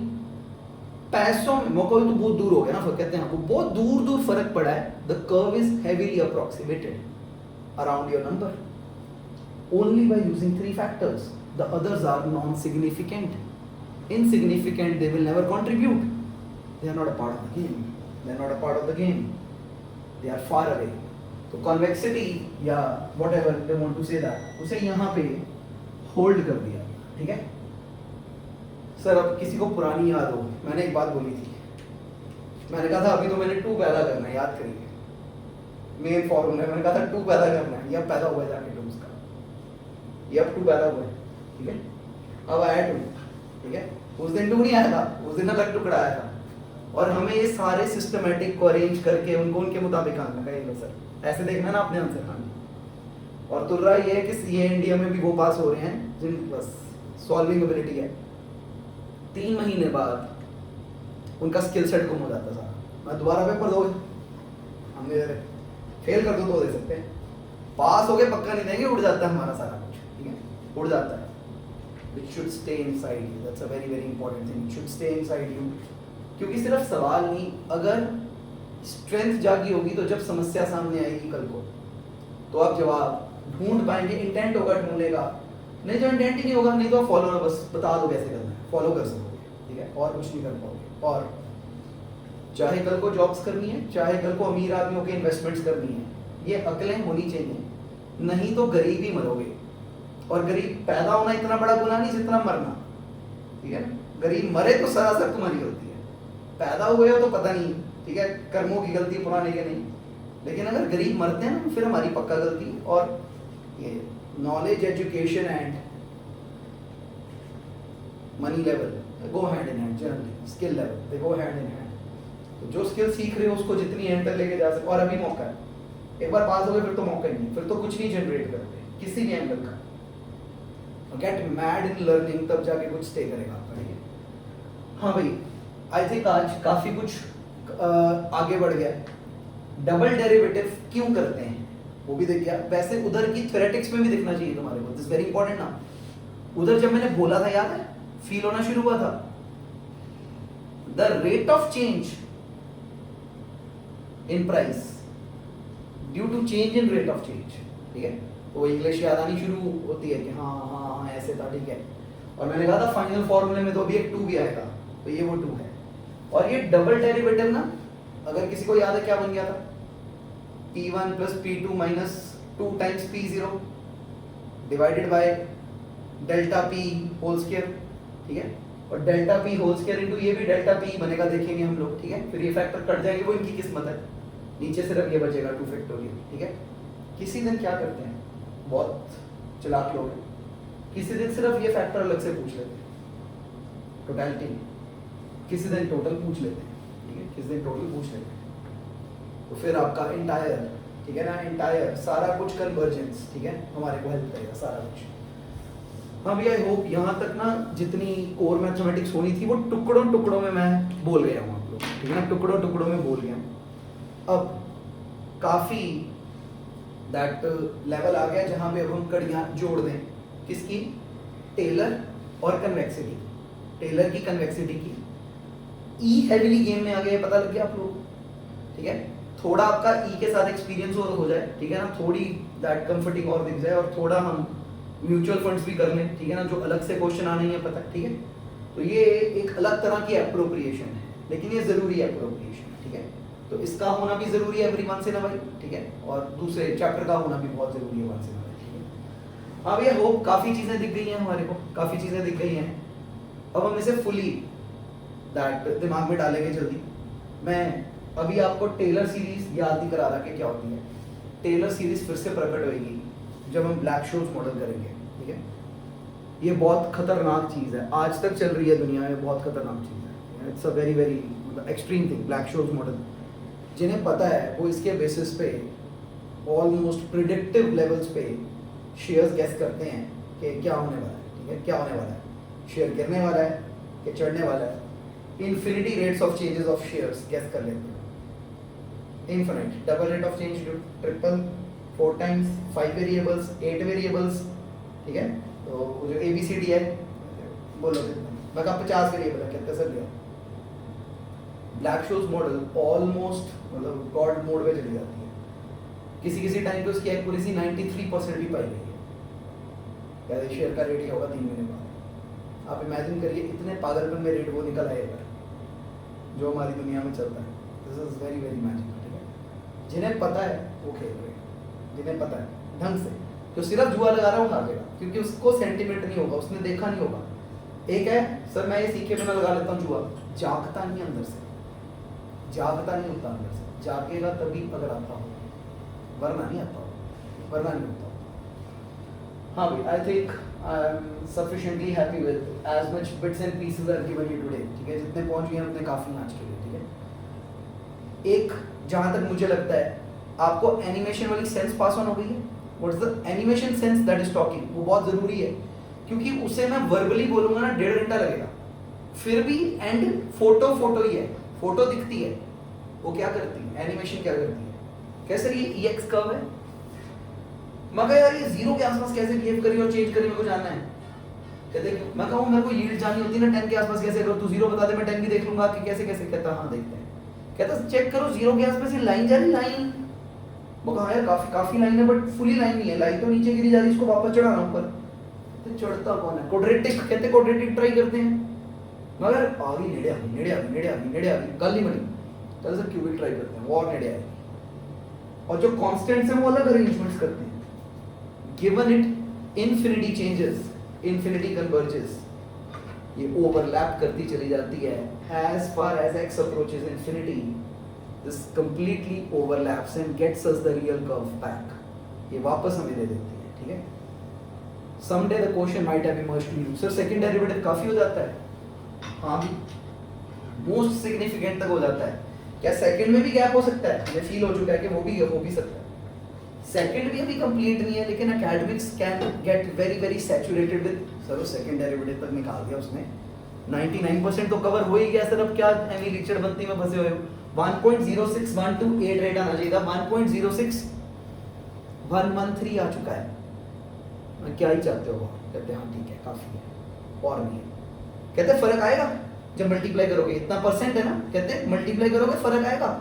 पैसों में मौका तो बहुत दूर हो गया ना, कहते हैं वो बहुत दूर दूर फर्क पड़ा है। The curve is heavily approximated around your number only by using 3 factors, the others are non significant, insignificant, they will never contribute, they are not a part of the game, they are not a part of the game, they are far away. तो convexity या whatever they want to say that, उसे यहाँ पे hold कर दिया, ठीक है। Sir अब किसी को पुरानी याद हो, मैंने एक बात बोली थी, मैंने कहा था अभी तो मैंने 2 पैदा करना है, याद करिए मेन फॉर्मूला, मैंने कहा था 2 पैदा करना है, ये अब पैदा हुआ है जाके टर्म्स का, ये अब 2 पैदा हुआ है, ठीक है। अब आया 2, ठीक है, उस दिन 2 नहीं आया था, उस दिन अलग टुकड़ा आया था, और हमें ये सारे सिस्टमेटिक को अरेंज करके उनको उनके मुताबिक आना है। सर ऐसे देखना ना अपने आंसर आने, और तुर्रा ये है कि ये इंडिया में भी वो पास हो रहे हैं जिन बस सॉल्विंग एबिलिटी है, 3 महीने बाद उनका स्किल सेट गुम हो जाता था। मैं दोबारा पेपर दोगे, हमने फेल कर दो तो दे सकते हैं, पास हो गए पक्का नहीं देंगे, उड़ जाता है हमारा सारा कुछ, ठीक है, उड़ जाता है। It should stay inside you. That's a very important thing. It should stay inside you. क्योंकि सिर्फ सवाल नहीं, अगर स्ट्रेंथ जागी होगी तो जब समस्या सामने आएगी कल को तो आप जवाब ढूंढ पाएंगे, इंटेंट होगा ढूंढने का, नहीं तो इंटेंट ही नहीं होगा, नहीं तो फॉलो ना, बस बता दो कैसे करना है, फॉलो कर सकोगे, ठीक है, और कुछ नहीं कर पाओगे। और चाहे कल को जॉब्स करनी है, चाहे कल को अमीर आदमियों के इन्वेस्टमेंट्स करनी है, ये अकलें होनी चाहिए, नहीं तो गरीब ही मरोगे। और गरीब पैदा होना इतना बड़ा गुनाह नहीं जितना मरना, ठीक है ना? गरीब मरे तो सरासर तुम्हारी होती है, पैदा हुए हो तो पता नहीं, ठीक है, कर्मों की गलती पुराने के नहीं, लेकिन अगर गरीब मरते हैं ना फिर हमारी पक्का गलती। और ये knowledge, education and money level go hand in hand, generally skill level they go hand in hand. तो जो स्किल सीख रहे हो उसको जितनी एंड तक लेके जा सकते, और अभी मौका है, एक बार पास हो गए फिर तो मौका ही नहीं, फिर तो कुछ नहीं जनरेट करते किसी भी एंगल का। गेट मैड इन लर्निंग, तब जाके कुछ स्टे करेगा आपका, ठीक है। हाँ भाई, आई थिंक आज काफी कुछ आगे बढ़ गया। डबल डेरिवेटिव क्यों करते हैं वो भी देख गया। वैसे उधर की थ्योरेटिक्स में भी दिखना चाहिए तुम्हारे को, दिस वेरी इंपॉर्टेंट ना। उधर जब मैंने बोला था, याद है, फील होना शुरू हुआ था, the rate of change in price due to change in rate of change, ठीक है। तो इंग्लिश याद आनी शुरू होती है कि हाँ हाँ हाँ ऐसे था, ठीक है। और मैंने कहा था फाइनल फॉर्मूले में तो अभी एक 2 भी आएगा, तो ये वो 2 है। और ये डबल डेरिवेटिव ना, अगर किसी को याद है क्या बन गया था, P1 plus P2 minus 2 times P0 divided by delta P whole square, ठीक है। और delta P whole square into ये भी डेल्टा P बनेगा, देखेंगे हम लोग, ठीक है। फिर ये फैक्टर कट जाएंगे, वो इनकी किस्मत है, नीचे सिर्फ ये बचेगा 2 फैक्टोरियल, ठीक है। किसी दिन क्या करते हैं, बहुत चालाक लोग हैं, किसी दिन सिर्फ ये फैक्टर अलग से पूछ लेते हैं, टोटलिटी, किसी दिन टोटल पूछ लेते हैं, ठीक है, किसी दिन टोटल पूछ लेते हैं। तो फिर आपका इंटायर, ठीक है ना, इंटायर सारा कुछ कन्वर्जेंस, ठीक है, हमारे को हेल्प करेगा सारा कुछ। हाँ भैया, आई होप यहाँ तक ना जितनी कोर मैथमेटिक्स होनी थी वो टुकड़ों टुकड़ों में मैं बोल गया हूँ आप लोग, ठीक है ना, टुकड़ों टुकड़ों में बोल गया हूँ। अब काफ़ी दैट लेवल आ गया जहाँ पे अब हम कड़ियाँ जोड़ दें, किसकी, टेलर और कन्वेक्सिटी, टेलर की, कन्वेक्सिटी की। ई हैवीली गेम में आ गया, पता लग गया आप लोग, ठीक है। थोड़ा आपका ई के साथ एक्सपीरियंस हो जाए, ठीक है ना, थोड़ी दैट कंफर्टिंग और दिख जाए, और थोड़ा हम म्यूचुअल फंड्स भी कर लें, ठीक है ना, जो अलग से क्वेश्चन आने हैं पता, ठीक है। तो ये एक अलग तरह की एप्रोप्रिएशन है, लेकिन ये जरूरी है एप्रोप्रिएशन, ठीक है। तो इसका होना भी जरूरी है every once in a while, ठीक है, और दूसरे चैप्टर का होना भी बहुत जरूरी है वंस इन अ व्हाइल, ठीक है। हाँ भैया, होप काफी चीजें दिख गई हैं हमारे को, काफी चीजें दिख गई हैं। अब हम इसे फुली दैट दिमाग में डालेंगे जल्दी। मैं अभी आपको टेलर सीरीज याद नहीं करा रहा कि क्या होती है। टेलर सीरीज फिर से प्रकट होगी जब हम ब्लैक शोज मॉडल करेंगे, ठीक है। ये बहुत खतरनाक चीज़ है, आज तक चल रही है दुनिया में, बहुत खतरनाक चीज़ है। It's a very very extreme thing, black shows model. जिन्हें पता है वो इसके बेसिस पे ऑलमोस्ट प्रिडिक्टिव लेवल्स पे शेयर्स गैस करते हैं कि क्या होने वाला है, ठीक है, क्या होने वाला है, शेयर गिरने वाला है कि चढ़ने वाला है। Infinity rates of changes of shares gas कर लेते हैं, infinite, double rate of change, triple, 4 times, 5 variables, 8 variables, ठीक है। तो जो ABCD है, बोलो मैं कहा 50 वेरिएबल है, कितने सर लिया। ब्लैक शोज मॉडल ऑलमोस्ट मतलब गॉड मोड में चली जाती है, किसी किसी टाइम पे उसकी एक्यूरेसी 93% भी पाई गई है। पहले शेयर का रेट ही होगा 3 महीने बाद। आप इमेजिन करिए इतने पागलपन में रेट वो निकल आएगा जो हमारी दुनिया में चलता है। This is very very magical, ठीक है। जिन्हें पता है वो खेल रहे हैं, जिन्हें पता है ढंग से, जो सिर्फ जुआ लगा रहा है वो हार जाएगा, क्योंकि उसको सेंटिमेंट नहीं होगा, उसने देखा नहीं होगा। एक है सर मैं ये सीखे बिना लगा लेता हूँ जुआ, जागता नहीं अंदर से, जागता नहीं होता अंदर से, जागेगा तभी अगर आता हो, वरना नहीं आता हो, वरना नहीं होता। हाँ भाई, I think I am sufficiently happy with as much bits and pieces I've given you today, ठीक है। जितने पहुंच गए हैं उतने काफी हैं आज के लिए, ठीक है। एक जहां तक मुझे लगता है आपको एनिमेशन वाली सेंस पास ऑन हो गई है। What is the animation sense that is talking, वो बहुत जरूरी है, क्योंकि उसे मैं वर्बली बोलूंगा ना 1.5 घंटा लगेगा, फिर भी एंड फोटो ही है, फोटो दिखती है, वो क्या करती है, एनिमेशन क्या करती है। कैसे ये EX कर्व है, मगर यार ये 0 के आसपास कैसे बिहेव करी और चेंज करी मेरे को जानना है। कहते मैं कहूँ मेरे को यील्ड जाननी होती है ना 10 के आसपास कैसे करो, तू 0 बता दे, मैं 10 भी देख लूंगा कि कैसे कैसे। कहता हाँ देखते हैं। कहता चेक करो 0 के आसपास ये लाइन जा रही, लाइन वो कहा यार काफी लाइन है, बट फुली लाइन नहीं है, लाइन तो नीचे गिरी जा रही है, इसको वापस चढ़ाना ऊपर। तो चढ़ता कौन है, क्वाड्रेटिक, कहते क्वाड्रेटिक ट्राई करते हैं, मगर आगे नेड़े आ गई, गल नहीं बनी, चल सर क्यूबिक ट्राई करते हैं, वो और नेड़े आएगी। और जो कांस्टेंट्स हैं वो अलग अरेंजमेंट्स करते हैं। Given it infinity changes, infinity converges, ये ओवरलैप करती चली जाती है as far as x approaches infinity this completely overlaps and gets us the real curve back ये वापस हमें दे देती है ठीक है someday the question might have emerged to you sir second derivative काफी हो जाता है हाँ भी मोस्ट सिग्निफिकेंट तक हो जाता है क्या सेकंड में भी गैप हो सकता है मुझे फील हो चुका है कि वो भी हो भी सकता है सेकंड भी अभी कंप्लीट नहीं है लेकिन academics can get very very saturated with sir second derivative तक निकाल दिया उसने 99% तो कवर हो ही गया सर अब क्या एमी रिचर्ड बंती में फंसे हुए हो 1.06128 रेट आना चाहिए था 1.06 113 आ चुका है क्या ही चाहते हो कहते हैं हाँ ठीक है काफी है और नहीं है कहते हैं फर्क आएगा जब मल्टीप्लाई करोगे इतना परसेंट है ना कहते हैं मल्टीप्लाई करोगे फर्क आएगा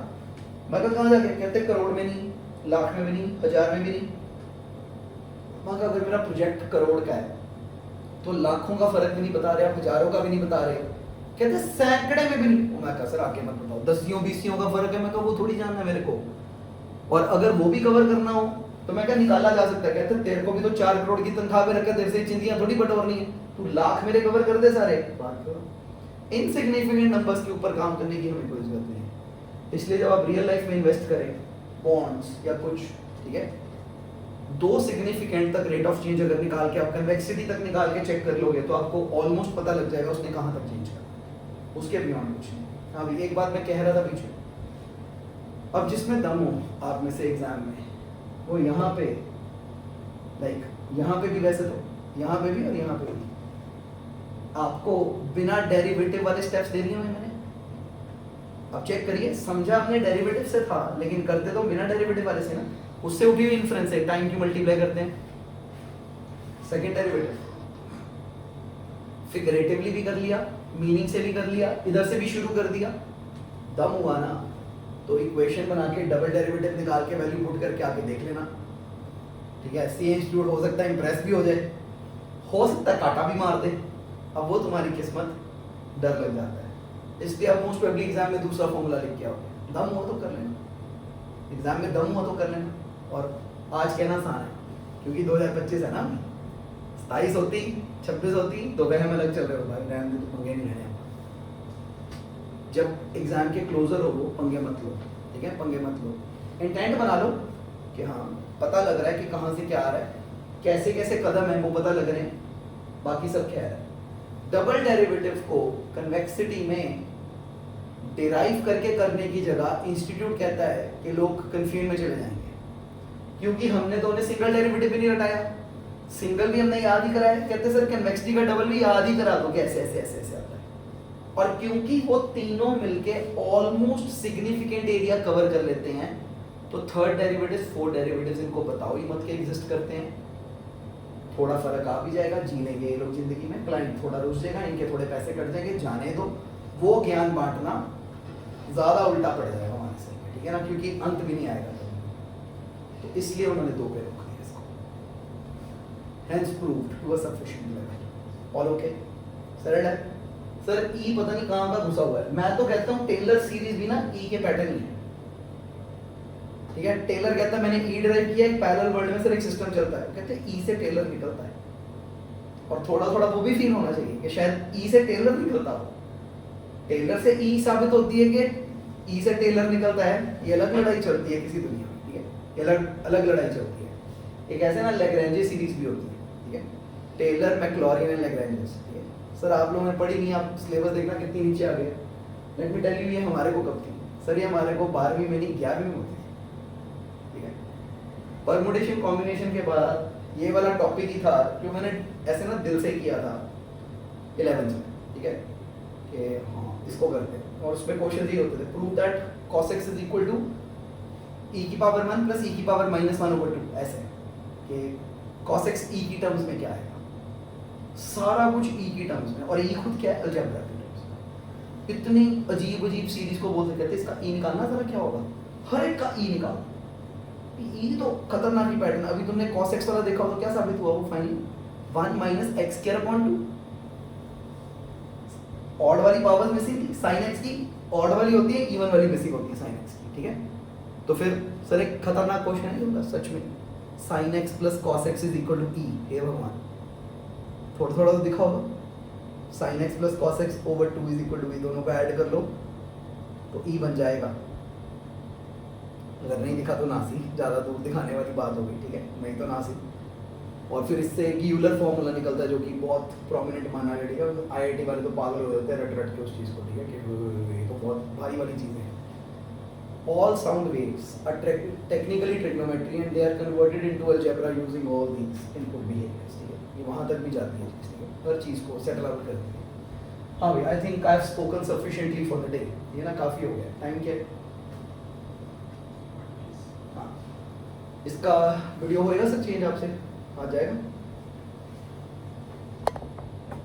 मैं कहाँ जाके कहते हैं करोड़ में नहीं लाख में भी नहीं हजार में भी नहीं मैं कहा अगर मेरा प्रोजेक्ट करोड़ का है तो लाखों का फर्क भी नहीं बता रहे आप हजारों का भी नहीं बता रहे कहते सैकड़े में भी नहीं मैं कहा सर आके मत बताओ दसियों बीसियों का फर्क है मैं कहा वो थोड़ी जानना है मेरे को और अगर वो भी कवर करना हो तो मैं क्या निकाला जा सकता है कहते तेरे को भी तो 4 करोड़ की तनख्वाह पे रखा तेरे से चिंतियां थोड़ी बटोरनी है तू लाख मेरे कवर कर दे सारे बात करो इनसिग्निफिकेंट नंबर्स के ऊपर काम करने की हमें कोई जरूरत नहीं है इसलिए जब आप रियल लाइफ में इन्वेस्ट करें बॉन्ड्स या कुछ ठीक है 2 सिग्निफिकेंट तक रेट ऑफ चेंज अगर निकाल के आप कन्वेक्सिटी तक निकाल के चेक कर लोगे तो आपको ऑलमोस्ट पता लग जाएगा उसने कहां तक चेंज करा उसके बियॉन्ड कुछ नहीं हाँ भाई एक बात मैं कह रहा था पीछे अब जिसमें दम हो आप में से एग्जाम में वो यहाँ पे लाइक यहाँ पे भी वैसे तो यहाँ पे भी और यहाँ पे भी आपको बिना डेरिवेटिव वाले स्टेप्स दे दिए मैंने अब चेक करिए समझा आपने डेरिवेटिव से था लेकिन करते तो बिना डेरिवेटिव वाले से ना उससे उठी हुई इन्फ्रेंस है टाइम की मल्टीप्लाई करते हैं सेकंड डेरिवेटिव फिगरेटिवली भी कर लिया मीनिंग से भी कर लिया इधर से भी शुरू कर दिया दम हुआ ना तो इक्वेशन बना के डबल डेरिवेटिव निकाल के वैल्यू पुट करके आके देख लेना ठीक है सी इंस्टीट्यूट हो सकता है इंप्रेस भी हो जाए हो सकता है काटा भी मार दे अब वो तुम्हारी किस्मत डर लग जाता है इसलिए आप मोस्ट प्रोबेबली एग्जाम में दूसरा फॉर्मूला लिख के आओगे दम हो तो कर लेना एग्जाम में दम हुआ तो कर लेना और आज कहना आसान है क्योंकि 2025 है ना 27 होती 26 होती तो वह में अलग चल रहे हो भाई रहने दे तो पंगे नहीं लेने जब एग्जाम के क्लोजर हो वो पंगे मत लो ठीक है पंगे मत लो इंटेंट बना लो कि हाँ पता लग रहा है कि कहाँ से क्या आ रहा है कैसे कैसे कदम है वो पता लग रहे हैं बाकी सब क्या है डबल डेरिवेटिव को कन्वेक्सिटी में डिराइव करके करने की जगह इंस्टीट्यूट कहता है कि लोग कंफ्यूजन में चले जाएंगे क्योंकि हमने तो उन्हें सिंगल डेरिवेटिव भी नहीं रटाया सिंगल भी हमने याद ही कराया कहते सर कन्वेक्सिटी का डबल भी याद ही करा दो कि ऐसे ऐसे ऐसे ऐसे आता है और क्योंकि वो तीनों मिलके ऑलमोस्ट सिग्निफिकेंट एरिया कवर कर लेते हैं तो थर्ड डेरिवेटिव फोर्थ डेरिवेटिव्स इनको बताओ ही मत के एग्जिस्ट करते हैं थोड़ा फर्क आ भी जाएगा जी लेंगे ये लोग जिंदगी में क्लाइंट थोड़ा रुस जाएगा इनके थोड़े पैसे कट जाएंगे जाने दो वो ज्ञान बांटना ज्यादा उल्टा पड़ जाएगा हमारे से ठीक है ना क्योंकि अंत भी नहीं आएगा तो इसलिए उन्होंने 2 पे रोक दिया इसको hence proved to a sufficient level और ओके सरल है सर ई पता नहीं कहां का घुसा हुआ है मैं तो कहता हूं टेलर सीरीज भी ना ई के पैटर्न ही है ठीक है टेलर कहता है मैंने ई डिराइव किया एक पैरेलल वर्ल्ड में सर एक सिस्टम चलता है कहते हैं ई से टेलर निकलता है और थोड़ा थोड़ा वो भी फील होना चाहिए कि शायद ई से टेलर निकलता हो टेलर से ई साबित होती है कि ई से टेलर निकलता है ये अलग लड़ाई चलती है किसी दुनिया में ठीक है ये अलग लड़ाई चलती है एक ऐसे ना लैग्रेंजे सीरीज भी होती है ठीक है टेलर मैक्लॉरिन एंड लैग्रेंजे ठीक है सर आप लोगों ने पढ़ी नहीं आप सिलेबस देखना कितनी नीचे आ गए लेट मी टेल यू ये हमारे को कब थी सर ये हमारे को 12वीं में नहीं 11वीं में होती थी ठीक है परमुटेशन कॉम्बिनेशन के बाद ये वाला टॉपिक ही था जो मैंने ऐसे ना दिल से किया था 11th में ठीक है कि हाँ इसको करते हैं और उसमें क्वेश्चन ये होते थे prove that cos x is equal to e की पावर 1 प्लस e की पावर -1/2 ऐसे कि cos x e की टर्म्स में क्या आएगा सारा कुछ e की टर्म्स में और e खुद क्या है अलजेब्रा की टर्म्स में इतनी अजीब अजीब सीरीज को बोलते कहते इसका e निकालना जरा क्या होगा हर एक का e निकाल e तो खतरनाक ही पैटर्न अभी तुमने cos x वाला देखा तो क्या साबित हुआ वो फाइनली 1 - x²/2 ऑड वाली पावर मिसिंग थी sin x की ऑड वाली होती है इवन वाली मिसिंग होती है sin x की ठीक है तो फिर सर एक खतरनाक क्वेश्चन है ये सच में sin x plus cos x is equal to e हे भगवान थोड़ा थोड़ा तो दिखा होगा sine x plus cos x over 2 is equal to e, दोनों को ऐड कर लो तो ई बन जाएगा। अगर नहीं दिखा तो नासी, ज़्यादा दूर दिखाने वाली बात होगी, ठीक है, नहीं तो नासी। और फिर इससे एक यूलर फॉर्मूला निकलता है जो कि बहुत प्रोमिनेंट माना है, ठीक है, आईआईटी वाले तो पागल हो जाते हैं रट रट के उस चीज़ को, ठीक है, कि ये तो बहुत भारी वाली चीज़ें हैं। All sound waves are technically trigonometry and they are converted into algebra using all these input behaviors, ठीक है, ये वहाँ तक भी जाती है चीज़, ठीक है, हर चीज़ को सेटल आउट करती है। हाँ भाई, I think I have spoken sufficiently for the day, ये ना काफ़ी हो गया, टाइम क्या है? हाँ, इसका वीडियो होएगा सर चेंज आपसे आ जाएगा?